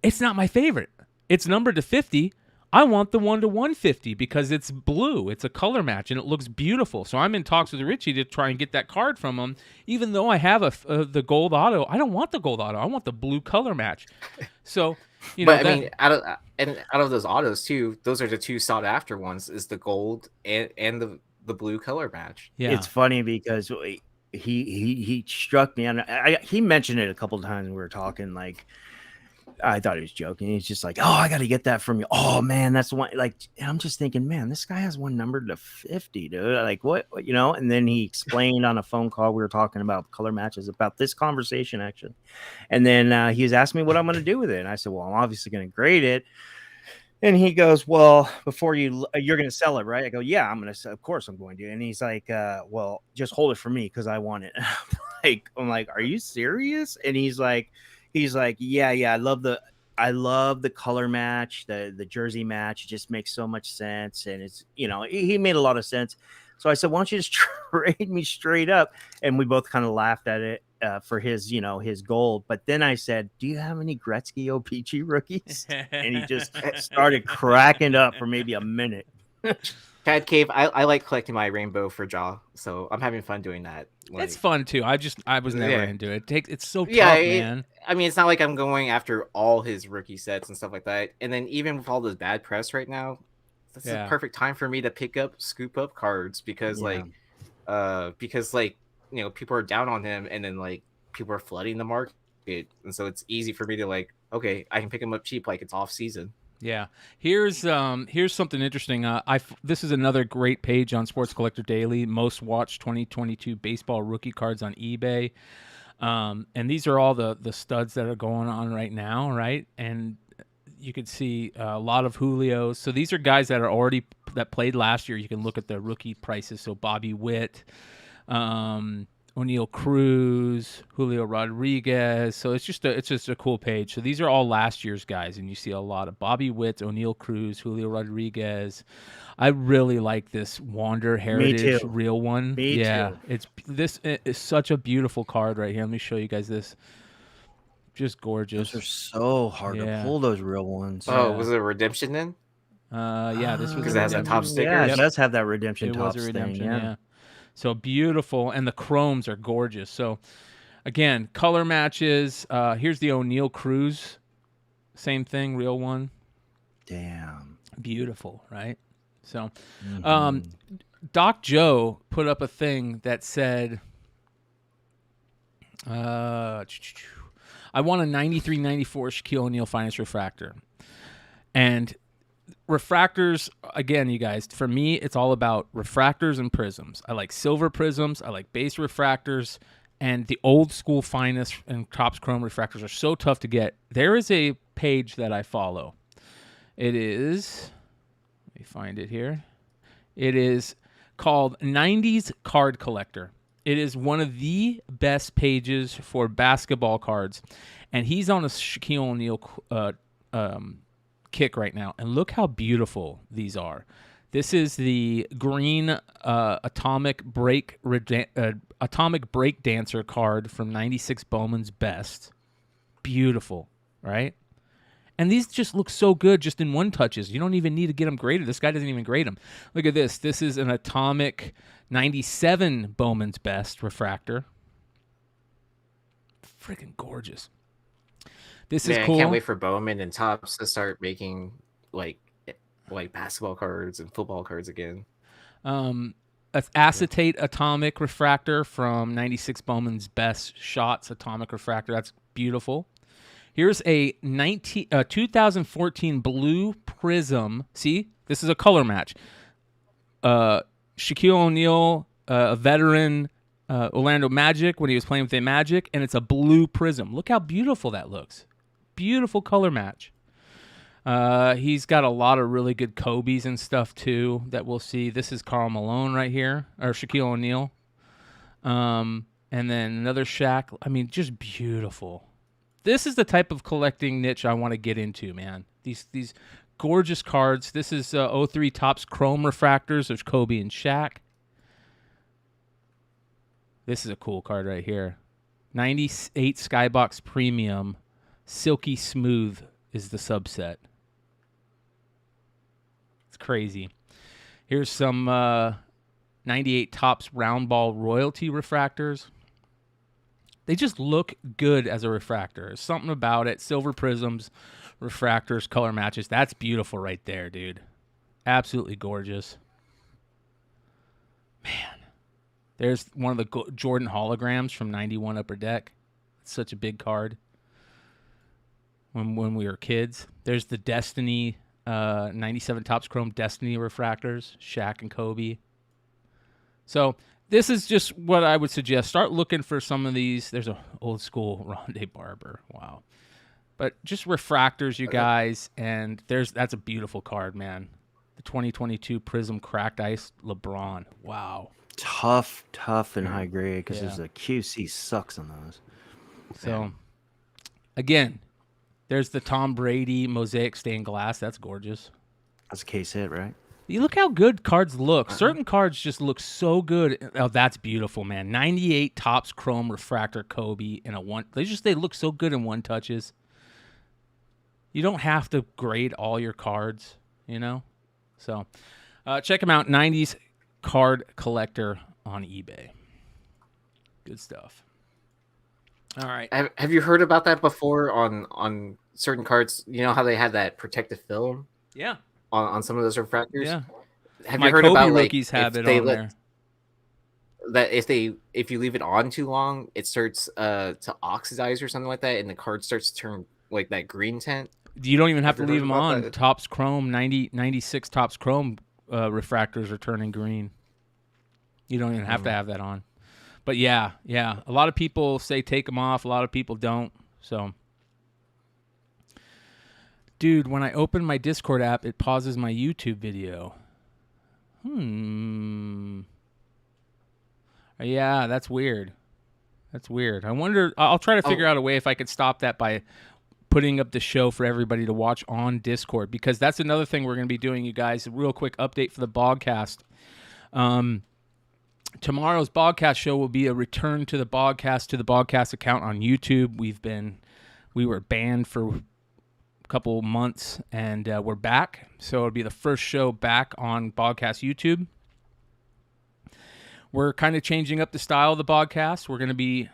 It's not my favorite. It's numbered to 50. I want the 1/150 because it's blue. It's a color match and it looks beautiful. So I'm in talks with Richie to try and get that card from him. Even though I have the gold auto, I don't want the gold auto. I want the blue color match. So, out of those autos too, those are the two sought after ones: is the gold and the blue color match. Yeah, it's funny because he struck me, and he mentioned it a couple of times when we were talking. Like, I thought he was joking. He's just like, "Oh, I got to get that from you." Oh man, that's the one. Like, and I'm just thinking, man, this guy has one numbered to 50, dude. Like, what, And then he explained on a phone call. We were talking about color matches, about this conversation actually. And then he was asking me what I'm going to do with it, and I said, "Well, I'm obviously going to grade it." And he goes, "Well, before you're going to sell it, right?" I go, "Yeah, I'm going to. Of course, I'm going to." And he's like, "Well, just hold it for me because I want it." I'm like, "Are you serious?" And he's like, "Yeah, I love the color match, the jersey match. It just makes so much sense." And it's, he made a lot of sense. So I said, "Why don't you just trade me straight up?" And we both kind of laughed at it for his, his gold. But then I said, "Do you have any Gretzky OPG rookies?" And he just started cracking up for maybe a minute. Chad Cave, I like collecting my rainbow for Jaw, so I'm having fun doing that. It's fun too. I was never into it. It's so tough, man. I mean, it's not like I'm going after all his rookie sets and stuff like that. And then even with all this bad press right now, that's the perfect time for me to scoop up cards because people are down on him, and then like people are flooding the market, and so it's easy for me to like, okay, I can pick him up cheap, like it's off season. Yeah. Here's something interesting. This is another great page on Sports Collector Daily, most watched 2022 baseball rookie cards on eBay. And these are all the studs that are going on right now, right? And you can see a lot of Julios. So these are guys that played last year. You can look at the rookie prices. So Bobby Witt, O'Neill Cruz, Julio Rodriguez. So it's just a cool page. So these are all last year's guys, and you see a lot of Bobby Witt, O'Neill Cruz, Julio Rodriguez. I really like this Wander Heritage real one. Me too. This is such a beautiful card right here. Let me show you guys this. Just gorgeous. Those are so hard to pull, those real ones. Oh, was it a redemption then? This was because it has a top sticker. Yeah, it does have that redemption. It was a redemption. Yeah. So beautiful, and the chromes are gorgeous. So, again, color matches. Here's the O'Neill Cruz. Same thing, real one. Damn. Beautiful, right? So, Doc Joe put up a thing that said, I want a 93-94 Shaquille O'Neal Finest Refractor. And refractors, again, you guys, for me, it's all about refractors and prisms. I like silver prisms. I like base refractors. And the old school Finest and Topps Chrome refractors are so tough to get. There is a page that I follow. It is, let me find it here. It is called 90s Card Collector. It is one of the best pages for basketball cards. And he's on a Shaquille O'Neal kick right now, and look how beautiful these are. This is the green atomic break dancer card from 96 Bowman's Best. Beautiful, right? And these just look so good just in one touches. You don't even need to get them graded. This guy doesn't even grade them. Look at this. This is an atomic 97 Bowman's Best refractor. Freaking gorgeous. This is cool. I can't wait for Bowman and Topps to start making like like basketball cards and football cards again. Acetate atomic refractor from 96 Bowman's Best Shots atomic refractor. That's beautiful. Here's a 2014 blue prism. See, this is a color match. Shaquille O'Neal, a veteran, Orlando Magic when he was playing with the Magic, and it's a blue prism. Look how beautiful that looks. Beautiful color match. He's got a lot of really good Kobe's and stuff too that we'll see. This is Karl Malone right here, or Shaquille O'Neal. And then another Shaq. I mean, just beautiful. This is the type of collecting niche I want to get into, man. These gorgeous cards. This is 03 Topps Chrome refractors of Kobe and Shaq. This is a cool card right here. 98 Skybox Premium. Silky Smooth is the subset. It's crazy. Here's some 98 Topps Round Ball Royalty refractors. They just look good as a refractor. There's something about it. Silver prisms, refractors, color matches. That's beautiful right there, dude. Absolutely gorgeous. Man. There's one of the Jordan holograms from 91 Upper Deck. It's such a big card. When we were kids. There's the Destiny 97 Topps Chrome Destiny refractors, Shaq and Kobe. So this is just what I would suggest. Start looking for some of these. There's an old school Rondé Barber. Wow. But just refractors, you guys, and that's a beautiful card, man. The 2022 Prism Cracked Ice LeBron. Wow. Tough and high grade because there's a QC sucks on those. So, again, there's the Tom Brady mosaic stained glass. That's gorgeous. That's a case hit, right? You look how good cards look. Certain cards just look so good. Oh, that's beautiful, man. 98 Topps Chrome Refractor Kobe in a one. They look so good in one touches. You don't have to grade all your cards, you know? So, check them out. 90s Card Collector on eBay. Good stuff. All right. Have you heard about that before on certain cards? You know how they have that protective film? Yeah. On some of those refractors? Yeah. Have My you heard Kobe about rookies have it on there. That if you leave it on too long, it starts to oxidize or something like that, and the card starts to turn like that green tint. You don't even have to leave them on. Topps Chrome 96 Topps Chrome refractors are turning green. You don't even have to have that on. But yeah. A lot of people say take them off. A lot of people don't. So, dude, when I open my Discord app, it pauses my YouTube video. Yeah, that's weird. I wonder. I'll try to figure out a way if I could stop that by putting up the show for everybody to watch on Discord, because that's another thing we're going to be doing, you guys. A real quick update for the Bogcast. Tomorrow's Bogcast show will be a return to the Bogcast account on YouTube. We were banned for a couple months, and we're back. So it'll be the first show back on Bogcast YouTube. We're kind of changing up the style of the Bogcast. We're going to be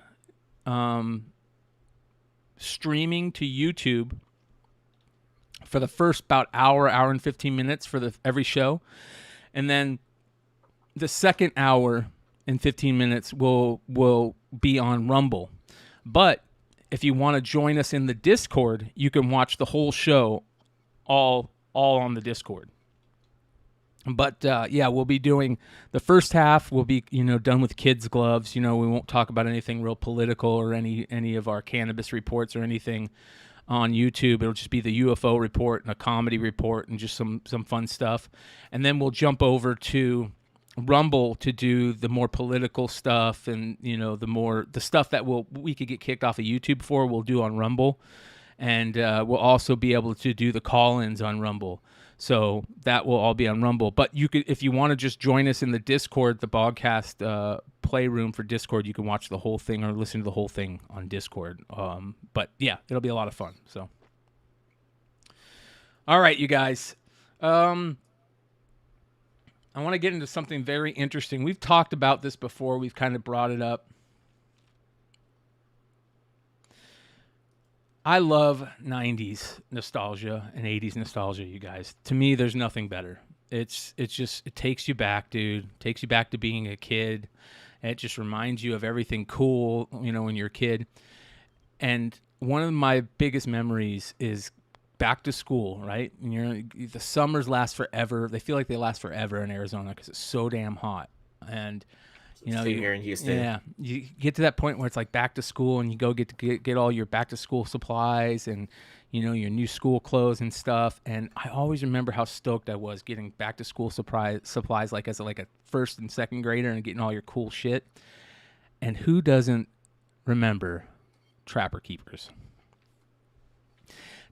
streaming to YouTube for the first about hour and 15 minutes for every show. And then the second hour and 15 minutes will be on Rumble. But if you want to join us in the Discord, you can watch the whole show all on the Discord. But we'll be doing the first half. We'll be done with kids' gloves. We won't talk about anything real political or any of our cannabis reports or anything on YouTube. It'll just be the UFO report and a comedy report and just some fun stuff. And then we'll jump over to Rumble to do the more political stuff and the stuff that we could get kicked off of YouTube for. We'll do on Rumble, and we'll also be able to do the call-ins on Rumble. So that will all be on Rumble. But you could, if you want to just join us in the Discord, the Bogcast Playroom for Discord, you can watch the whole thing or listen to the whole thing on Discord. But yeah, it'll be a lot of fun. So, all right, you guys. I want to get into something very interesting. We've talked about this before. We've kind of brought it up. I love 90s nostalgia and 80s nostalgia, you guys. To me, there's nothing better. It's just, it takes you back, dude. It takes you back to being a kid. And it just reminds you of everything cool, you know, when you're a kid. And one of my biggest memories is back to school, right? And the summers last forever. They feel like they last forever in Arizona because it's so damn hot. And you know, here in Houston, yeah, you get to that point where it's like back to school, and you go get all your back to school supplies and, you know, your new school clothes and stuff. And I always remember how stoked I was getting back to school supplies like as a first and second grader and getting all your cool shit. And who doesn't remember Trapper Keepers?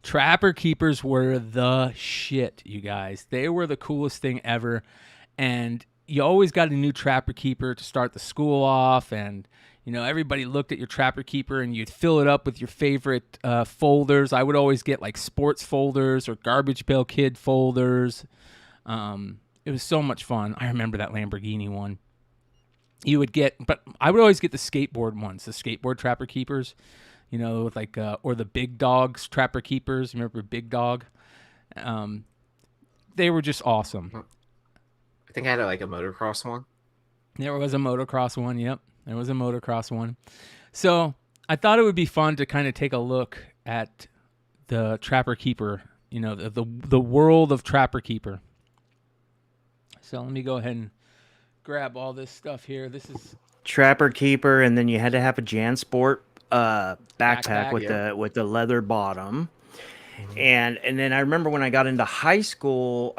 Trapper Keepers were the shit, you guys. They were the coolest thing ever. And you always got a new Trapper Keeper to start the school off. And, you know, everybody looked at your Trapper Keeper and you'd fill it up with your favorite folders. I would always get like sports folders or Garbage Pail Kid folders. It was so much fun. I remember that Lamborghini one. You would get, but I would always get the skateboard ones, the skateboard Trapper Keepers. You know, with like, or the Big Dogs Trapper Keepers. Remember Big Dog? They were just awesome. I think I had like a motocross one. There was a motocross one. Yep. There was a motocross one. So I thought it would be fun to kind of take a look at the Trapper Keeper, you know, the world of Trapper Keeper. So let me go ahead and grab all this stuff here. This is Trapper Keeper, and then you had to have a JanSport backpack with the leather bottom. And then I remember when I got into high school,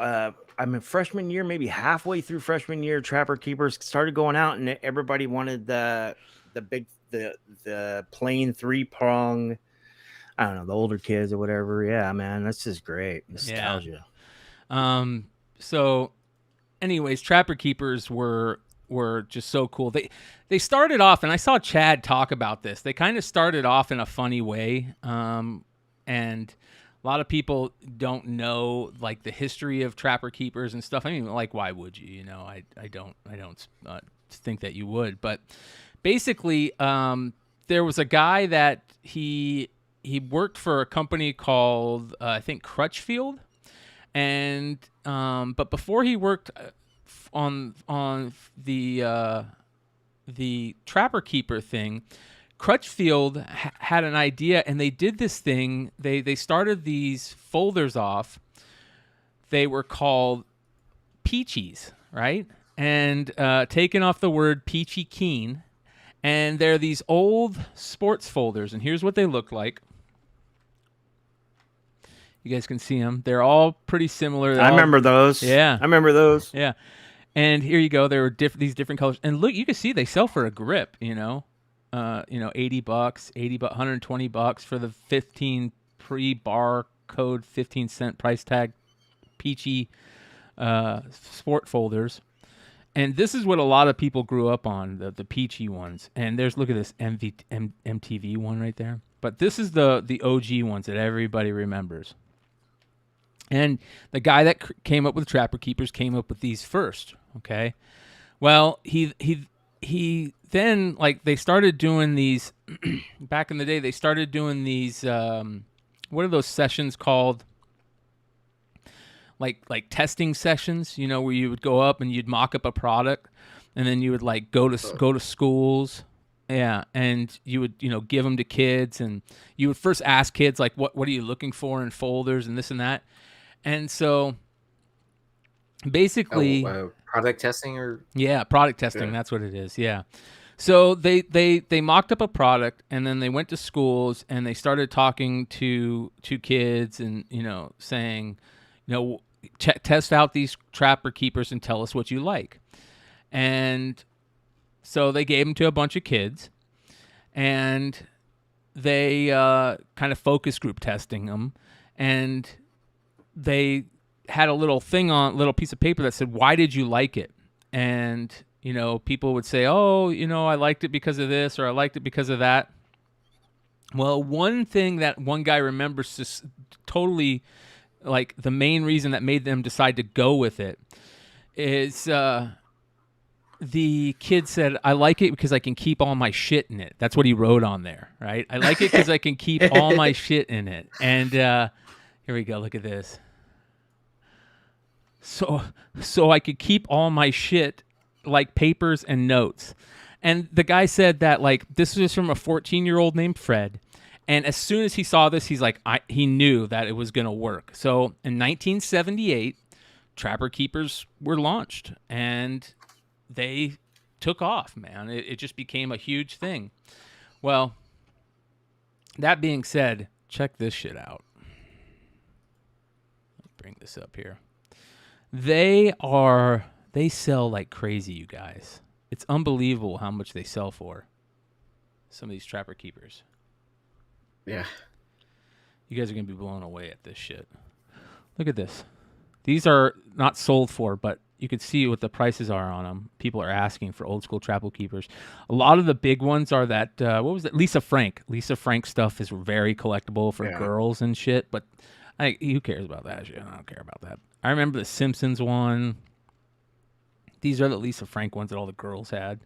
I'm in freshman year, maybe halfway through freshman year, Trapper Keepers started going out, and everybody wanted the plain 3-prong. I don't know, the older kids or whatever. Yeah, man, that's just great nostalgia. Yeah. So, anyways, Trapper Keepers were just so cool. They started off, and I saw Chad talk about this. They kind of started off in a funny way, and a lot of people don't know like the history of Trapper Keepers and stuff. I mean, like, why would you? You know, I don't think that you would. But basically, there was a guy that he worked for a company called I think Crutchfield, and but before he worked on the Trapper Keeper thing, Crutchfield had an idea, and they did this thing. They started these folders off. They were called Peachies, right? And taken off the word Peachy Keen. And they're these old sports folders, and here's what they look like. You guys can see them. They're all pretty similar. I remember those. Yeah. I remember those. Yeah. And here you go. There were these different colors. And look, you can see they sell for a grip, you know. $80, $120 for the 15 pre-bar code 15-cent price tag Peachy sport folders. And this is what a lot of people grew up on, the Peachy ones. And look at this MTV one right there. But this is the OG ones that everybody remembers. And the guy that came up with Trapper Keepers came up with these first, okay? Well, he then, like, they started doing these, back in the day, they started doing these, what are those sessions called? Like testing sessions, you know, where you would go up and you'd mock up a product, and then you would, like, go to schools. Yeah, and you would, you know, give them to kids, and you would first ask kids, like, what are you looking for in folders and this and that. And so basically product testing or product testing, that's what it is. Yeah. So they mocked up a product, and then they went to schools and they started talking to kids and, you know, saying, you know, test out these Trapper Keepers and tell us what you like. And so they gave them to a bunch of kids, and they kind of focus group testing them, and they had a little piece of paper that said, "Why did you like it?" And, you know, people would say, "Oh, you know, I liked it because of this, or I liked it because of that." Well, one thing that one guy remembers just totally, like, the main reason that made them decide to go with it is the kid said, I like it because I can keep all my shit in it. That's what he wrote on there, right? I like it because I can keep all my shit in it. And here we go. Look at this. So I could keep all my shit, like papers and notes. And the guy said that, like, this was from a 14-year-old named Fred. And as soon as he saw this, he's like, he knew that it was going to work. So in 1978, Trapper Keepers were launched. And they took off, man. It just became a huge thing. Well, that being said, check this shit out. Let's bring this up here. They sell like crazy, you guys. It's unbelievable how much they sell for. Some of these Trapper Keepers. Yeah. You guys are going to be blown away at this shit. Look at this. These are not sold for, but you can see what the prices are on them. People are asking for old school Trapper Keepers. A lot of the big ones are that, what was it? Lisa Frank. Lisa Frank stuff is very collectible for girls and shit, but who cares about that shit? I don't care about that. I remember the Simpsons one. These are the Lisa Frank ones that all the girls had.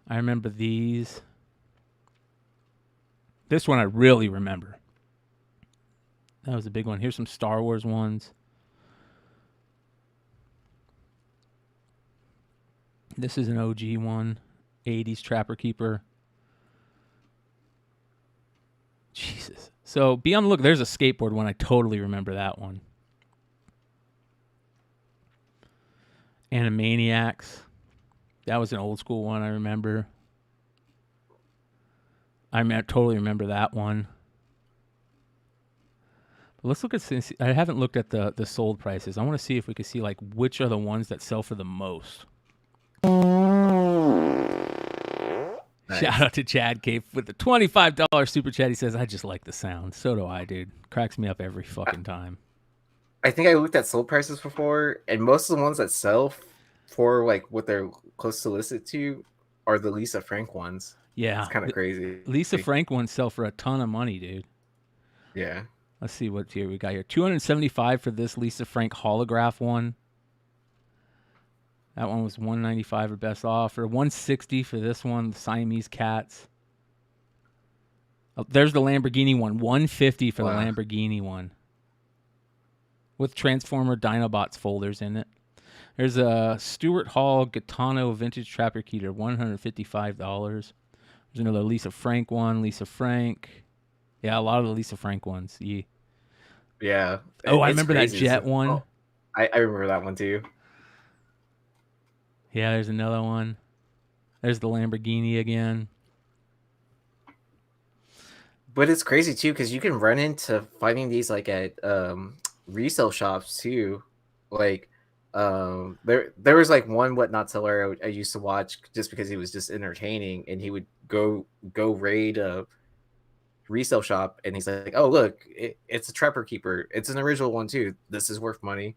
I remember these. This one I really remember. That was a big one. Here's some Star Wars ones. This is an OG one. 80s Trapper Keeper. Jesus. So be on the look. There's a skateboard one. I totally remember that one. Animaniacs. That was an old school one I remember. I totally remember that one. But let's look at, I haven't looked at the sold prices. I want to see if we can see like which are the ones that sell for the most. Nice. Shout out to Chad Cape with the $25 super chat. He says, I just like the sound. So do I, dude. Cracks me up every fucking time. I think I looked at sold prices before, and most of the ones that sell for like what they're close to listed to are the Lisa Frank ones. Yeah. It's kind of crazy. Lisa Frank ones sell for a ton of money, dude. Yeah. Let's see what here we got here. $275 for this Lisa Frank holograph one. That one was $195 for best offer. $160 for this one, the Siamese Cats. Oh, there's the Lamborghini one. $150 for the Lamborghini one. With Transformer Dinobots folders in it. There's a Stuart Hall Gaetano Vintage Trapper Keeper, $155. There's another Lisa Frank one. Lisa Frank. Yeah, a lot of the Lisa Frank ones. Yeah. Oh, I remember that Jet one. Oh, I remember that one too. Yeah, there's another one. There's the Lamborghini again. But it's crazy too, because you can run into finding these like at resale shops too. Like there was like one Whatnot seller I used to watch just because he was just entertaining, and he would go raid a resale shop, and he's like, oh look, it's a Trapper Keeper. It's an original one too. This is worth money.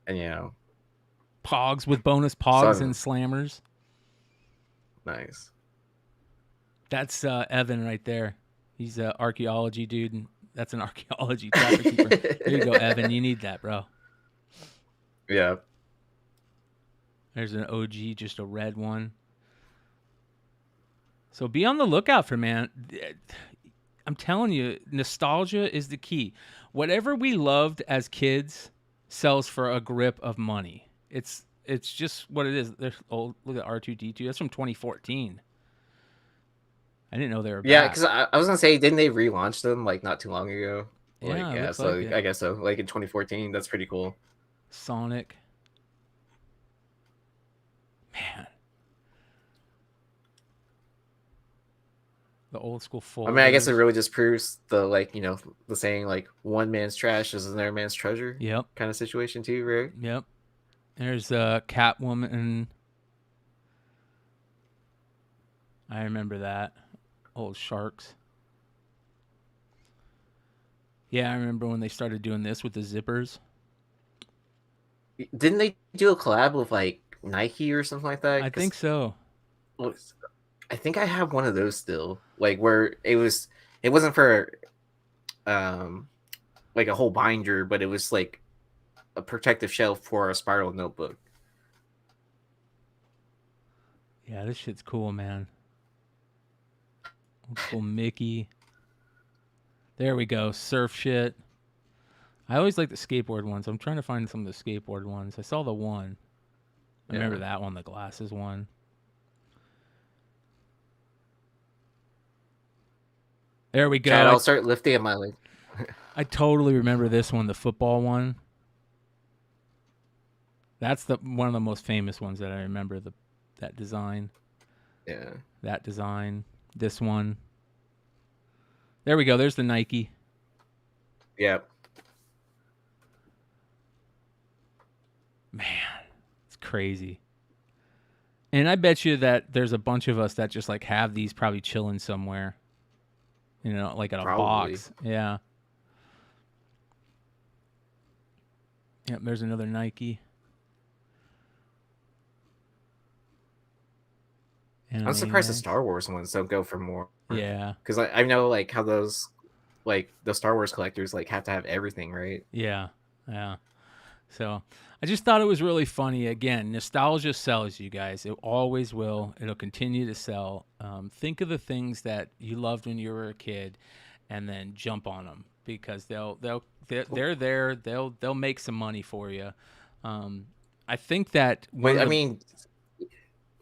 And you know, Pogs with bonus Pogs and Slammers. Nice. That's Evan right there. He's an archaeology dude, and that's an archaeology Trapper Keeper. There you go, Evan. You need that, bro. Yeah. There's an OG, just a red one. So be on the lookout for, man. I'm telling you, nostalgia is the key. Whatever we loved as kids sells for a grip of money. It's just what it is. There's look at R2D2. That's from 2014. I didn't know they were back. Yeah, because I was gonna say, didn't they relaunch them like not too long ago? Yeah, so like I guess so. Like in 2014, that's pretty cool. Sonic. Man. The old school folders. I mean, I guess it really just proves the the saying like one man's trash is another man's treasure. Yep. Kind of situation too, right? Yep. There's Catwoman. I remember that. Old Sharks. Yeah, I remember when they started doing this with the zippers. Didn't they do a collab with like Nike or something like that? I think so. I think I have one of those still. Like where it wasn't for like a whole binder, but it was like a protective shelf for a spiral notebook. Yeah, this shit's cool, man. Old school Mickey. There we go. Surf shit. I always like the skateboard ones. I'm trying to find some of the skateboard ones. I saw the one. I remember that one, the glasses one. There we go. Chad, I'll start lifting at my leg. I totally remember this one, the football one. That's one of the most famous ones that I remember. That design. Yeah. That design. This one. There we go. There's the Nike. Yep. Man, it's crazy. And I bet you that there's a bunch of us that just like have these probably chilling somewhere. You know, like in a box. Yeah. Yep, there's another Nike. I'm surprised the Star Wars ones don't go for more. Yeah. Because I know like how those, like the Star Wars collectors like have to have everything, right? Yeah. Yeah. So I just thought it was really funny. Again, nostalgia sells, you guys. It always will. It'll continue to sell. Think of the things that you loved when you were a kid, and then jump on them because they're there. They'll make some money for you. I think that.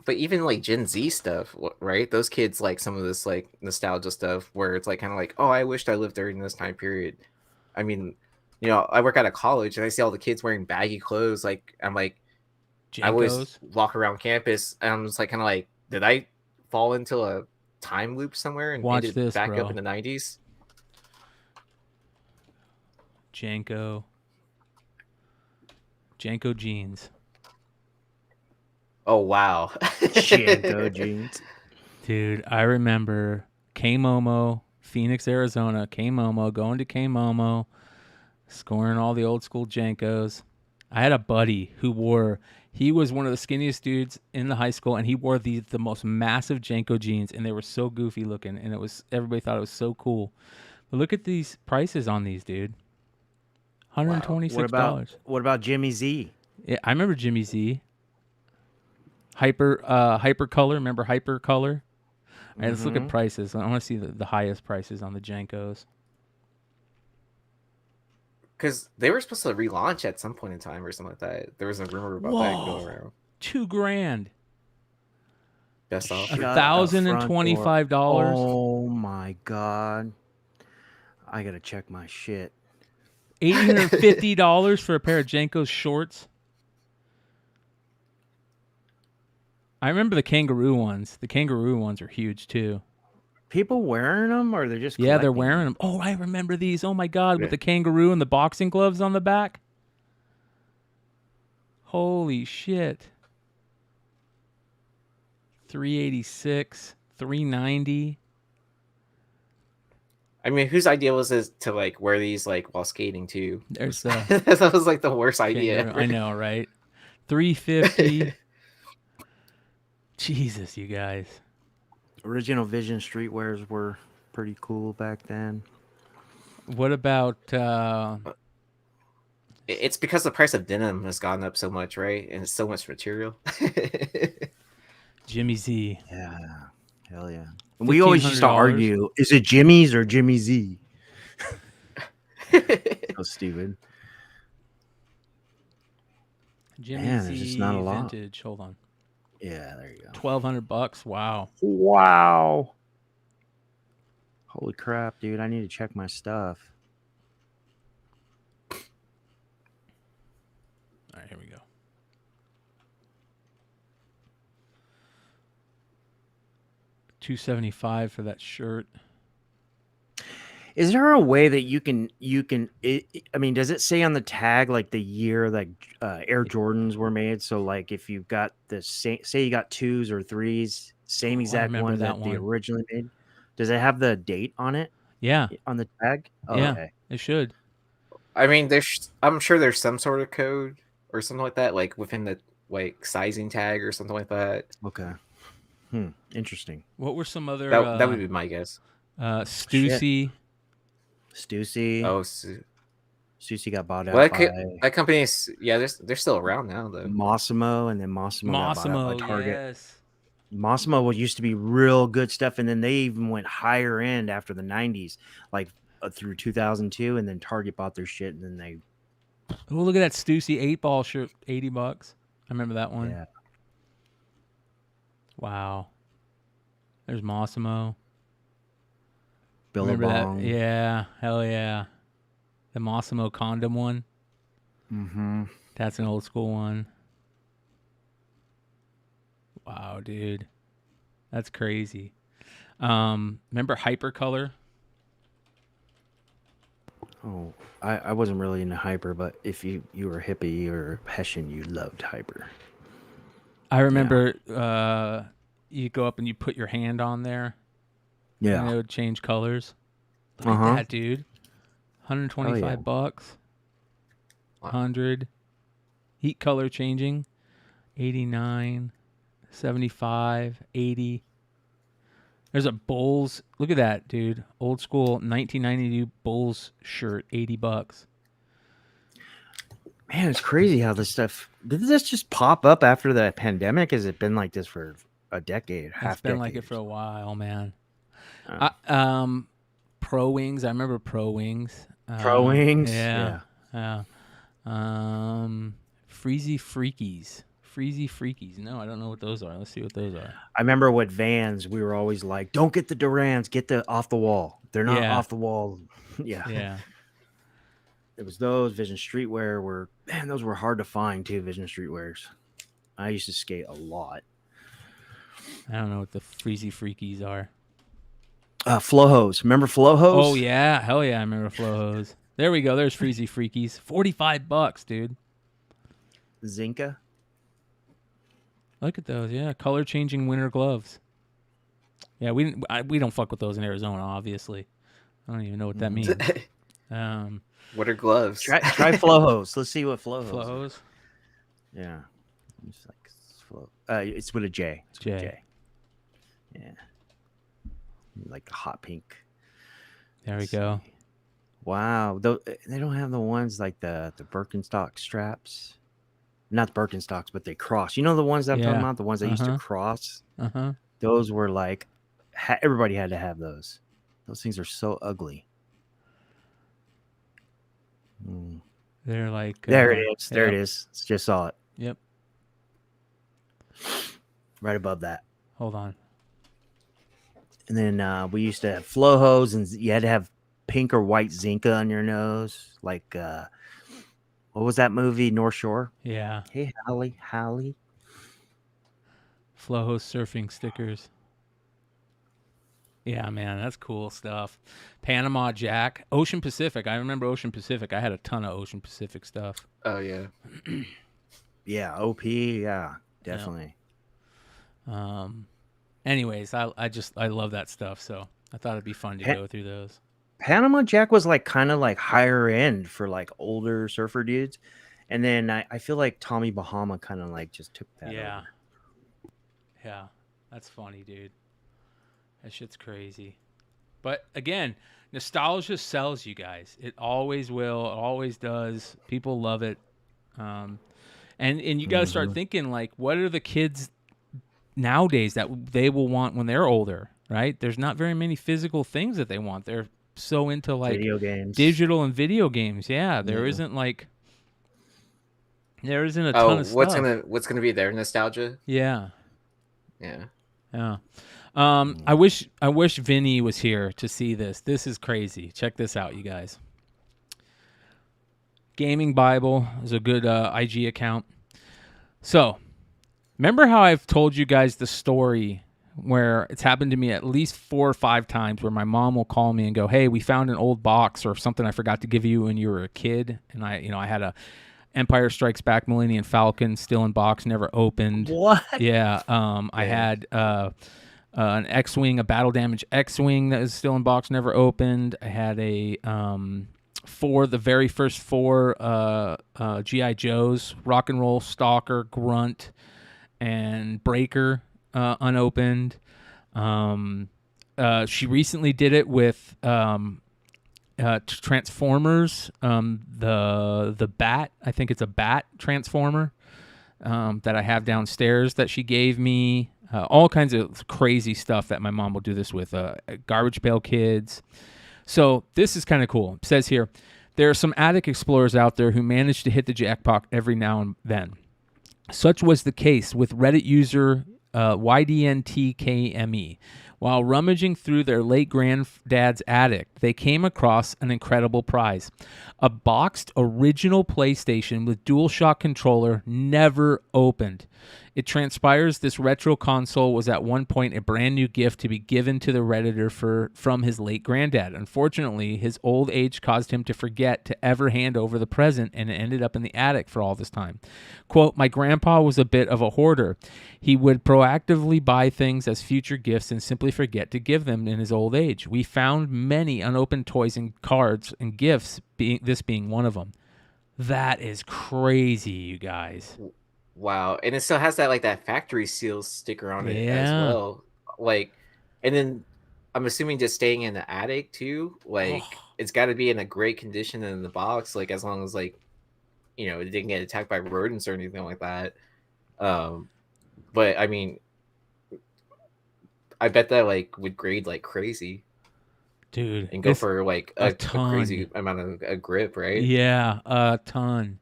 But even like Gen Z stuff, right? Those kids like some of this like nostalgia stuff where it's like kind of like, oh, I wished I lived during this time period. I mean, you know, I work at a college and I see all the kids wearing baggy clothes. Like, I'm like, I always walk around campus and I'm just like, kind of like, did I fall into a time loop somewhere and watch ended this, back bro. up in the 90s? Janko jeans. Oh, wow. Janko jeans. Dude, I remember K-Momo, Phoenix, Arizona, K-Momo, going to K-Momo, scoring all the old school Jankos. I had a buddy who he was one of the skinniest dudes in the high school, and he wore the most massive Janko jeans, and they were so goofy looking, and everybody thought it was so cool. But look at these prices on these, dude. $126. Wow. What about Jimmy Z? Yeah, I remember Jimmy Z. Hyper color. Remember Hyper color? All right, let's look at prices. I want to see the highest prices on the Jankos. Because they were supposed to relaunch at some point in time or something like that. There was a rumor about that going around. $2,000. Best off. $1,025. Oh my god! I gotta check my shit. $850 for a pair of Janko's shorts. I remember the kangaroo ones. The kangaroo ones are huge too. People wearing them, or they're just they're collecting wearing them. Oh, I remember these. Oh my god, with the kangaroo and the boxing gloves on the back. Holy shit. $386, $390. I mean, whose idea was this to like wear these like while skating too? There's that was like the worst idea ever. I know, right? $350. Jesus, you guys. Original Vision streetwears were pretty cool back then. What about It's because the price of denim has gone up so much, right? And it's so much material. Jimmy Z? Yeah, hell yeah. We always used to argue: is it Jimmy's or Jimmy Z? So stupid. Jimmy Man, Z there's just not a lot. vintage. Hold on. Yeah, there you go. $1,200. Wow. Wow. Holy crap, dude! I need to check my stuff. All right, here we go. $275 for that shirt. Is there a way that you can? I mean, does it say on the tag like the year that Air Jordans were made? So, like, if you've got the same, say you got 2s or 3s, same exact one that they originally made, does it have the date on it? Yeah, on the tag. Oh, yeah, okay. It should. I mean, I'm sure there's some sort of code or something like that, like within the like sizing tag or something like that. Okay. Interesting. What were some other? That would be my guess. Stussy. Stussy. Oh, Stussy got bought out Well, by that company's they're still around now though. Massimo, and then Massimo got bought out by Target. Yes. Massimo used to be real good stuff, and then they even went higher end after the 90s, like through 2002, and then Target bought their shit, and then they. Oh, look at that Stussy 8-ball shirt, $80. I remember that one. Yeah. Wow. There's Massimo. Billabong. That? Yeah, hell yeah. The Massimo condom one. Mm-hmm. That's an old school one. Wow, dude. That's crazy. Remember Hypercolor? Oh, I wasn't really into Hyper, but if you were a hippie or Hessian, you loved Hyper. I remember you go up and you put your hand on there. Yeah. And it would change colors. Look at that, dude. $125. 100. Heat color changing. 89. 75. 80. There's a Bulls. Look at that, dude. Old school 1992 Bulls shirt, $80. Man, it's crazy how this stuff. Did this just pop up after the pandemic? Has it been like this for a decade? It's been like it for a while, man. Pro Wings. I remember Pro Wings. Pro Wings. Yeah. Freezy Freakies. Freezy Freakies. No, I don't know what those are. Let's see what those are. I remember with Vans, we were always like, "Don't get the Durans, get the off the wall. They're not off the wall." Yeah. It was those Vision Streetwear those were hard to find too. Vision Streetwears. I used to skate a lot. I don't know what the Freezy Freakies are. Flow Hose. Remember Flow Hose? Oh yeah, hell yeah, I remember Flow Hose. There we go. There's Freezy Freakies. $45, dude. Zinka. Look at those. Yeah, color changing winter gloves. Yeah, we don't fuck with those in Arizona. Obviously, I don't even know what that means. What are gloves? Try Flow Hose. Let's see what Flow Hose. Flow Hose. Yeah. It's like flow. It's with a J. It's with a J. Yeah. Like the hot pink. There we go. Wow. They don't have the ones like the Birkenstock straps. Not the Birkenstocks, but they cross. You know the ones that I'm talking about? The ones that used to cross? Those were like, everybody had to have those. Those things are so ugly. They're like... there it is. There it is. Just saw it. Yep. Right above that. Hold on. And then we used to have Flow Hose, and you had to have pink or white Zinka on your nose. Like, what was that movie? North Shore? Yeah. Hey, Hallie. Flow Hose surfing stickers. Yeah, man, that's cool stuff. Panama Jack. Ocean Pacific. I remember Ocean Pacific. I had a ton of Ocean Pacific stuff. Oh, yeah. Yeah, OP. Yeah, definitely. Anyways, I love that stuff, so I thought it'd be fun to go through those. Panama Jack was like kind of like higher end for like older surfer dudes. And then I feel like Tommy Bahama kind of like just took that. Yeah. Over. Yeah. That's funny, dude. That shit's crazy. But again, nostalgia sells, you guys. It always will. It always does. People love it. And you got to start thinking, like, what are the kids nowadays that they will want when they're older, right? There's not very many physical things that they want. They're so into like video games, digital and video games. Yeah, there isn't a ton of stuff. What's gonna be their nostalgia? Yeah. Yeah. I wish Vinny was here to see this. This is crazy. Check this out, you guys. Gaming Bible is a good IG account. So, remember how I've told you guys the story where it's happened to me at least 4 or 5 times where my mom will call me and go, "Hey, we found an old box or something I forgot to give you when you were a kid." And I had a Empire Strikes Back Millennium Falcon still in box, never opened. What? Yeah. I had an X-Wing, a battle damage X-Wing that is still in box, never opened. I had a the very first 4 G.I. Joes, Rock and Roll, Stalker, Grunt, and Breaker, unopened. She recently did it with Transformers, the bat. I think it's a bat transformer that I have downstairs that she gave me. All kinds of crazy stuff that my mom will do this with. Garbage Pail Kids. So this is kind of cool. It says here, there are some attic explorers out there who manage to hit the jackpot every now and then. Such was the case with Reddit user YDNTKME. While rummaging through their late granddad's attic, they came across an incredible prize. A boxed original PlayStation with DualShock controller, never opened. It transpires this retro console was at one point a brand new gift to be given to the Redditor from his late granddad. Unfortunately, his old age caused him to forget to ever hand over the present, and it ended up in the attic for all this time. Quote, my grandpa was a bit of a hoarder. He would proactively buy things as future gifts and simply forget to give them in his old age. We found many unopened toys and cards and gifts, this being one of them. That is crazy, you guys. Wow, and it still has that like that factory seal sticker on it as Yeah. well. Like, and then I'm assuming just staying in the attic too. Like, it's got to be in a great condition in the box. Like, as long as like, you know, it didn't get attacked by rodents or anything like that. But I mean, I bet that like would grade like crazy, dude, and go for like a ton. crazy amount of a grip, right? Yeah, a ton.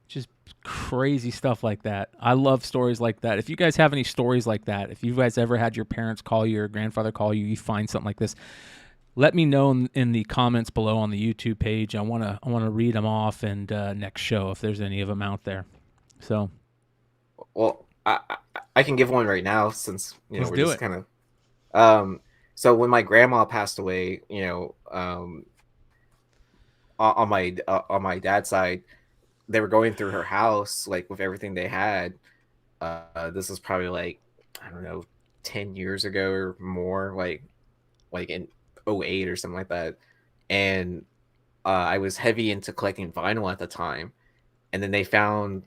Just crazy stuff like that. I love stories like that. If you guys have any stories like that, if you guys ever had your parents call you or grandfather call you, you find something like this, let me know in the comments below on the YouTube page. I want to read them off and next show if there's any of them out there. So, well, I can give one right now since you know Let's we're do just it. kind of. So when my grandma passed away, you know, on my dad's side, they were going through her house like with everything they had. This was probably like, I don't know, 10 years ago or more, like in 2008 or something like that. And I was heavy into collecting vinyl at the time, and then they found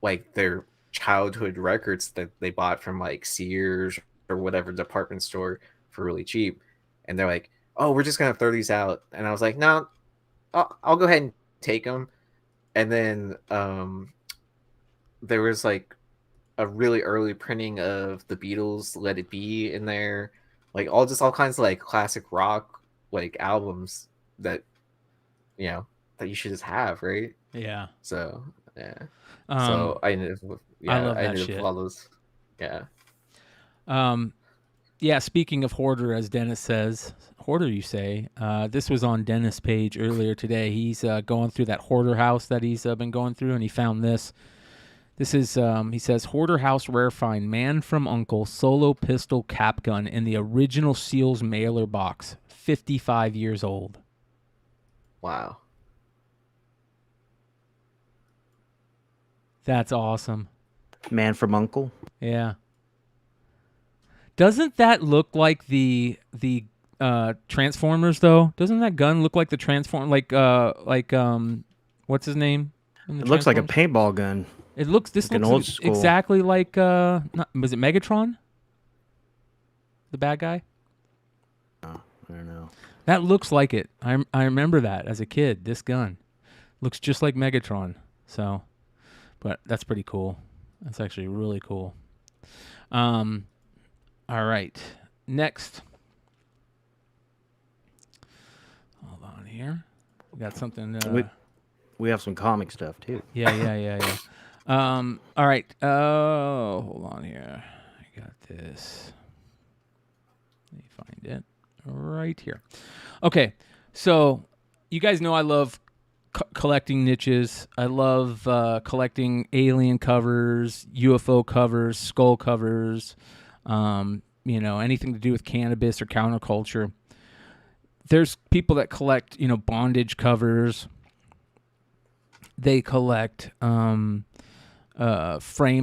like their childhood records that they bought from like Sears or whatever department store for really cheap, and they're like, oh, we're just gonna throw these out. And I was like, no, I'll go ahead and take them. And then there was like a really early printing of the Beatles' Let It Be in there, like all kinds of like classic rock like albums that, you know, that you should just have, right? Yeah. So yeah. So I ended up, I love that ended up shit. with all those. Yeah. Yeah, speaking of hoarder, as Dennis says, hoarder, you say. This was on Dennis' page earlier today. He's going through that hoarder house that he's been going through, and he found this. This is, he says, hoarder house rare find, man from uncle, solo pistol cap gun in the original Seals mailer box, 55 years old. Wow. That's awesome. Man from Uncle. Yeah. Doesn't that look like the Transformers though? Doesn't that gun look like the Transform what's his name? It looks like a paintball gun. It looks like an old school. Exactly like was it Megatron? The bad guy? Oh, I don't know. That looks like it. I remember that as a kid. This gun looks just like Megatron. So, but that's pretty cool. That's actually really cool. All right. Next. Hold on here. We got something. We have some comic stuff too. Yeah. All right. Hold on here. I got this. Let me find it right here. Okay. So you guys know I love collecting niches. I love collecting alien covers, UFO covers, skull covers, you know, anything to do with cannabis or counterculture. There's people that collect, you know, bondage covers. They collect frame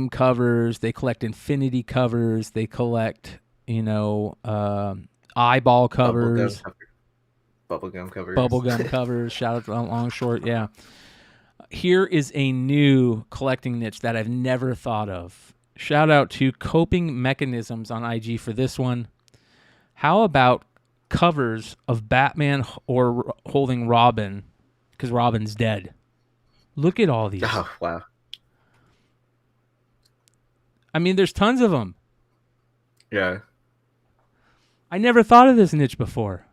covers. They collect infinity covers. They collect, you know, eyeball covers. Bubblegum covers. Bubblegum covers. Shout out to Long Short. Yeah. Here is a new collecting niche that I've never thought of. Shout out to Coping Mechanisms on IG for this one. How about covers of Batman or holding Robin because Robin's dead. Look at all these. Oh, wow. I mean, there's tons of them. Yeah. I never thought of this niche before.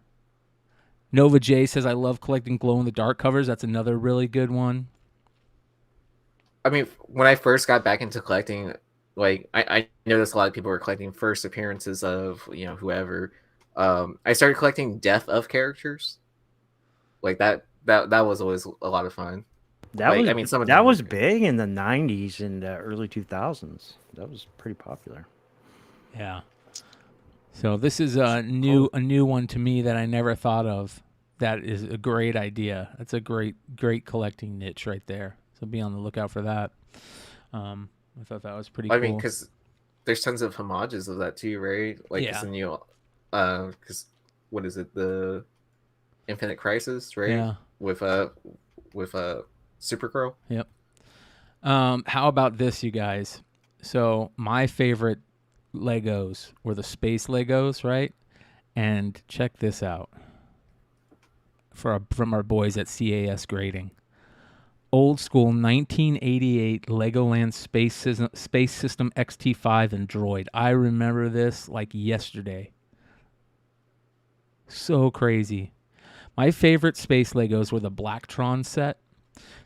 Nova J says, I love collecting glow-in-the-dark covers. That's another really good one. I mean, when I first got back into collecting, like, I noticed a lot of people were collecting first appearances of, whoever. I started collecting death of characters. Like, that was always a lot of fun. That was big in the 90s and early 2000s. That was pretty popular. Yeah. So this is a new one to me that I never thought of. That is a great idea. That's a great collecting niche right there. So be on the lookout for that. I thought that was pretty cool. I mean, because there's tons of homages of that too, right? Like it's a new, because what is it? The Infinite Crisis, right? Yeah. With Supergirl. Yep. How about this, you guys? So my favorite Legos were the space Legos, right? And check this out. From our boys at CAS Grading. Old school 1988 Legoland Space System XT5 and Droid. I remember this like yesterday. So crazy. My favorite space Legos were the Blacktron set.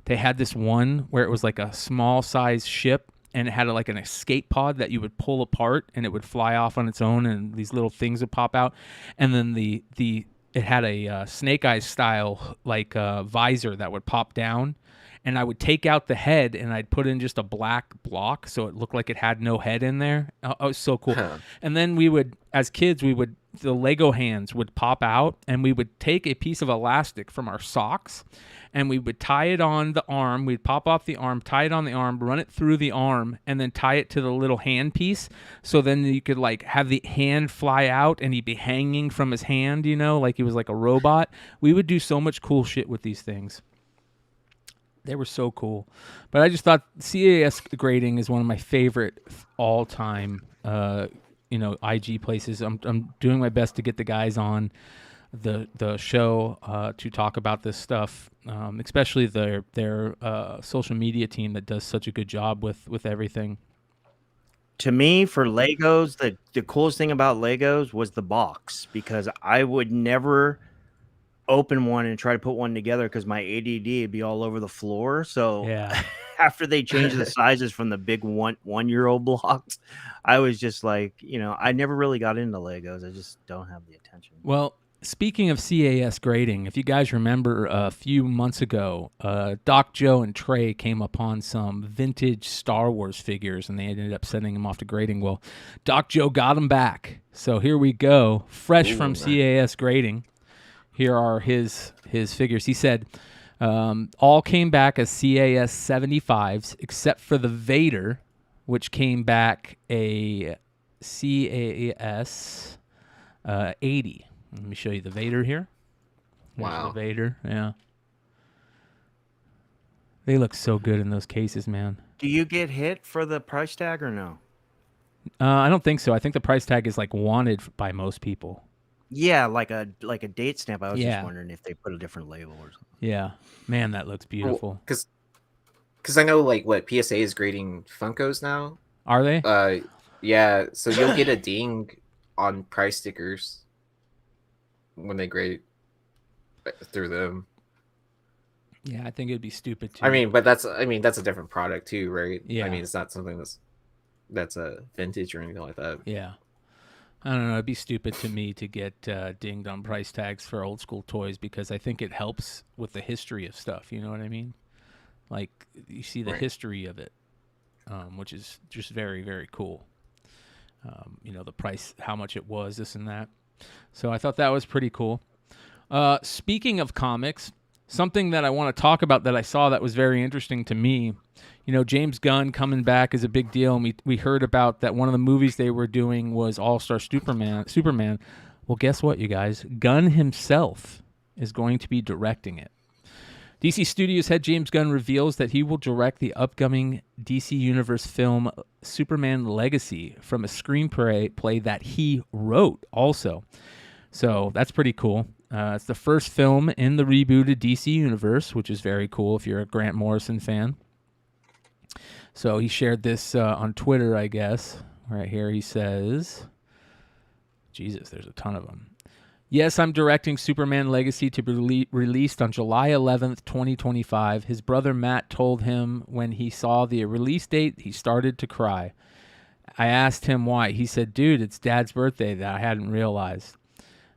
They had this one where it was like a small size ship and it had like an escape pod that you would pull apart and it would fly off on its own and these little things would pop out. And then it had a Snake Eyes style like visor that would pop down. And I would take out the head and I'd put in just a black block so it looked like it had no head in there. Oh, it was so cool. Huh. And then as kids, the Lego hands would pop out and we would take a piece of elastic from our socks and we would tie it on the arm. We'd pop off the arm, tie it on the arm, run it through the arm, and then tie it to the little hand piece. So then you could like have the hand fly out and he'd be hanging from his hand, like he was like a robot. We would do so much cool shit with these things. They were so cool. But I just thought CAS Grading is one of my favorite all-time, IG places. I'm doing my best to get the guys on the show to talk about this stuff, especially their social media team that does such a good job with everything. To me, for Legos, the coolest thing about Legos was the box, because I would never open one and try to put one together because my ADD would be all over the floor. So yeah. After they changed the sizes from the big one-year-old blocks, I was just like, I never really got into Legos. I just don't have the attention. Well, speaking of CAS Grading, if you guys remember a few months ago, Doc Joe and Trey came upon some vintage Star Wars figures and they ended up sending them off to grading. Well, Doc Joe got them back. So here we go, fresh from CAS Grading. Here are his figures. He said, all came back as CAS 75s, except for the Vader, which came back a CAS 80. Let me show you the Vader here. Wow. The Vader, yeah. They look so good in those cases, man. Do you get hit for the price tag or no? I don't think so. I think the price tag is like wanted by most people. Yeah, like a date stamp. I was just wondering if they put a different label or something. Yeah, man, that looks beautiful. Because I know like what PSA is grading Funkos now. Are they? Yeah. So you'll get a ding on price stickers when they grade through them. Yeah, I think it'd be stupid too. I mean, that's a different product too, right? Yeah. I mean, it's not something that's a vintage or anything like that. Yeah. I don't know. It'd be stupid to me to get dinged on price tags for old school toys because I think it helps with the history of stuff. You know what I mean? Like you see the history of it, which is just very, very cool. The price, how much it was, this and that. So I thought that was pretty cool. Speaking of comics, something that I want to talk about that I saw that was very interesting to me. James Gunn coming back is a big deal, and we heard about that one of the movies they were doing was All-Star Superman. Well, guess what, you guys? Gunn himself is going to be directing it. DC Studios head James Gunn reveals that he will direct the upcoming DC Universe film Superman Legacy from a screenplay that he wrote also. So that's pretty cool. It's the first film in the rebooted DC universe, which is very cool if you're a Grant Morrison fan. So he shared this on Twitter, I guess. Right here he says, Jesus, there's a ton of them. Yes, I'm directing Superman Legacy to be released on July 11th, 2025. His brother Matt told him when he saw the release date, he started to cry. I asked him why. He said, dude, it's Dad's birthday that I hadn't realized.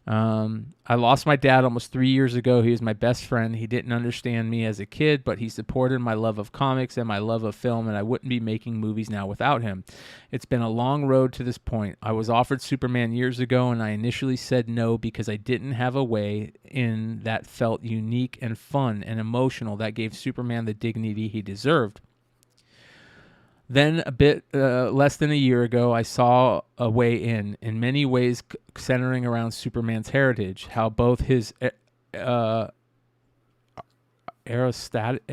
I lost my dad almost 3 years ago. He was my best friend. He didn't understand me as a kid, but he supported my love of comics and my love of film, and I wouldn't be making movies now without him. It's been a long road to this point. I was offered Superman years ago, and I initially said no because I didn't have a way in that felt unique and fun and emotional that gave Superman the dignity he deserved. Then a bit less than a year ago, I saw a way in many ways centering around Superman's heritage, how both his aristocratic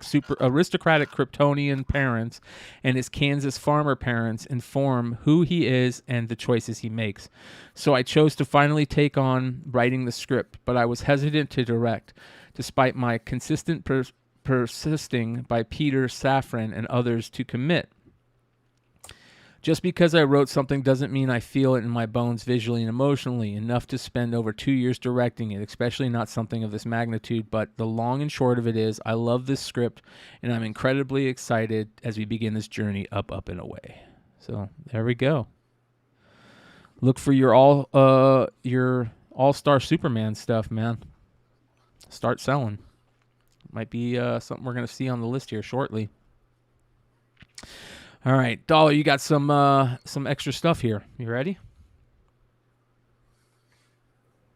Kryptonian parents and his Kansas farmer parents inform who he is and the choices he makes. So I chose to finally take on writing the script, but I was hesitant to direct, despite my consistent persisting by Peter Safran and others to commit. Just because I wrote something doesn't mean I feel it in my bones visually and emotionally enough to spend over 2 years directing it, especially not something of this magnitude. But the long and short of it is I love this script and I'm incredibly excited as we begin this journey up and away. So there we go. Look for your all-star Superman stuff, man. Start selling. Might be something we're going to see on the list here shortly. All right, Dollar, you got some extra stuff here. You ready?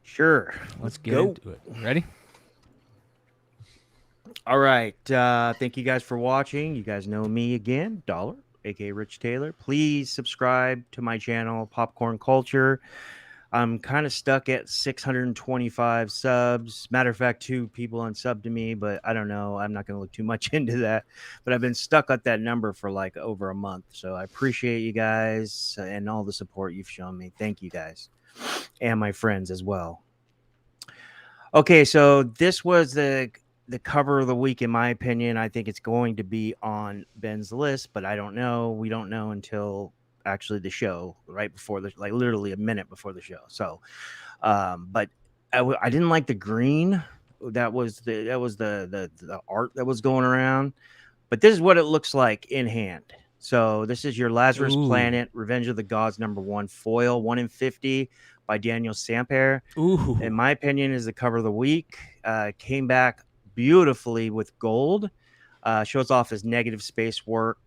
Sure. Let's get into it. Ready? All right. Thank you guys for watching. You guys know me again, Dollar, aka Rich Taylor. Please subscribe to my channel, Popcorn Culture. I'm kind of stuck at 625 subs. Matter of fact, 2 people unsubbed to me, but I don't know. I'm not going to look too much into that. But I've been stuck at that number for like over a month. So I appreciate you guys and all the support you've shown me. Thank you guys. And my friends as well. Okay, so this was the cover of the week, in my opinion. I think it's going to be on Ben's list, but I don't know. We don't know until actually the show right before like literally a minute before the show. So but I didn't like the green. That was the art that was going around, but this is what it looks like in hand. So this is your Lazarus Planet Revenge of the Gods #1 foil, 1 in 50 by Daniel Sampere. In my opinion, is the cover of the week. Came back beautifully with gold. Shows off his negative space work.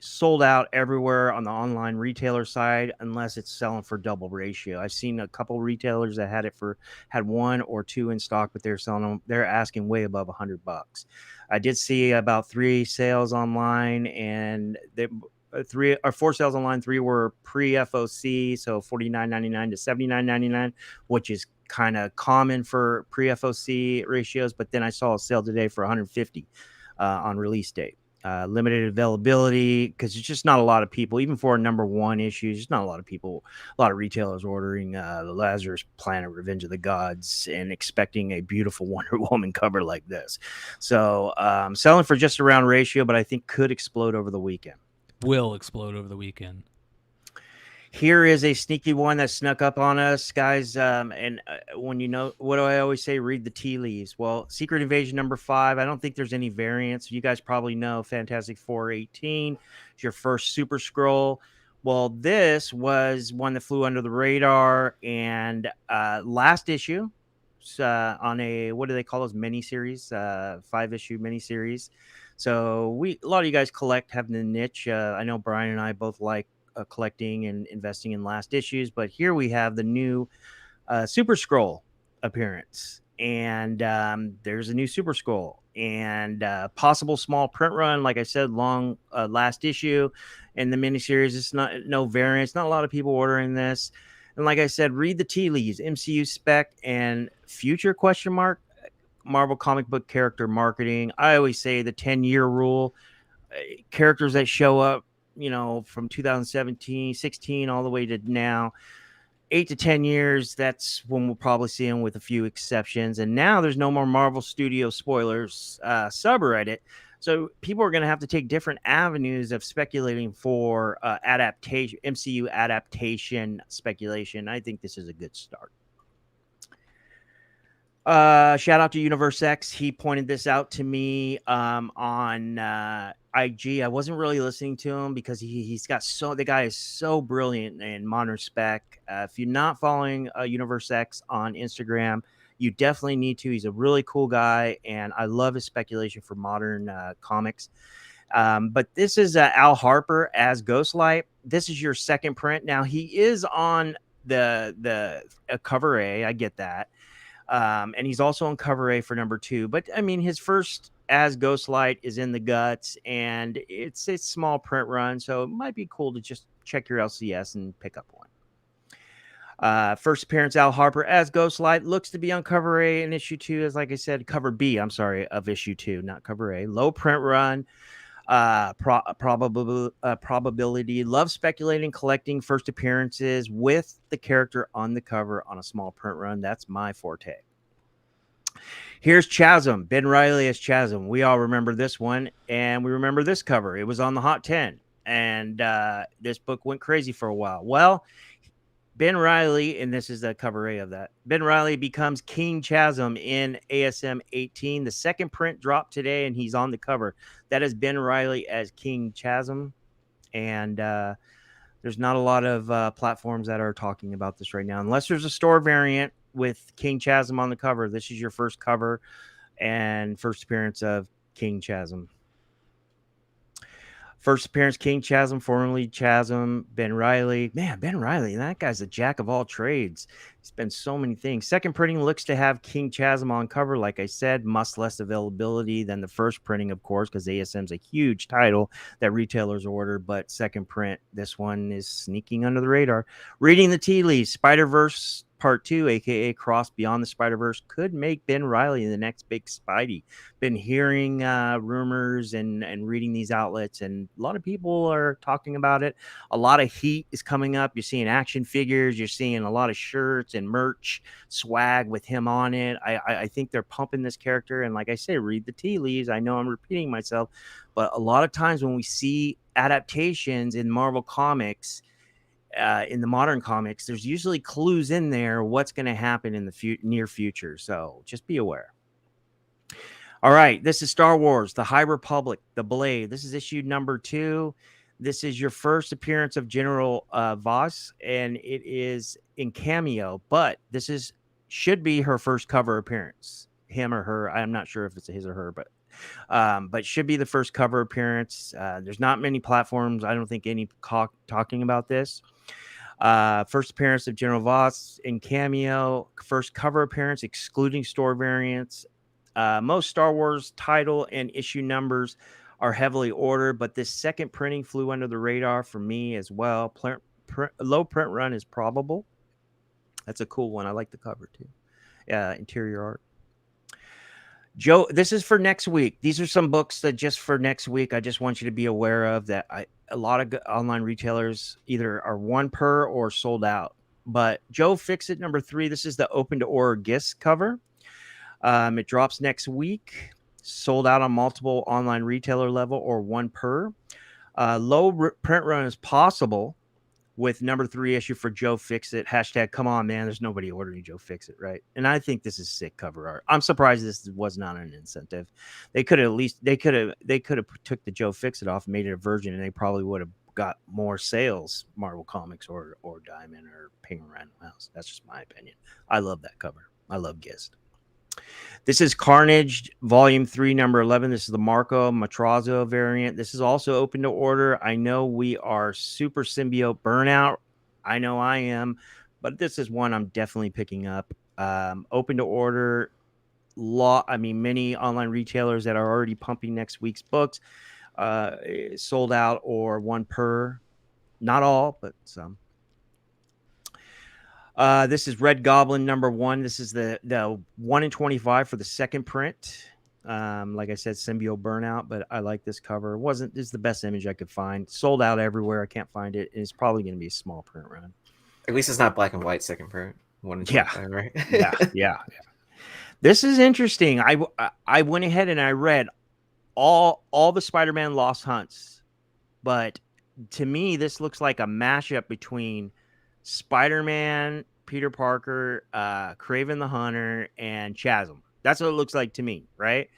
Sold out everywhere on the online retailer side, unless it's selling for double ratio. I've seen a couple retailers that had 1 or 2 in stock, but they're selling them. They're asking way above $100. I did see about 3 sales online, and 3 or 4 sales online. 3 were pre-FOC, so $49.99 to $79.99, which is kind of common for pre-FOC ratios. But then I saw a sale today for $150 on release date. Limited availability, because it's just not a lot of people, even for a #1 issue, just not a lot of people, a lot of retailers ordering the Lazarus Planet Revenge of the Gods and expecting a beautiful Wonder Woman cover like this. So selling for just around ratio, but I think could explode over the weekend. Will explode over the weekend. Here is a sneaky one that snuck up on us, guys. When you know, what do I always say? Read the tea leaves. Well, Secret Invasion #5. I don't think there's any variants. You guys probably know Fantastic Four 18 is your first Super Scroll. Well, this was one that flew under the radar, and last issue on a, what do they call those, miniseries? 5-issue miniseries. So a lot of you guys have the niche. I know Bryan and I both like collecting and investing in last issues, but here we have the new Super Scroll appearance, and there's a new Super Scroll and possible small print run. Like I said, long last issue, and the miniseries. It's no variants. Not a lot of people ordering this, and like I said, read the tea leaves. MCU spec and future ? Marvel comic book character marketing. I always say the 10-year rule. Characters that show up, from 2017, 16, all the way to now. 8 to 10 years, that's when we'll probably see him, with a few exceptions. And now there's no more Marvel Studio spoilers subreddit. So people are going to have to take different avenues of speculating for adaptation, MCU adaptation speculation. I think this is a good start. Shout out to Universe X. He pointed this out to me on IG. I wasn't really listening to him because he's got the guy is so brilliant in modern spec. If you're not following Universe X on Instagram, you definitely need to. He's a really cool guy, and I love his speculation for modern comics. But this is Al Harper as Ghostlight. This is your second print. Now he is on the cover A. I get that. And he's also on cover A for number 2. But I mean, his first as Ghostlight is in the guts, and it's a small print run, so it might be cool to just check your LCS and pick up one. First appearance, Al Harper as Ghostlight, looks to be on cover A in issue 2, as like I said, cover B, I'm sorry, of issue 2, not cover A. Low print run. Probability. Love speculating, collecting first appearances with the character on the cover on a small print run. That's my forte. Here's Chasm. Ben Reilly as Chasm. We all remember this one, and we remember this cover. It was on the Hot 10, and this book went crazy for a while. Well, Ben Reilly, and this is the cover A of that. Ben Reilly becomes King Chasm in ASM 18. The second print dropped today, and he's on the cover. That is Ben Reilly as King Chasm. And there's not a lot of platforms that are talking about this right now. Unless there's a store variant with King Chasm on the cover. This is your first cover and first appearance of King Chasm. First appearance, King Chasm, formerly Chasm, Ben Reilly. Man, Ben Reilly, that guy's a jack of all trades. He's been so many things. Second printing looks to have King Chasm on cover. Like I said, much less availability than the first printing, of course, because ASM's a huge title that retailers order. But second print, this one is sneaking under the radar. Reading the tea leaves, Spider-Verse Part 2, aka Cross Beyond the Spider-Verse, could make Ben Reilly the next big Spidey. Been hearing rumors and reading these outlets, and a lot of people are talking about it. A lot of heat is coming up. You're seeing action figures, you're seeing a lot of shirts and merch swag with him on it. I think they're pumping this character, and like I say, read the tea leaves. I know I'm repeating myself, but a lot of times when we see adaptations in Marvel Comics, in the modern comics, there's usually clues in there what's going to happen in the near future. So just be aware. All right. This is Star Wars, The High Republic, The Blade. This is issue number 2. This is your first appearance of General Voss, and it is in cameo, but this should be her first cover appearance. Him or her. I'm not sure if it's a his or her, but should be the first cover appearance. There's not many platforms, I don't think, any talking about this. First appearance of General Voss in cameo. First cover appearance, excluding store variants. Most Star Wars title and issue numbers are heavily ordered, but this second printing flew under the radar for me as well. Low print run is probable. That's a cool one. I like the cover too. Interior art. Joe, this is for next week. These are some books that just for next week, I just want you to be aware of that. A lot of online retailers either are one per or sold out. But Joe Fixit number 3, this is the open to order gifts cover. It drops next week. Sold out on multiple online retailer level or one per. Low print run is possible with number 3 issue for Joe Fixit. Hashtag come on, man. There's nobody ordering Joe Fixit, right? And I think this is sick cover art. I'm surprised this was not an incentive. They could have took the Joe Fixit off and made it a version, and they probably would have got more sales, Marvel Comics or Diamond or Penguin Random House. That's just my opinion. I love that cover. I love Gist. This is Carnage Volume 3, number 11. This is the Marco Matrazo variant. This is also open to order. I know we are super symbiote burnout. I know I am, but this is one I'm definitely picking up. Open to order. Many online retailers that are already pumping next week's books sold out or one per. Not all, but some. This is Red Goblin number 1. This is the 1 in 25 for the second print. Like I said, symbiote burnout, but I like this cover. This is the best image I could find. Sold out everywhere. I can't find it. And it's probably going to be a small print run. At least it's not black and white second print. Yeah. Right? yeah. This is interesting. I went ahead and I read all the Spider-Man Lost Hunts, but to me, this looks like a mashup between Spider-Man, Peter Parker, Kraven the Hunter, and Chasm. That's what it looks like to me, right?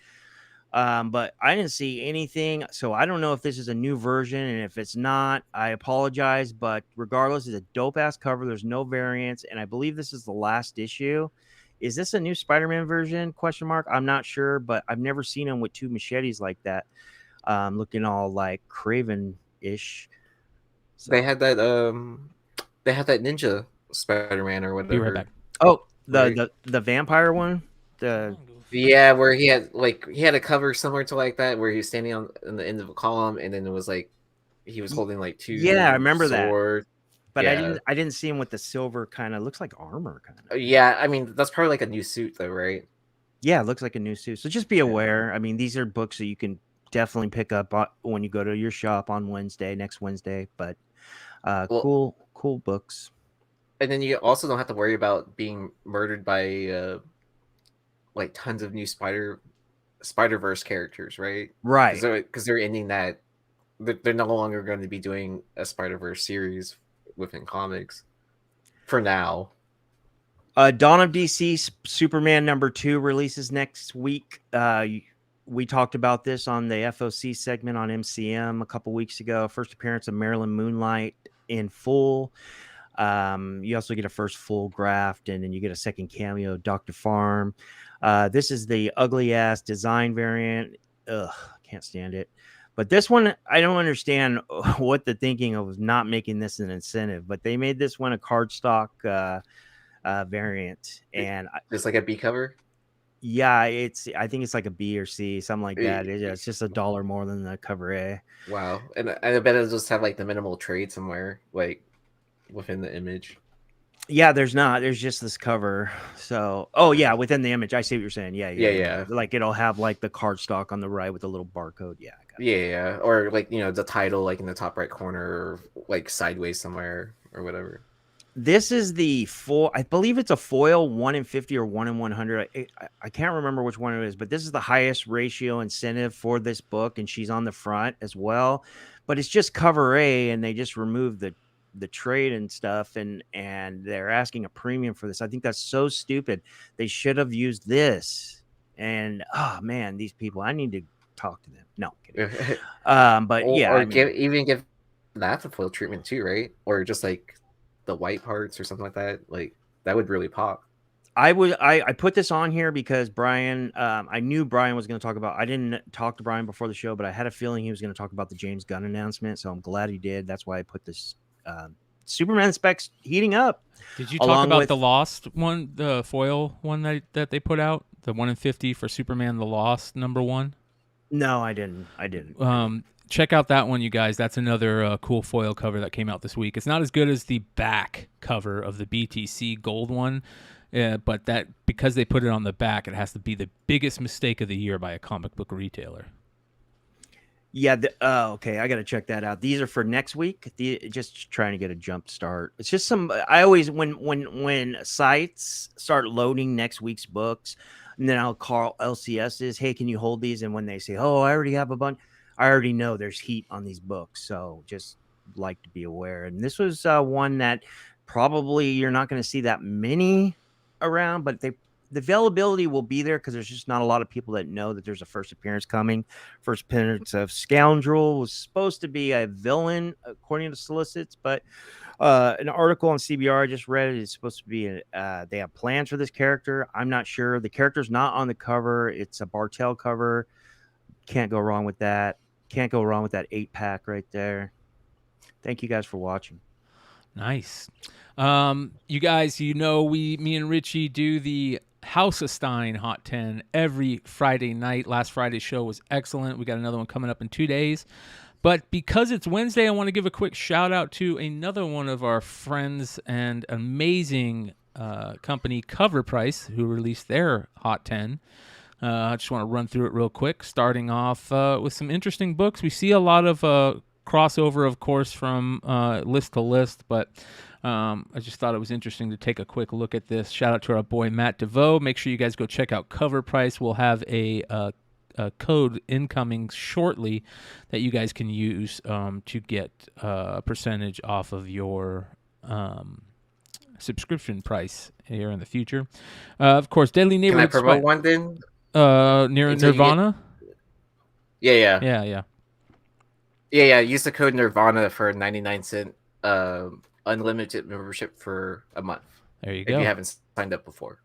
But I didn't see anything, so I don't know if this is a new version, and if it's not, I apologize. But regardless, it's a dope-ass cover. There's no variants, and I believe this is the last issue. Is this a new Spider-Man version? Question mark. I'm not sure, but I've never seen him with two machetes like that, looking all like Kraven-ish. So. They had that ninja Spider-Man or whatever. Be right back. Oh, the vampire one. Yeah, where he had a cover similar to like that, where he was standing on the end of a column, and then it was like he was holding like two. Yeah, I remember sword. that. But yeah. I didn't see him with the silver kind of looks like armor kind of. Yeah, I mean that's probably like a new suit though, right? Yeah, it looks like a new suit. So just be aware. I mean, these are books that you can definitely pick up when you go to your shop on next Wednesday. But cool books. And then you also don't have to worry about being murdered by like tons of new Spider-Verse characters, right? Right. Because they're ending that. They're no longer going to be doing a Spider-Verse series within comics for now. Dawn of DC Superman #2 releases next week. We talked about this on the FOC segment on MCM a couple weeks ago. First appearance of Marilyn Moonlight in full. You also get a first full graft, and then you get a second cameo, Dr. Farm. This is the ugly ass design variant. Ugh, can't stand it. But this one, I don't understand what the thinking of not making this an incentive, but they made this one a cardstock variant, and just like a B cover. Yeah, I think it's like a B or C, something like that. It's just $1 more than the cover A. Wow, and I bet it'll just have like the minimal trade somewhere, like within the image. Yeah, there's not. There's just this cover. So, oh yeah, within the image, I see what you're saying. Yeah. Like it'll have like the cardstock on the right with a little barcode. Yeah. Yeah, or like the title like in the top right corner, or like sideways somewhere or whatever. This is the foil. I believe it's a foil 1 in 50 or 1 in 100. I can't remember which one it is, but this is the highest ratio incentive for this book, and she's on the front as well. But it's just cover A, and they just removed the trade and stuff, and they're asking a premium for this. I think that's so stupid. They should have used this. And oh man, these people, I need to talk to them. No, kidding. But yeah, give that the foil treatment too, right? Or just like the white parts or something like that. Like that would really pop. I put this on here because Bryan, I knew Bryan was going to talk about. I didn't talk to Bryan before the show, but I had a feeling he was going to talk about the James Gunn announcement. So I'm glad he did. That's why I put this. Superman specs heating up. Did you talk about the Lost one, the foil one that they put out, the 1 in 50 for Superman, the Lost #1? No, I didn't. Check out that one, you guys. That's another cool foil cover that came out this week. It's not as good as the back cover of the BTC gold one, but that because they put it on the back, it has to be the biggest mistake of the year by a comic book retailer. Yeah. Okay. I got to check that out. These are for next week. Just trying to get a jump start. It's just I always, when sites start loading next week's books, and then I'll call LCSs, hey, can you hold these? And when they say, oh, I already have a bunch, I already know there's heat on these books. So just like to be aware. And this was one that probably you're not going to see that many around, but the availability will be there because there's just not a lot of people that know that there's a first appearance coming. First appearance of Scoundrel was supposed to be a villain, according to solicits, but an article on CBR I just read, it's supposed to be they have plans for this character. I'm not sure. The character's not on the cover. It's a Bartel cover. Can't go wrong with that. Can't go wrong with that 8-pack right there. Thank you guys for watching. Nice. You guys, me and Richie do the House of Stein Hot 10 every Friday night. Last Friday's show was excellent. We got another one coming up in 2 days. But because it's Wednesday, I want to give a quick shout out to another one of our friends and amazing company, Cover Price, who released their Hot 10. I just want to run through it real quick, starting off with some interesting books. We see a lot of crossover, of course, from list to list, but I just thought it was interesting to take a quick look at this. Shout out to our boy Matt DeVoe. Make sure you guys go check out Cover Price. We'll have a code incoming shortly that you guys can use to get a percentage off of your subscription price here in the future. Of course, Deadly Neighborhood. Can I promote one then? Nirvana. Yeah. Use the code Nirvana for 99-cent unlimited membership for a month. There you if go. you haven't signed up before.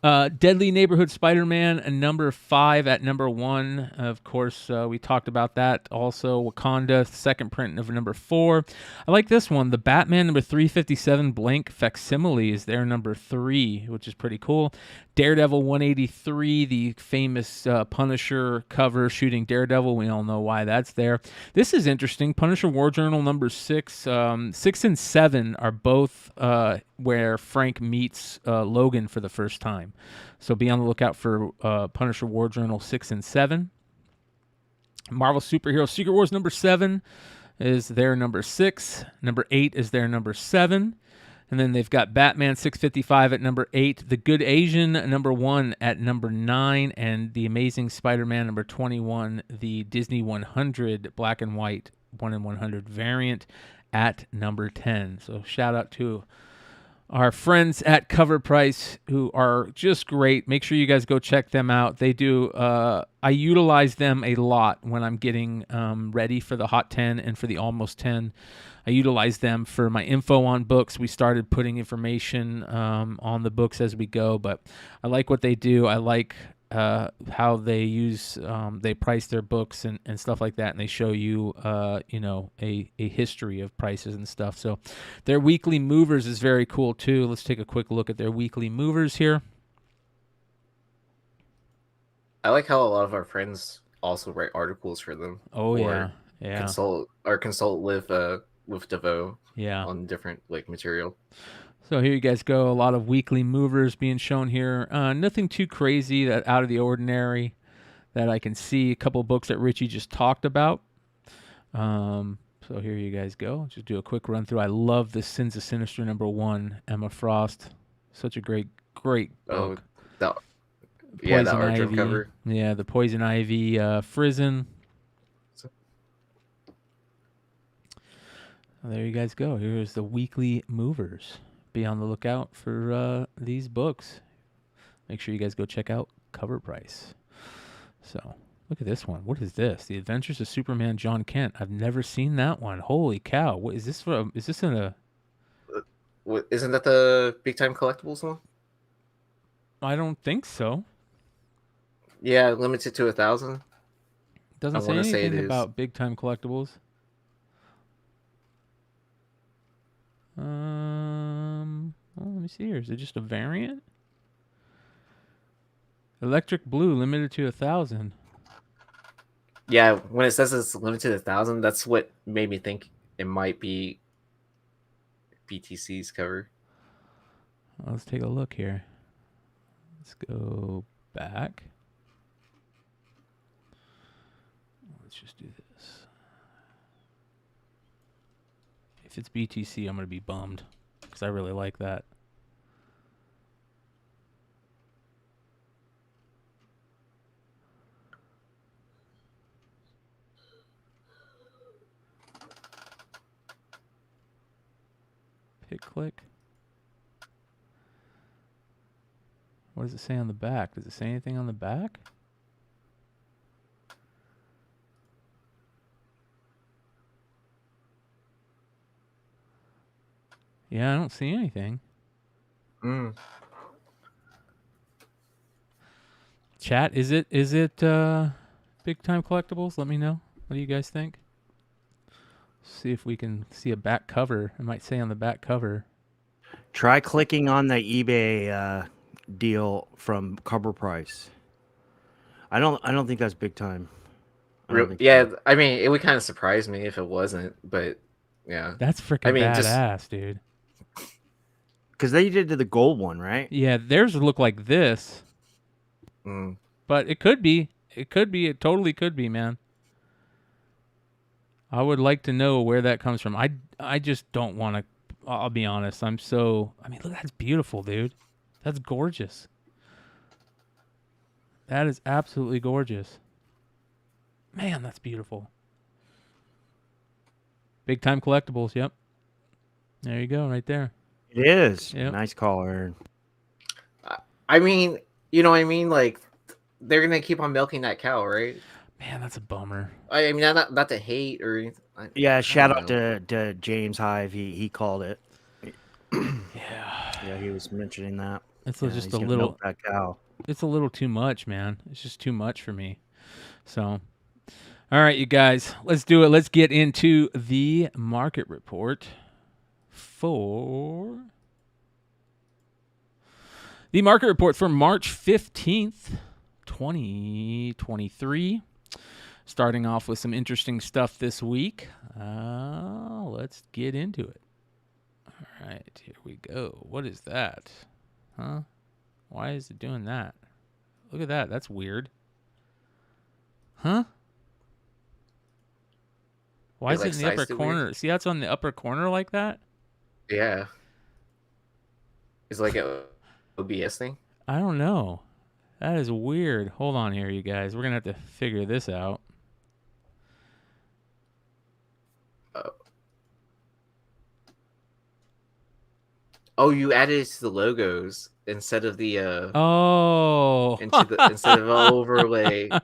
Deadly Neighborhood Spider-Man, number 5 at number 1. Of course, we talked about that. Also, Wakanda, second print of number 4. I like this one. The Batman number 357 blank facsimile is their number 3, which is pretty cool. Daredevil 183, the famous Punisher cover shooting Daredevil. We all know why that's there. This is interesting. Punisher War Journal number 6. 6 and 7 are both where Frank meets Logan for the first time. So be on the lookout for Punisher War Journal 6 and 7. Marvel Superhero Secret Wars number 7 is their number 6. Number 8 is their number 7. And then they've got Batman 655 at number 8, The Good Asian number 1 at number 9, and The Amazing Spider-Man number 21, the Disney 100 black and white 1 in 100 variant at number 10. So shout out to our friends at Cover Price who are just great. Make sure you guys go check them out. They do. I utilize them a lot when I'm getting ready for the Hot 10 and for the Almost 10. I utilize them for my info on books. We started putting information on the books as we go, but I like what they do. I like how they use they price their books and stuff like that, and they show you a history of prices and stuff. So their weekly movers is very cool too. Let's take a quick look at their weekly movers here. I like how a lot of our friends also write articles for them. Consult with DeVoe on different material. So here you guys go. A lot of weekly movers being shown here. Nothing too crazy that out of the ordinary that I can see. A couple of books that Richie just talked about. So here you guys go. Just do a quick run through. I love the Sins of Sinister number 1, Emma Frost. Such a great book. The Archer cover. Yeah, the Poison Ivy Frizen. There you guys go. Here's the weekly movers. Be on the lookout for these books. Make sure you guys go check out Cover Price. So look at this one. What is this? The Adventures of Superman John Kent. I've never seen that one. Holy cow. What is this from? Is this in a... Isn't that the Big Time Collectibles one? I don't think so. Yeah, limited to 1,000. Doesn't say anything about Big Time Collectibles. Let me see here. Is it just a variant? Electric Blue, limited to 1,000. Yeah, when it says it's limited to 1,000, that's what made me think it might be BTC's cover. Let's take a look here. Let's go back. Let's just do this. If it's BTC, I'm going to be bummed because I really like that. Hit click. What does it say on the back? Does it say anything on the back? Yeah, I don't see anything. Chat, is it Big Time Collectibles? Let me know. What do you guys think? See if we can see a back cover. It might say on the back cover. Try clicking on the eBay deal from Cover Price. I don't think that's Big Time. I mean, it would kind of surprise me if it wasn't, but yeah. That's freaking badass, dude. Because they did the gold one, right? Yeah, theirs would look like this. But it could be. It could be. It totally could be, man. I would like to know where that comes from. I just don't want to. I'll be honest. I mean, look, that's beautiful, dude. That's gorgeous. That is absolutely gorgeous. Man, that's beautiful. Big time collectibles. Yep. There you go, right there. It is. Yep. Nice color. I mean, you know what I mean? Like, they're gonna keep on milking that cow, right? Man, that's a bummer. I mean, not to hate or anything. Yeah, shout don't out to James Hive. He called it. Yeah, he was mentioning that. It's Yeah, just he's a gonna little. milk that cow. It's a little too much, man. It's just too much for me. So, all right, you guys, let's do it. Let's get into the market report for March 15th, 2023. Starting off with some interesting stuff this week. Let's get into it. All right, here we go. What is that? Huh? Why is it doing that? Look at that. That's weird. Huh? Why is it in the upper corner? See, that's on the upper corner like that? Yeah. It's like a OBS thing. I don't know. That is weird. Hold on here, you guys. We're going to have to figure this out. Oh, you added it to the logos instead of the instead of overlay. All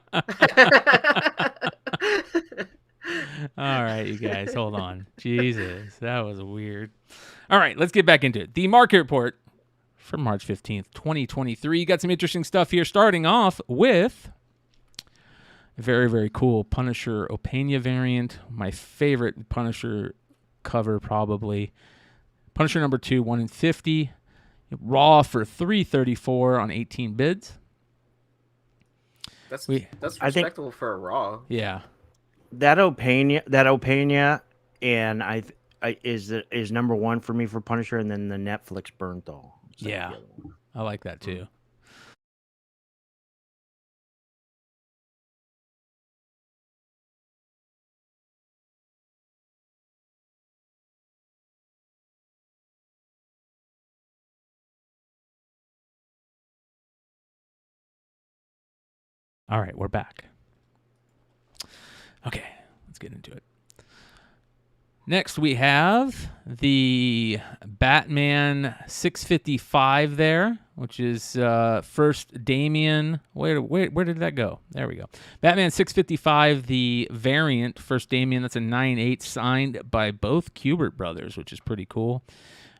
right, you guys, hold on. Jesus, that was weird. All right, let's get back into it. The market report for March 15th, 2023. Got some interesting stuff here, starting off with a very, very cool Punisher Opena variant. My favorite Punisher cover, probably. Punisher number 2, 1 in 50. Raw for $334 on 18 bids. That's respectable for a Raw. Yeah. That Opena, and I is number 1 for me for Punisher, and then the Netflix Bernthal. Yeah, I like that too. All right, we're back. Okay, let's get into it. Next, we have the Batman 655 there, which is first Damian. Where did that go? There we go. Batman 655, the variant, first Damian. That's a 9/8 signed by both Kubert brothers, which is pretty cool.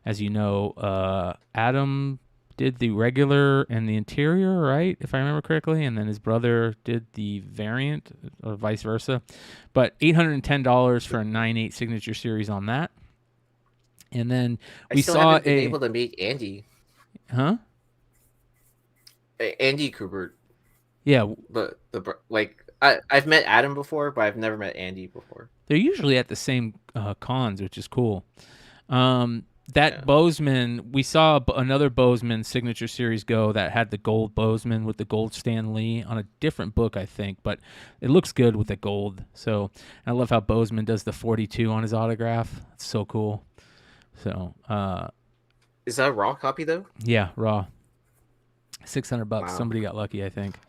As you know, Adam did the regular and the interior, right? If I remember correctly. And then his brother did the variant, or vice versa. But $810 for a 9/8 signature series on that. And then we saw been able to meet Andy. Huh? Andy Kubert. Yeah. I've met Adam before, but I've never met Andy before. They're usually at the same cons, which is cool. Bozeman, we saw another Bozeman signature series go that had the gold Bozeman with the gold Stan Lee on a different book, I think, but it looks good with the gold. So I love how Bozeman does the 42 on his autograph. It's so cool. So is that a raw copy though? Yeah, raw. $600. Wow. Somebody got lucky, I think.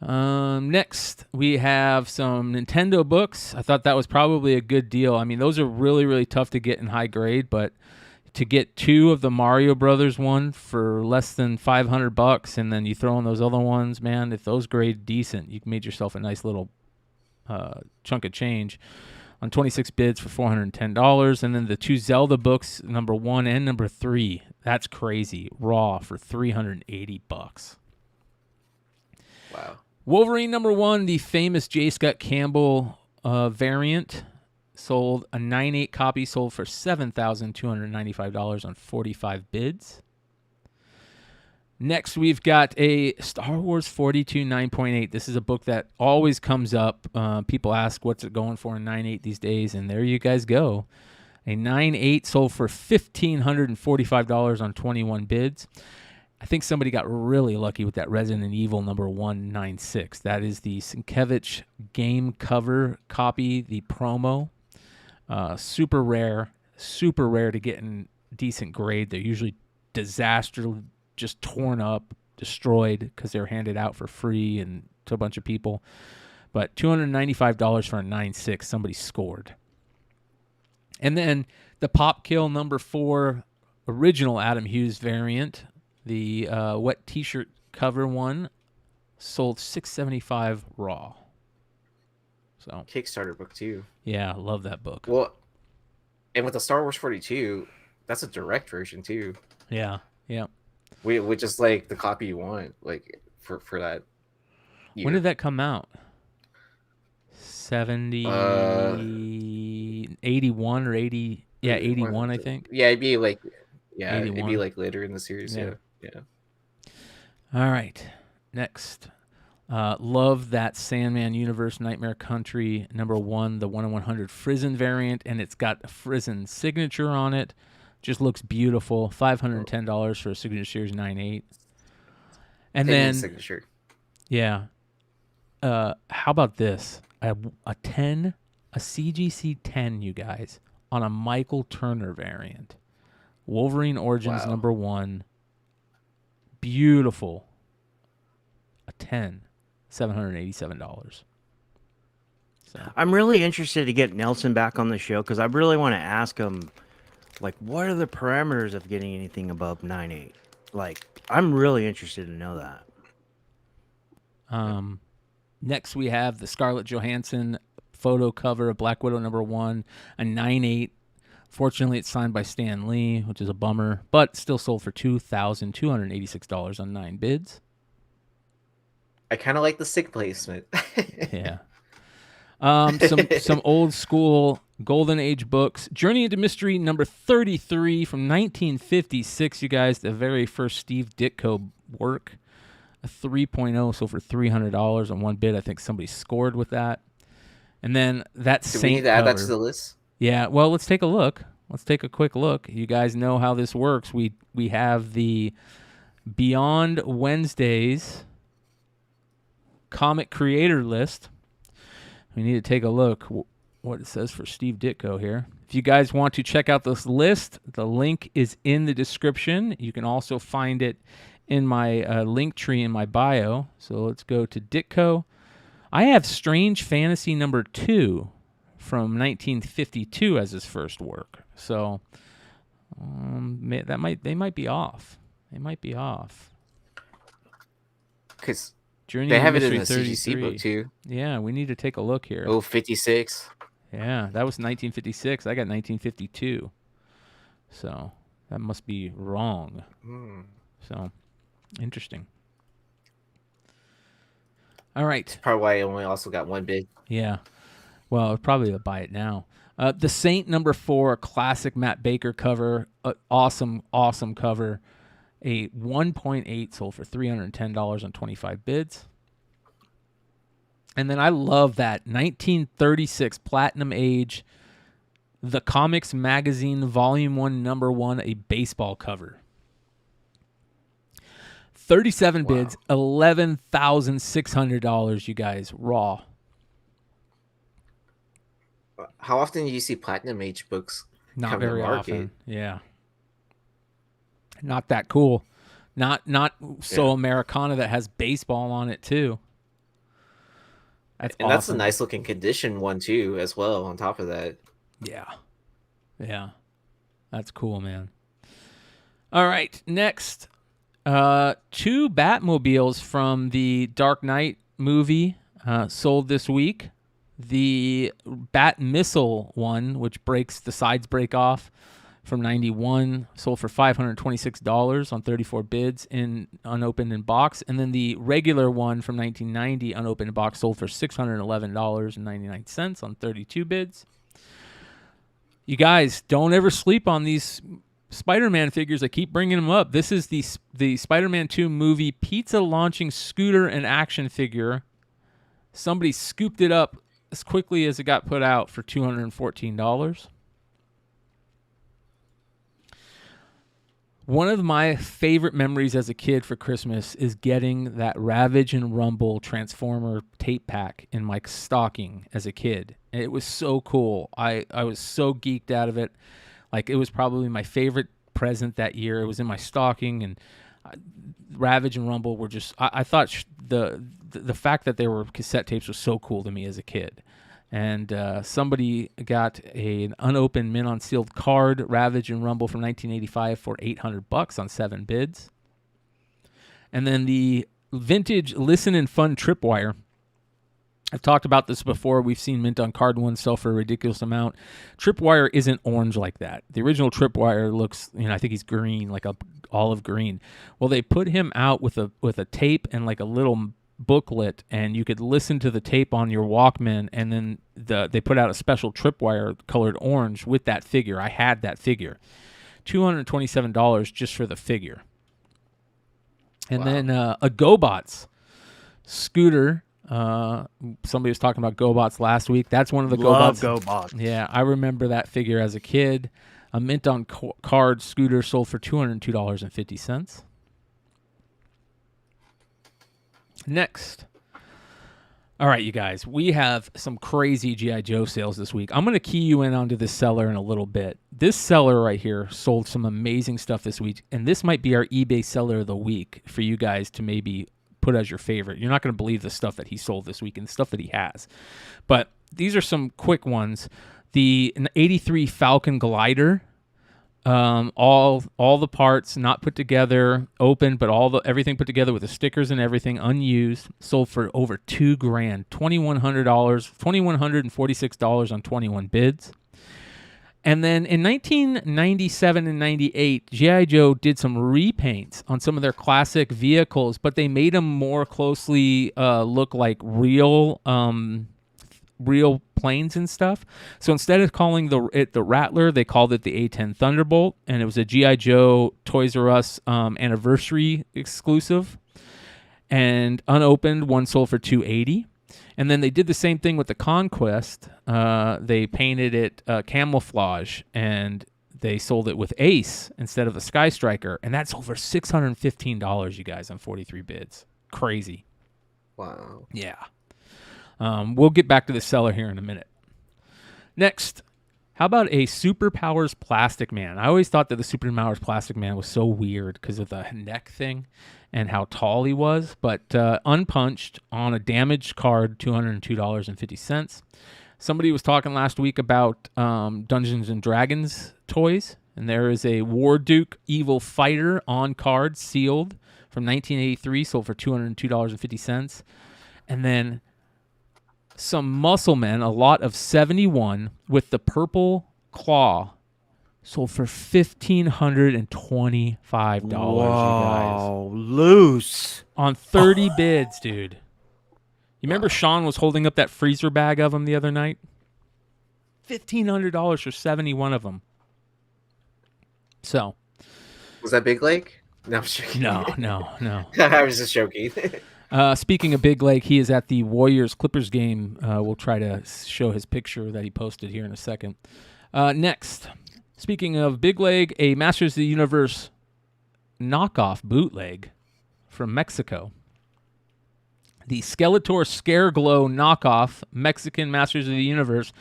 Next, we have some Nintendo books. I thought that was probably a good deal. I mean, those are really, really tough to get in high grade, but to get 2 of the Mario Brothers one for less than $500, and then you throw in those other ones, man, if those grade decent, you made yourself a nice little chunk of change on 26 bids for $410. And then the 2 Zelda books, number 1 and number 3, that's crazy, raw for $380. Wow. Wolverine number 1, the famous J. Scott Campbell variant, sold a 9/8 copy, sold for $7,295 on 45 bids. Next, we've got a Star Wars 42 9.8. This is a book that always comes up. People ask what's it going for in 9/8 these days, and there you guys go. A 9/8 sold for $1,545 on 21 bids. I think somebody got really lucky with that Resident Evil number 196. That is the Sienkiewicz game cover copy, the promo. Super rare. super rare to get in decent grade. They're usually disaster, just torn up, destroyed because they're handed out for free and to a bunch of people. But $295 for a 9.6, somebody scored. And then the Pop Kill number 4 original Adam Hughes variant, the wet T-shirt cover one, sold $675 raw. So Kickstarter book too. Yeah, love that book. Well, and with the Star Wars 42, that's a direct version too. Yeah, yeah. Which is like the copy you want, like for that. Year. When did that come out? 81 or 80? Yeah, 81, I think. Yeah, it'd be like 81. It'd be like later in the series. Yeah. All right, next. Love that Sandman Universe Nightmare Country number 1, the 1 in 100 Frizen variant, and it's got a Frizen signature on it. Just looks beautiful. $510 for a Signature Series 9.8. And then signature. Yeah. How about this? A CGC 10, you guys, on a Michael Turner variant. Wolverine Origins number 1. Beautiful. A 10. $787. So I'm really interested to get Nelson back on the show because I really want to ask him, like, what are the parameters of getting anything above 9.8? Like, I'm really interested to know that. Next, we have the Scarlett Johansson photo cover of Black Widow number 1, a 9.8. Fortunately, it's signed by Stan Lee, which is a bummer, but still sold for $2,286 on 9 bids. I kind of like the stick placement. Yeah. Some old school Golden Age books. Journey into Mystery number 33 from 1956, you guys. The very first Steve Ditko work. A 3.0 sold for $300 on 1 bid. I think somebody scored with that. And then that Do we need to add that to the list? Yeah, well, let's take a look. Let's take a quick look. You guys know how this works. We have the Beyond Wednesdays comic creator list. We need to take a look what it says for Steve Ditko here. If you guys want to check out this list, the link is in the description. You can also find it in my link tree in my bio. So let's go to Ditko. I have Strange Fantasy number 2 from 1952 as his first work. So they might be off. They might be off. Because Journey they have it Mystery in the 33. CGC book too. Yeah, we need to take a look here. Oh, 56. Yeah, that was 1956. I got 1952. So that must be wrong. So interesting. All right. Probably why I only also got 1 bid. Yeah. Well, probably buy it now. The Saint number 4, classic Matt Baker cover. Awesome cover. A 1.8 sold for $310 on 25 bids. And then I love that 1936 Platinum Age, the Comix Magazine Volume 1, number 1, a baseball cover. 37 bids, $11,600, you guys, raw. How often do you see Platinum Age books? Not very often. Yeah. Not that cool. Not so Americana that has baseball on it too. That's awesome. That's a nice looking condition one too, as well. On top of that. Yeah. That's cool, man. All right, next. 2 Batmobiles from the Dark Knight movie sold this week. The Bat Missile one, which the sides break off, from 91, sold for $526 on 34 bids in unopened in box. And then the regular one from 1990, unopened in box, sold for $611.99 on 32 bids. You guys, don't ever sleep on these Spider-Man figures. I keep bringing them up. This is the Spider-Man 2 movie pizza launching scooter and action figure. Somebody scooped it up as quickly as it got put out for $214. One of my favorite memories as a kid for Christmas is getting that Ravage and Rumble Transformer tape pack in my stocking as a kid. And it was so cool. I was so geeked out of it. Like, it was probably my favorite present that year. It was in my stocking, and Ravage and Rumble were just, I thought the fact that they were cassette tapes was so cool to me as a kid. And somebody got an unopened mint on sealed card, Ravage and Rumble from 1985 for $800 on 7 bids. And then the vintage Listen and Fun Tripwire. I've talked about this before. We've seen mint on card one sell for a ridiculous amount. Tripwire isn't orange like that. The original Tripwire looks, I think he's green, like a olive green. Well, they put him out with a tape and like a little booklet, and you could listen to the tape on your Walkman, and then they put out a special Tripwire colored orange with that figure. I had that figure. $227 just for the figure. And then a GoBots scooter. Somebody was talking about GoBots last week. That's one of the GoBots. Yeah, I remember that figure as a kid. A mint on card scooter sold for $202.50. Next. All right, you guys, we have some crazy G.I. Joe sales this week. I'm going to key you in onto this seller in a little bit. This seller right here sold some amazing stuff this week, and this might be our eBay seller of the week for you guys to maybe put as your favorite. You're not going to believe the stuff that he sold this week and the stuff that he has. But these are some quick ones. The 83 Falcon Glider, all the parts not put together, open, but everything put together with the stickers and everything, unused, sold for over $2,000, $2,146 on 21 bids. And then in 1997 and 98, G.I. Joe did some repaints on some of their classic vehicles, but they made them more closely look like real planes and stuff. So instead of calling it the Rattler, they called it the A-10 Thunderbolt, and it was a G.I. Joe Toys R Us anniversary exclusive. And unopened, one sold for $280. And then they did the same thing with the Conquest. They painted it camouflage, and they sold it with Ace instead of the Sky Striker, and that sold for $615, you guys, on 43 bids. Crazy. Wow. Yeah. We'll get back to the seller here in a minute. Next, how about a Superpowers Plastic Man? I always thought that the Superpowers Plastic Man was so weird because of the neck thing and how tall he was, but unpunched on a damaged card, $202.50. Somebody was talking last week about Dungeons and Dragons toys, and there is a War Duke Evil Fighter on card, sealed, from 1983, sold for $202.50. And then some Muscle Men, a lot of 71 with the purple claw, sold for $1,525. Wow, you guys. Loose. On 30 bids, dude. You remember Sean was holding up that freezer bag of them the other night? $1,500 for 71 of them. So. Was that Big Lake? No, I'm joking. No. I was just joking. Speaking of Big Lake, he is at the Warriors-Clippers game. We'll try to show his picture that he posted here in a second. Next, speaking of Big Leg, a Masters of the Universe knockoff bootleg from Mexico. The Skeletor Scareglow knockoff Mexican Masters of the Universe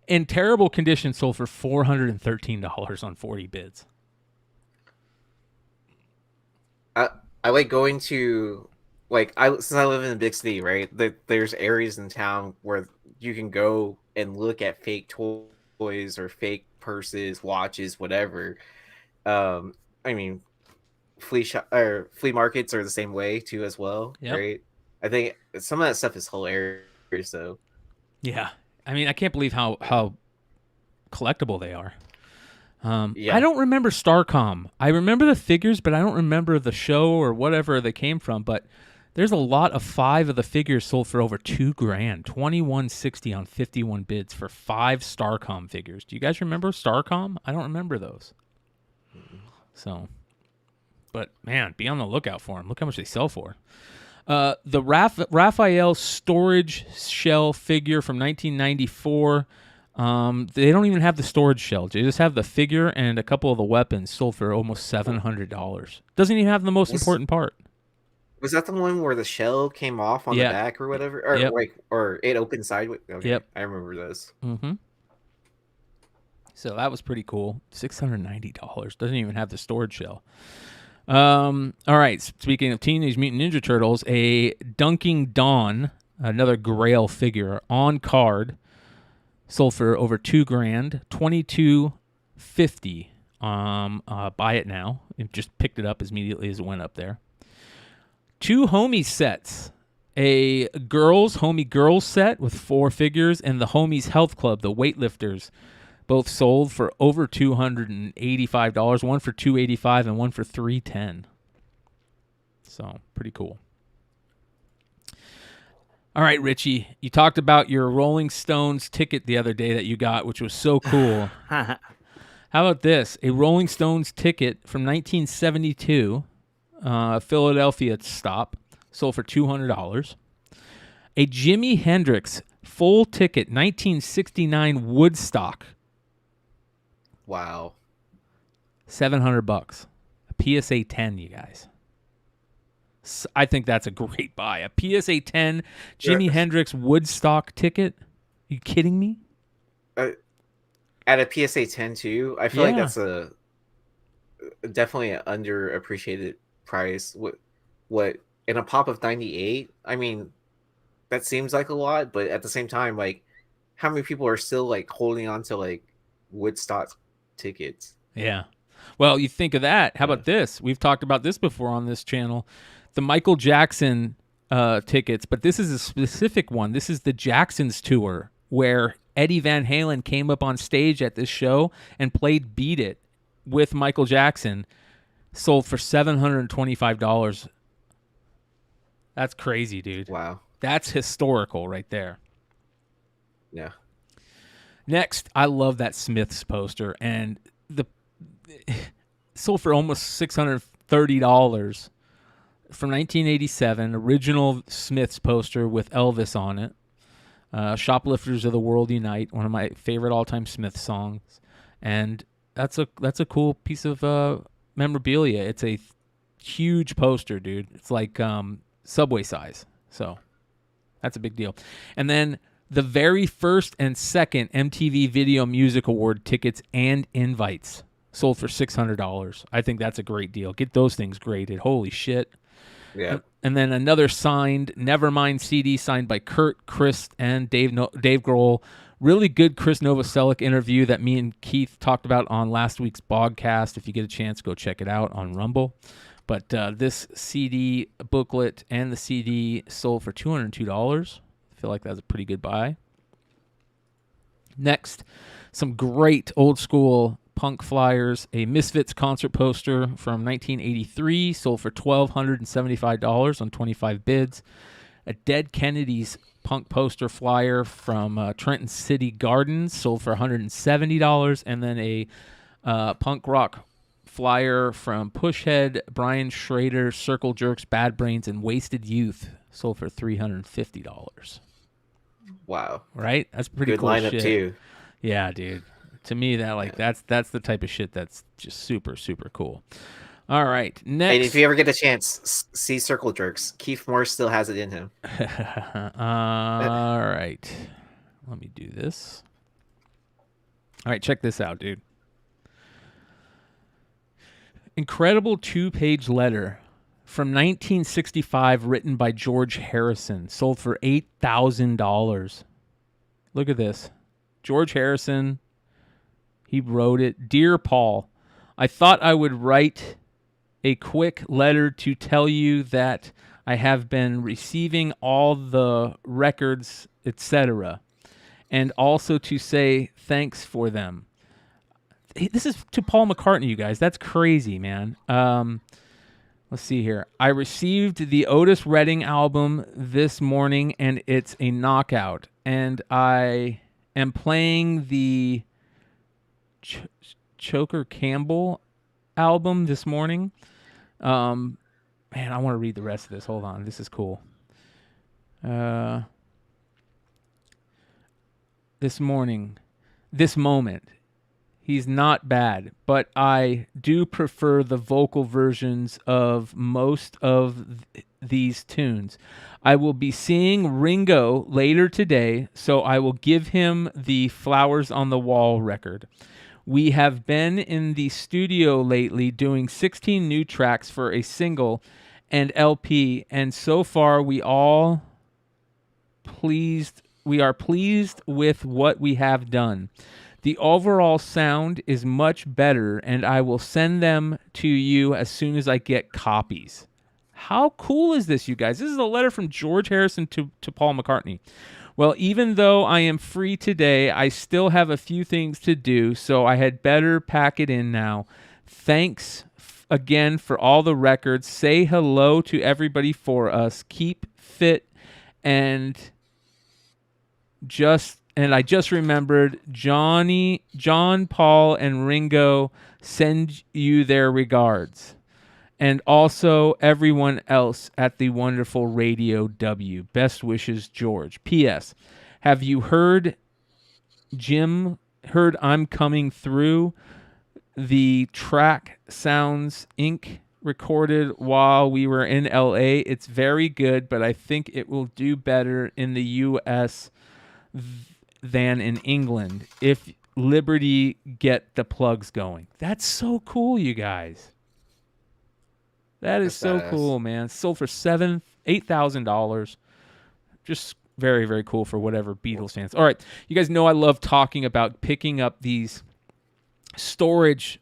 in terrible condition sold for $413 on 40 bids. I like going to, since I live in a big city, right? There's areas in town where you can go and look at fake toys or fake purses, watches, whatever. I mean, flea markets are the same way too, as well, right? I think some of that stuff is hilarious, though. Yeah, I mean, I can't believe how collectible they are. I don't remember Starcom. I remember the figures, but I don't remember the show or whatever they came from. But there's a lot of 5 of the figures sold for over $2,000, $2,160 on 51 bids for 5 Starcom figures. Do you guys remember Starcom? I don't remember those. So, but man, be on the lookout for them. Look how much they sell for. The Raphael storage shell figure from 1994. They don't even have the storage shell. They just have the figure and a couple of the weapons, sold for almost $700. Doesn't even have the most important part. Was that the one where the shell came off on the back or whatever? Or or it opened sideways? Okay, I remember those. Mm-hmm. So that was pretty cool. $690. Doesn't even have the storage shell. All right. Speaking of Teenage Mutant Ninja Turtles, a Dunking Dawn, another Grail figure on card, sold for over $2,000, $22.50. Buy it now. It just picked it up as immediately as it went up there. 2 Homies sets. A Homie Girls set with 4 figures, and the Homies Health Club, the weightlifters, both sold for over $285. One for $285 and one for $310. So pretty cool. All right, Richie, you talked about your Rolling Stones ticket the other day that you got, which was so cool. How about this? A Rolling Stones ticket from 1972, Philadelphia stop, sold for $200. A Jimi Hendrix full ticket, 1969 Woodstock. Wow. $700. A PSA 10, you guys. I think that's a great buy. A PSA 10 Jimi Hendrix Woodstock ticket? Are you kidding me? At a PSA 10 too, I feel like that's definitely an underappreciated price. What in a pop of 98? I mean, that seems like a lot, but at the same time, like, how many people are still like holding on to like Woodstock tickets? Yeah. Well, you think of that. How about this? We've talked about this before on this channel. The Michael Jackson tickets, but this is a specific one. This is the Jacksons tour, where Eddie Van Halen came up on stage at this show and played Beat It with Michael Jackson. Sold for $725. That's crazy, dude. Wow. That's historical right there. Yeah. Next, I love that Smiths poster, and sold for almost $630 from 1987. Original Smiths poster with Elvis on it. Shoplifters of the World Unite, one of my favorite all-time Smiths songs, and that's a cool piece of memorabilia. It's a huge poster, dude. It's like Subway size, so that's a big deal. And then the very first and second MTV Video Music Award tickets and invites sold for $600. I think that's a great deal. Get those things graded. Holy shit. Yeah. And then another signed Nevermind CD signed by Kurt, Chris, and Dave Grohl. Really good Chris Novoselic interview that me and Keith talked about on last week's Bogcast. If you get a chance, go check it out on Rumble. But this CD booklet and the CD sold for $202. I feel like that's a pretty good buy. Next, some great old school punk flyers. A Misfits concert poster from 1983 sold for $1,275 on 25 bids. A Dead Kennedys punk poster flyer from Trenton City Gardens sold for $170. And then a punk rock flyer from Pushhead, Bryan Schrader, Circle Jerks, Bad Brains, and Wasted Youth sold for $350. Wow. Right? That's pretty good cool lineup shit. too. Yeah, dude. To me, that's the type of shit that's just super, super cool. All right, next. And if you ever get a chance, see Circle Jerks. Keith Morris still has it in him. All right. Let me do this. All right, check this out, dude. Incredible 2-page letter from 1965 written by George Harrison. Sold for $8,000. Look at this. George Harrison, he wrote it. Dear Paul, I thought I would write a quick letter to tell you that I have been receiving all the records, etc., and also to say thanks for them. This is to Paul McCartney, you guys. That's crazy, man. Let's see here. I received the Otis Redding album this morning, and it's a knockout. And I am playing the Choker Campbell album this morning. Man, I want to read the rest of this. Hold on. This is cool. This moment. He's not bad, but I do prefer the vocal versions of most of these tunes. I will be seeing Ringo later today, so I will give him the Flowers on the Wall record. We have been in the studio lately doing 16 new tracks for a single and LP, and so far we are pleased with what we have done. The overall sound is much better, and I will send them to you as soon as I get copies. How cool is this, you guys? This is a letter from George Harrison to Paul McCartney. Well, even though I am free today, I still have a few things to do, so I had better pack it in now. Thanks again for all the records. Say hello to everybody for us. Keep fit, and I just remembered John, Paul, and Ringo send you their regards. And also everyone else at the wonderful Radio W. Best wishes, George. P.S. Have you heard I'm Coming Through? The track sounds Inc. recorded while we were in L.A. It's very good, but I think it will do better in the U.S. than in England if Liberty get the plugs going. That's so cool, you guys. That is so cool, man. Sold for $8,000. Just very, very cool for whatever Beatles fans. All right, you guys know I love talking about picking up these storage,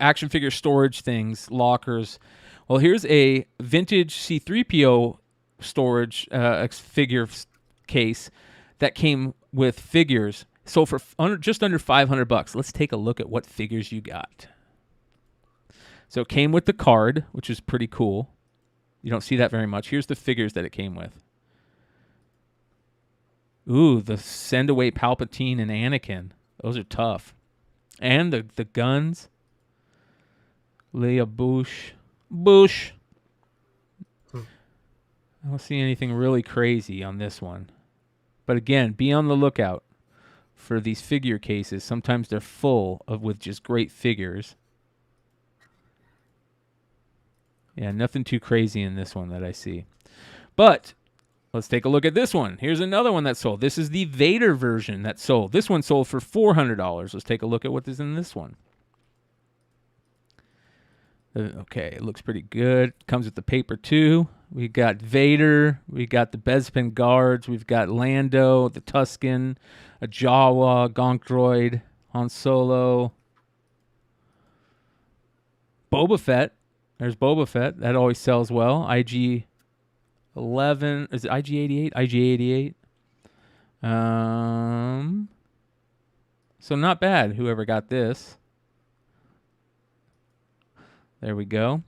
action figure storage things, lockers. Well, here's a vintage C-3PO storage figure case that came with figures. Sold for just under $500. Let's take a look at what figures you got. So it came with the card, which is pretty cool. You don't see that very much. Here's the figures that it came with. Ooh, the Send Away Palpatine and Anakin. Those are tough. And the guns. Leia Bush. I don't see anything really crazy on this one. But again, be on the lookout for these figure cases. Sometimes they're full with just great figures. Yeah, nothing too crazy in this one that I see. But let's take a look at this one. Here's another one that sold. This is the Vader version that sold. This one sold for $400. Let's take a look at what is in this one. Okay, it looks pretty good. Comes with the paper too. We got Vader. We got the Bespin guards. We've got Lando, the Tusken, a Jawa, Gonk Droid, Han Solo, Boba Fett. There's Boba Fett. That always sells well. IG 11. Is it IG 88? IG 88. So not bad, whoever got this. There we go.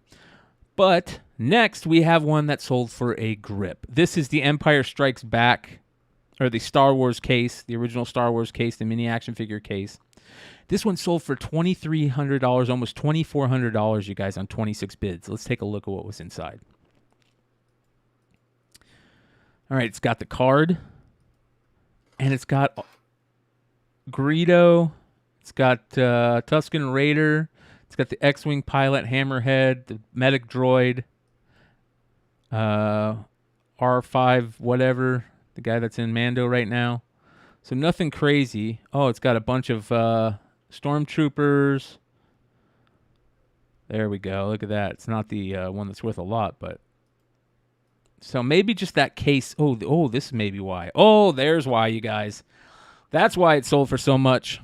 But next we have one that sold for a grip. This is the Empire Strikes Back, or the Star Wars case, the original Star Wars case, the mini action figure case. This one sold for $2,300, almost $2,400, you guys, on 26 bids. Let's take a look at what was inside. All right, it's got the card, and it's got Greedo. It's got Tusken Raider. It's got the X-Wing pilot, Hammerhead, the medic droid, R5, whatever, the guy that's in Mando right now. So nothing crazy. Oh, it's got a bunch of stormtroopers. There we go. Look at that. It's not the one that's worth a lot, but so maybe just that case. Oh, this is maybe why. Oh, there's why, you guys. That's why it sold for so much.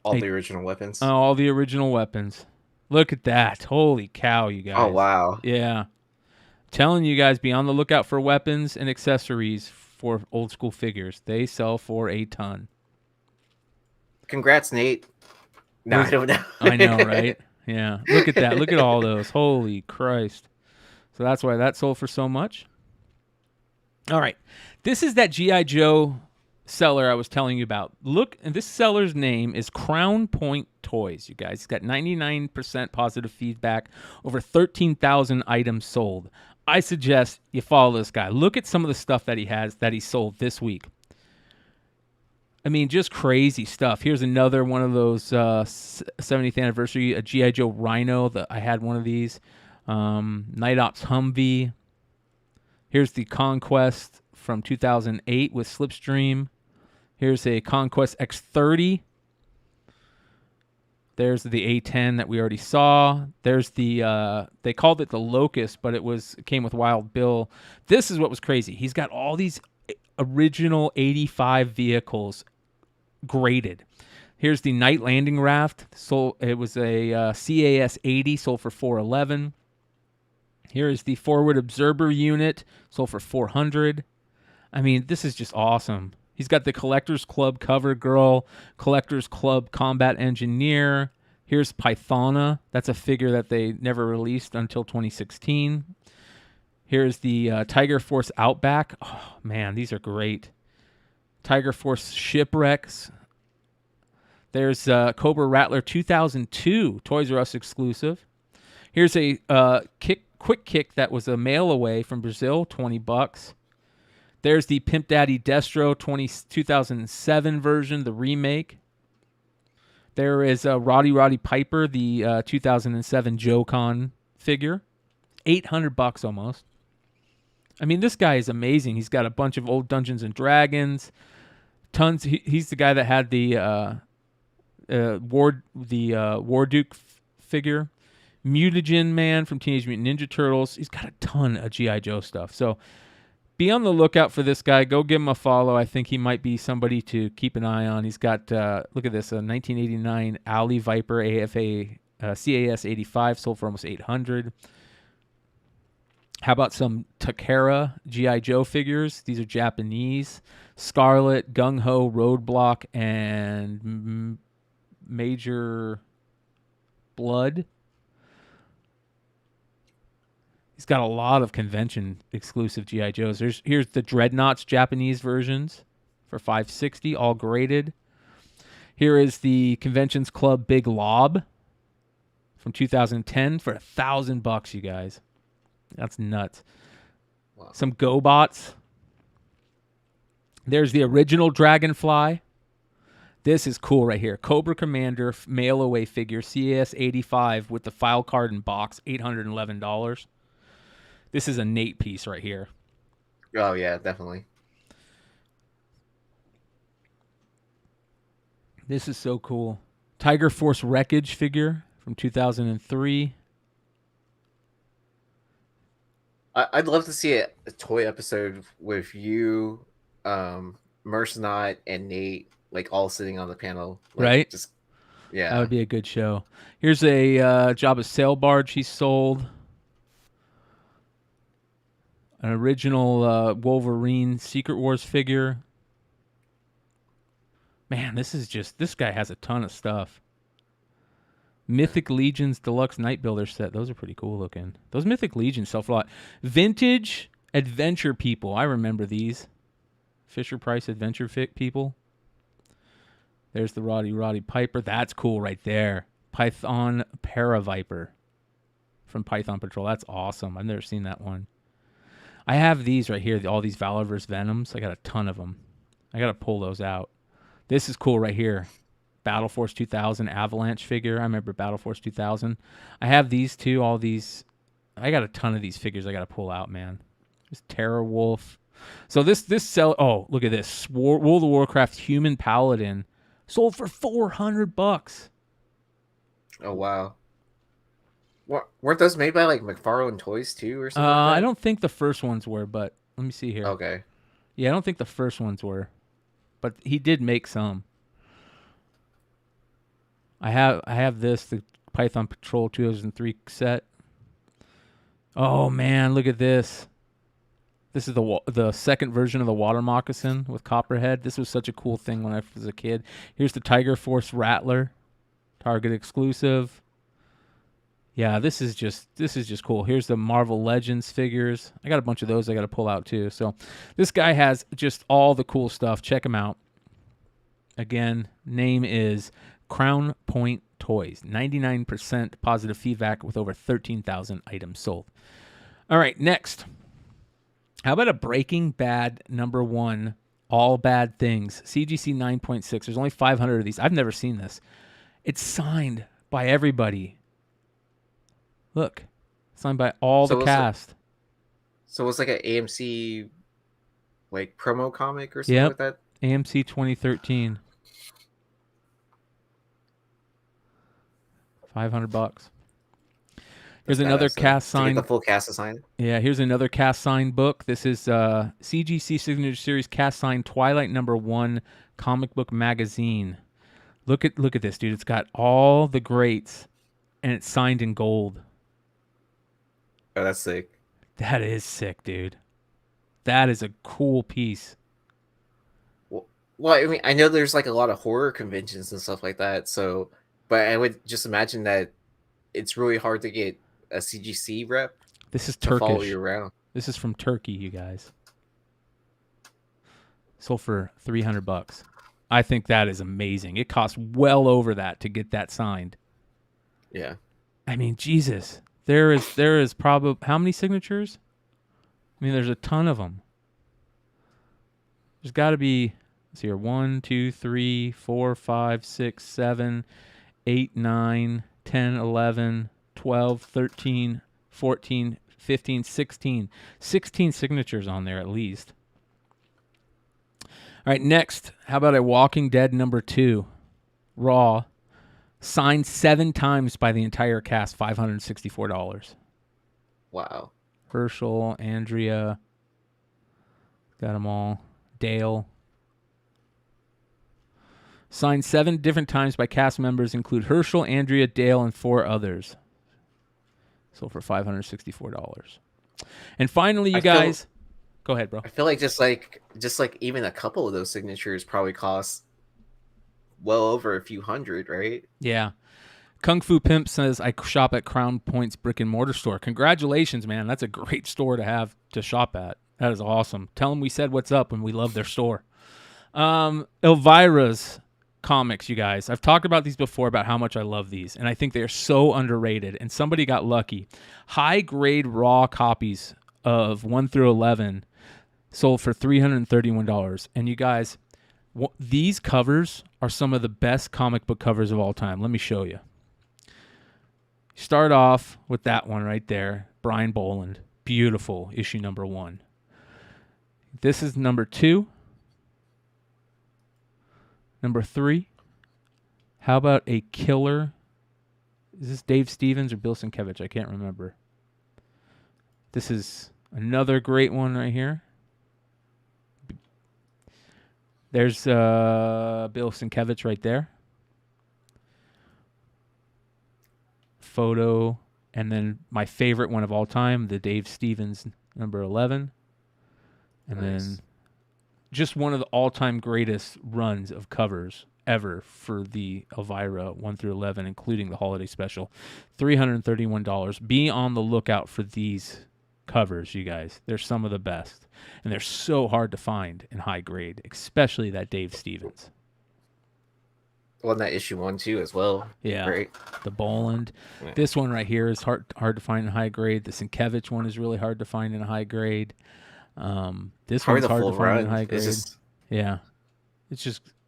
All the original weapons. Oh, all the original weapons. Look at that. Holy cow, you guys. Oh, wow. Yeah. Telling you guys, be on the lookout for weapons and accessories for old school figures. They sell for a ton. Congrats, Nate. No, I don't know. I know, right? Yeah. Look at that. Look at all those. Holy Christ. So that's why that sold for so much. All right. This is that G.I. Joe seller I was telling you about. Look, and this seller's name is Crown Point Toys, you guys. He's got 99% positive feedback, over 13,000 items sold. I suggest you follow this guy. Look at some of the stuff that he has that he sold this week. I mean, just crazy stuff. Here's another one of those 70th anniversary, a G.I. Joe Rhino. I had one of these. Night Ops Humvee. Here's the Conquest from 2008 with Slipstream. Here's a Conquest X30. There's the A10 that we already saw. There's the they called it the Locust, but it came with Wild Bill. This is what was crazy. He's got all these original 85 vehicles graded. Here's the Night Landing Raft. So it was a CAS 80, sold for $411. Here is the Forward Observer Unit, sold for $400. I mean, this is just awesome. He's got the Collectors Club Cover Girl, Collectors Club Combat Engineer. Here's Pythona. That's a figure that they never released until 2016. Here's the Tiger Force Outback. Oh, man, these are great. Tiger Force Shipwrecks. There's Cobra Rattler 2002, Toys R Us exclusive. Here's a quick kick that was a mail away from Brazil, $20. There's the Pimp Daddy Destro 2007 version, the remake. There is Roddy Piper, the 2007 Joe-Con figure. $800 almost. I mean, this guy is amazing. He's got a bunch of old Dungeons and Dragons. Tons. He's the guy that had the Warduke figure. Mutagen Man from Teenage Mutant Ninja Turtles. He's got a ton of G.I. Joe stuff. So be on the lookout for this guy. Go give him a follow. I think he might be somebody to keep an eye on. He's got, look at this, a 1989 Alley Viper AFA CAS 85, sold for almost $800. How about some Takara G.I. Joe figures? These are Japanese. Scarlet, Gung Ho, Roadblock, and Major Blood. He's got a lot of convention exclusive G.I. Joes. Here's the Dreadnoughts Japanese versions for $560, all graded. Here is the Conventions Club Big Lob from 2010 for $1,000, you guys. That's nuts. Wow. Some GoBots. There's the original Dragonfly. This is cool right here. Cobra Commander mail away figure, CAS 85 with the file card and box, $811. This is a Nate piece right here. Oh, yeah, definitely. This is so cool. Tiger Force Wreckage figure from 2003. I'd love to see a toy episode with you, Mercenot, and Nate, like all sitting on the panel. Like, right? Just, yeah. That would be a good show. Here's a Jabba sail barge he sold. An original Wolverine Secret Wars figure. Man, this guy has a ton of stuff. Mythic Legions Deluxe Night Builder set. Those are pretty cool looking. Those Mythic Legions sell for a lot. Vintage Adventure People. I remember these. Fisher Price Adventure People. There's the Roddy Piper. That's cool right there. Python Paraviper from Python Patrol. That's awesome. I've never seen that one. I have these right here, all these Valorverse Venoms. I got a ton of them. I got to pull those out. This is cool right here. Battle Force 2000 Avalanche figure. I remember Battle Force 2000. I have these too, all these. I got a ton of these figures I got to pull out, man. There's Terror Wolf. So this sell. Oh, look at this. World of Warcraft Human Paladin sold for $400. Oh, wow. Weren't those made by like McFarlane Toys too, or something? Like that? I don't think the first ones were, but let me see here. Okay. Yeah, I don't think the first ones were, but he did make some. I have this, the Python Patrol 2003 set. Oh man, look at this. This is the second version of the Water Moccasin with Copperhead. This was such a cool thing when I was a kid. Here's the Tiger Force Rattler, Target exclusive. Yeah, this is just cool. Here's the Marvel Legends figures. I got a bunch of those I got to pull out too. So this guy has just all the cool stuff. Check him out. Again, name is Crown Point Toys. 99% positive feedback with over 13,000 items sold. All right, next. How about a Breaking Bad #1, All Bad Things, CGC 9.6. There's only 500 of these. I've never seen this. It's signed by everybody. Look, signed by all the cast. So it's like an AMC like promo comic or something like that? AMC 2013. $500. Here's That's another badass, though. cast To get sign. the full cast assigned. Yeah, here's another cast sign book. This is CGC Signature Series cast sign Twilight #1 comic book magazine. Look at this, dude. It's got all the greats, and it's signed in gold. Oh, that's sick. That is sick, dude. That is a cool piece. Well, I mean, I know there's like a lot of horror conventions and stuff like that. So, but I would just imagine that it's really hard to get a CGC rep. This is to follow Turkish. you around. This is from Turkey, you guys. Sold for $300. I think that is amazing. It costs well over that to get that signed. Yeah. I mean, Jesus. There is probably how many signatures? I mean, there's a ton of them. There's got to be, let's see here, 1, 2, 3, 4, 5, 6, 7, 8, 9, 10, 11, 12, 13, 14, 15, 16. 16 signatures on there at least. All right, next, how about a Walking Dead #2, Raw, signed 7 times by the entire cast, $564. Wow. Herschel, Andrea, got them all. Dale. Signed 7 different times by cast members, include Herschel, Andrea, Dale, and 4 others. Sold for $564. And finally, you guys... Go ahead, bro. I feel like just like even a couple of those signatures probably cost well over a few hundred, right? Yeah. Kung Fu Pimp says, I shop at Crown Point's brick and mortar store. Congratulations, man. That's a great store to have to shop at. That is awesome. Tell them we said what's up and we love their store. Elvira's comics, you guys. I've talked about these before about how much I love these, and I think they're so underrated, and somebody got lucky. High-grade raw copies of 1 through 11 sold for $331. And you guys, these covers are some of the best comic book covers of all time. Let me show you. Start off with that one right there. Brian Boland. Beautiful. Issue #1. This is #2. #3. How about a killer? Is this Dave Stevens or Bill Sienkiewicz? I can't remember. This is another great one right here. There's Bill Sienkiewicz right there. Photo. And then my favorite one of all time, the Dave Stevens #11. And then just one of the all-time greatest runs of covers ever for the Elvira 1 through 11, including the holiday special. $331. Be on the lookout for these covers, you guys. They're some of the best. And they're so hard to find in high grade, especially that Dave Stevens. Well, that issue 1 too as well. Yeah. Great. The Boland. Yeah. This one right here is hard to find in high grade. The Sienkiewicz one is really hard to find in high grade. This Probably one's the hard full to find in run. high grade. It's just... Yeah.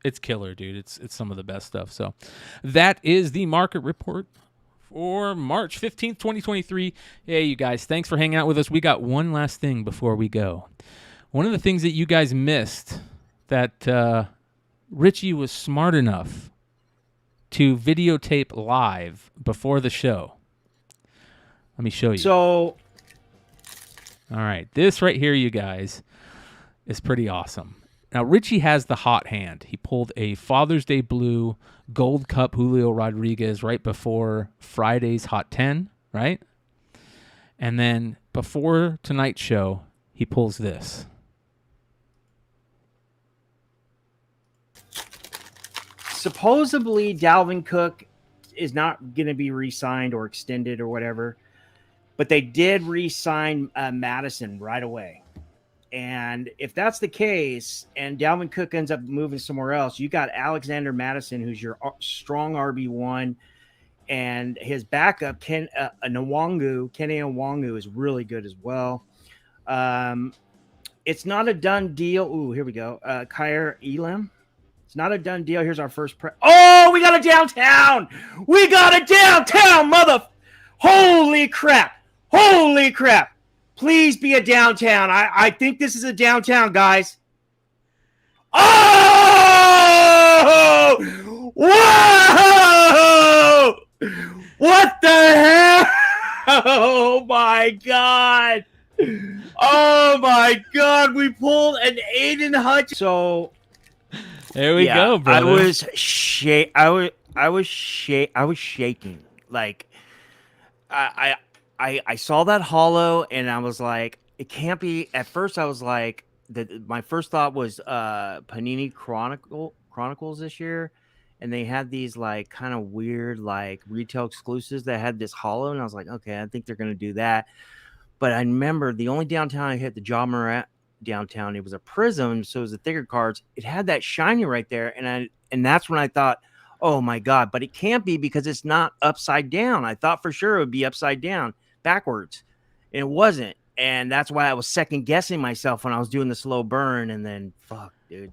It's killer, dude. It's some of the best stuff. So that is the market report for March 15th, 2023. Hey, you guys, thanks for hanging out with us. We got one last thing before we go. One of the things that you guys missed that Richie was smart enough to videotape live before the show. Let me show you. So, all right, this right here, you guys, is pretty awesome. Now, Richie has the hot hand. He pulled a Father's Day Blue Gold Cup Julio Rodriguez right before Friday's Hot 10, right? And then before tonight's show, he pulls this. Supposedly, Dalvin Cook is not going to be re-signed or extended or whatever, but they did re-sign Madison right away. And if that's the case, and Dalvin Cook ends up moving somewhere else, you got Alexander Madison, who's your strong RB1, and his backup, Kenny Nwangu, is really good as well. It's not a done deal. Ooh, here we go. Kyer Elam. It's not a done deal. Here's our first. Oh, we got a downtown. We got a downtown, mother. Holy crap. Holy crap. Please be a downtown. I think this is a downtown, guys. Oh! Whoa! What the hell? Oh my god! Oh my god! We pulled an Aiden Hutch. So there we go, brother. I was shaking. Like I saw that hollow and I was like, it can't be. At first, I was like, my first thought was Panini Chronicles this year. And they had these like kind of weird like retail exclusives that had this hollow, and I was like, okay, I think they're gonna do that. But I remember the only downtown I hit, the John Morant downtown, it was a Prism, so it was the thicker cards. It had that shiny right there, and that's when I thought, oh my god, but it can't be because it's not upside down. I thought for sure it would be upside down, backwards, and it wasn't. And that's why I was second guessing myself when I was doing the slow burn, and then fuck, dude.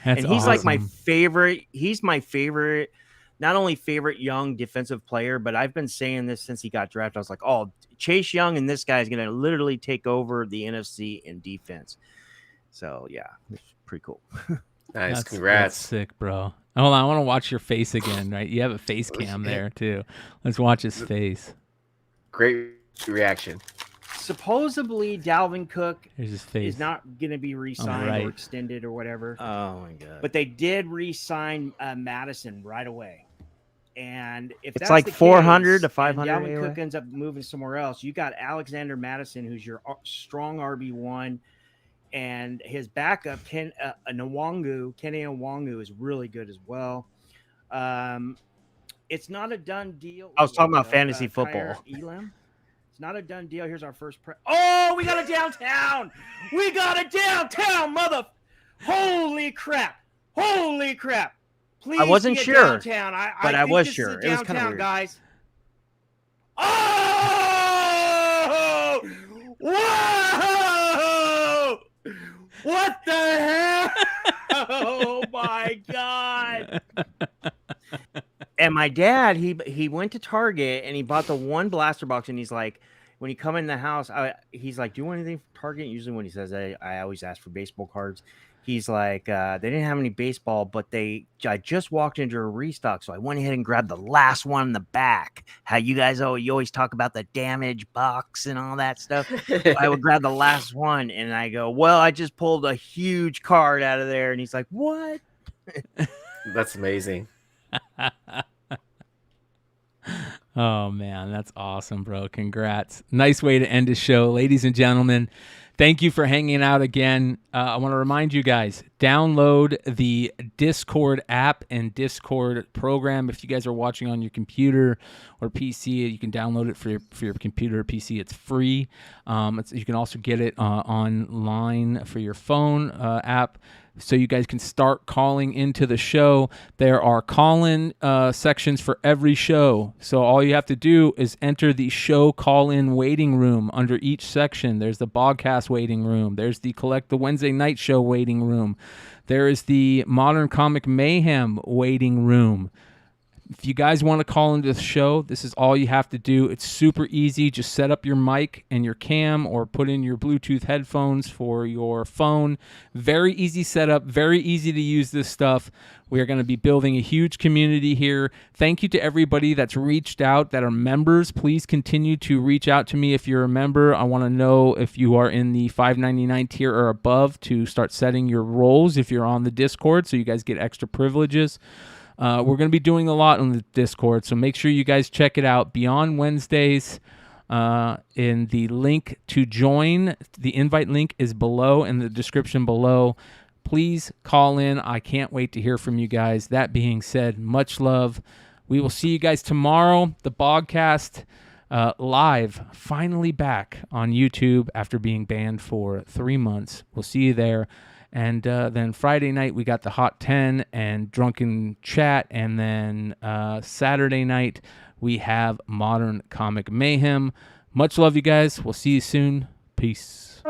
And he's like my favorite. He's my favorite, not only favorite young defensive player, but I've been saying this since he got drafted. I was like, oh, Chase Young and this guy is going to literally take over the NFC in defense. So yeah, it's pretty cool. Nice, congrats. That's sick, bro. Hold on, I want to watch your face again. Right, you have a face cam there too. Let's watch his face. Great reaction. Supposedly, Dalvin Cook is not going to be re-signed or extended or whatever. Oh my god! But they did re-sign Madison right away. And if it's that's like the 400 case, to 500, Dalvin anyway. Cook ends up moving somewhere else, you got Alexander Madison, who's your strong RB1, and his backup Kenny Nwangu is really good as well. It's not a done deal. I was talking about fantasy football. Elam. It's not a done deal. Here's our first. Oh, we got a downtown. We got a downtown, mother. Holy crap. Holy crap. Please. I wasn't be a sure. Downtown. But I think was this sure. Is a It was kind of downtown, weird. guys. Oh! Whoa! What the hell? Oh my god. And my dad, he went to Target and he bought the one blaster box, and he's like, when he come in the house, he's like, do you want anything from Target? Usually when he says that, I always ask for baseball cards. He's like, they didn't have any baseball, but I just walked into a restock, so I went ahead and grabbed the last one in the back. How you guys you always talk about the damage box and all that stuff. I would grab the last one, and I go, well, I just pulled a huge card out of there, and he's like, what? That's amazing. Oh man, that's awesome, bro. Congrats. Nice way to end the show. Ladies and gentlemen, thank you for hanging out again. I want to remind you guys, download the Discord app and Discord program. If you guys are watching on your computer or PC, you can download it for your computer or PC. It's free. You can also get it online for your phone app. So you guys can start calling into the show. There are call-in sections for every show. So all you have to do is enter the show call-in waiting room under each section. There's the Bogcast waiting room. There's the the Wednesday night show waiting room. There is the Modern Comic Mayhem waiting room. If you guys want to call into the show, this is all you have to do. It's super easy. Just set up your mic and your cam or put in your Bluetooth headphones for your phone. Very easy setup, very easy to use this stuff. We are going to be building a huge community here. Thank you to everybody that's reached out that are members. Please continue to reach out to me if you're a member. I want to know if you are in the $5.99 tier or above to start setting your roles if you're on the Discord so you guys get extra privileges. We're going to be doing a lot on the Discord, so make sure you guys check it out. Beyond Wednesdays, in the link to join, the invite link is below in the description below. Please call in. I can't wait to hear from you guys. That being said, much love. We will see you guys tomorrow. The Bogcast live, finally back on YouTube after being banned for 3 months. We'll see you there. And then Friday night, we got the Hot 10 and Drunken Chat. And then Saturday night, we have Modern Comic Mayhem. Much love, you guys. We'll see you soon. Peace.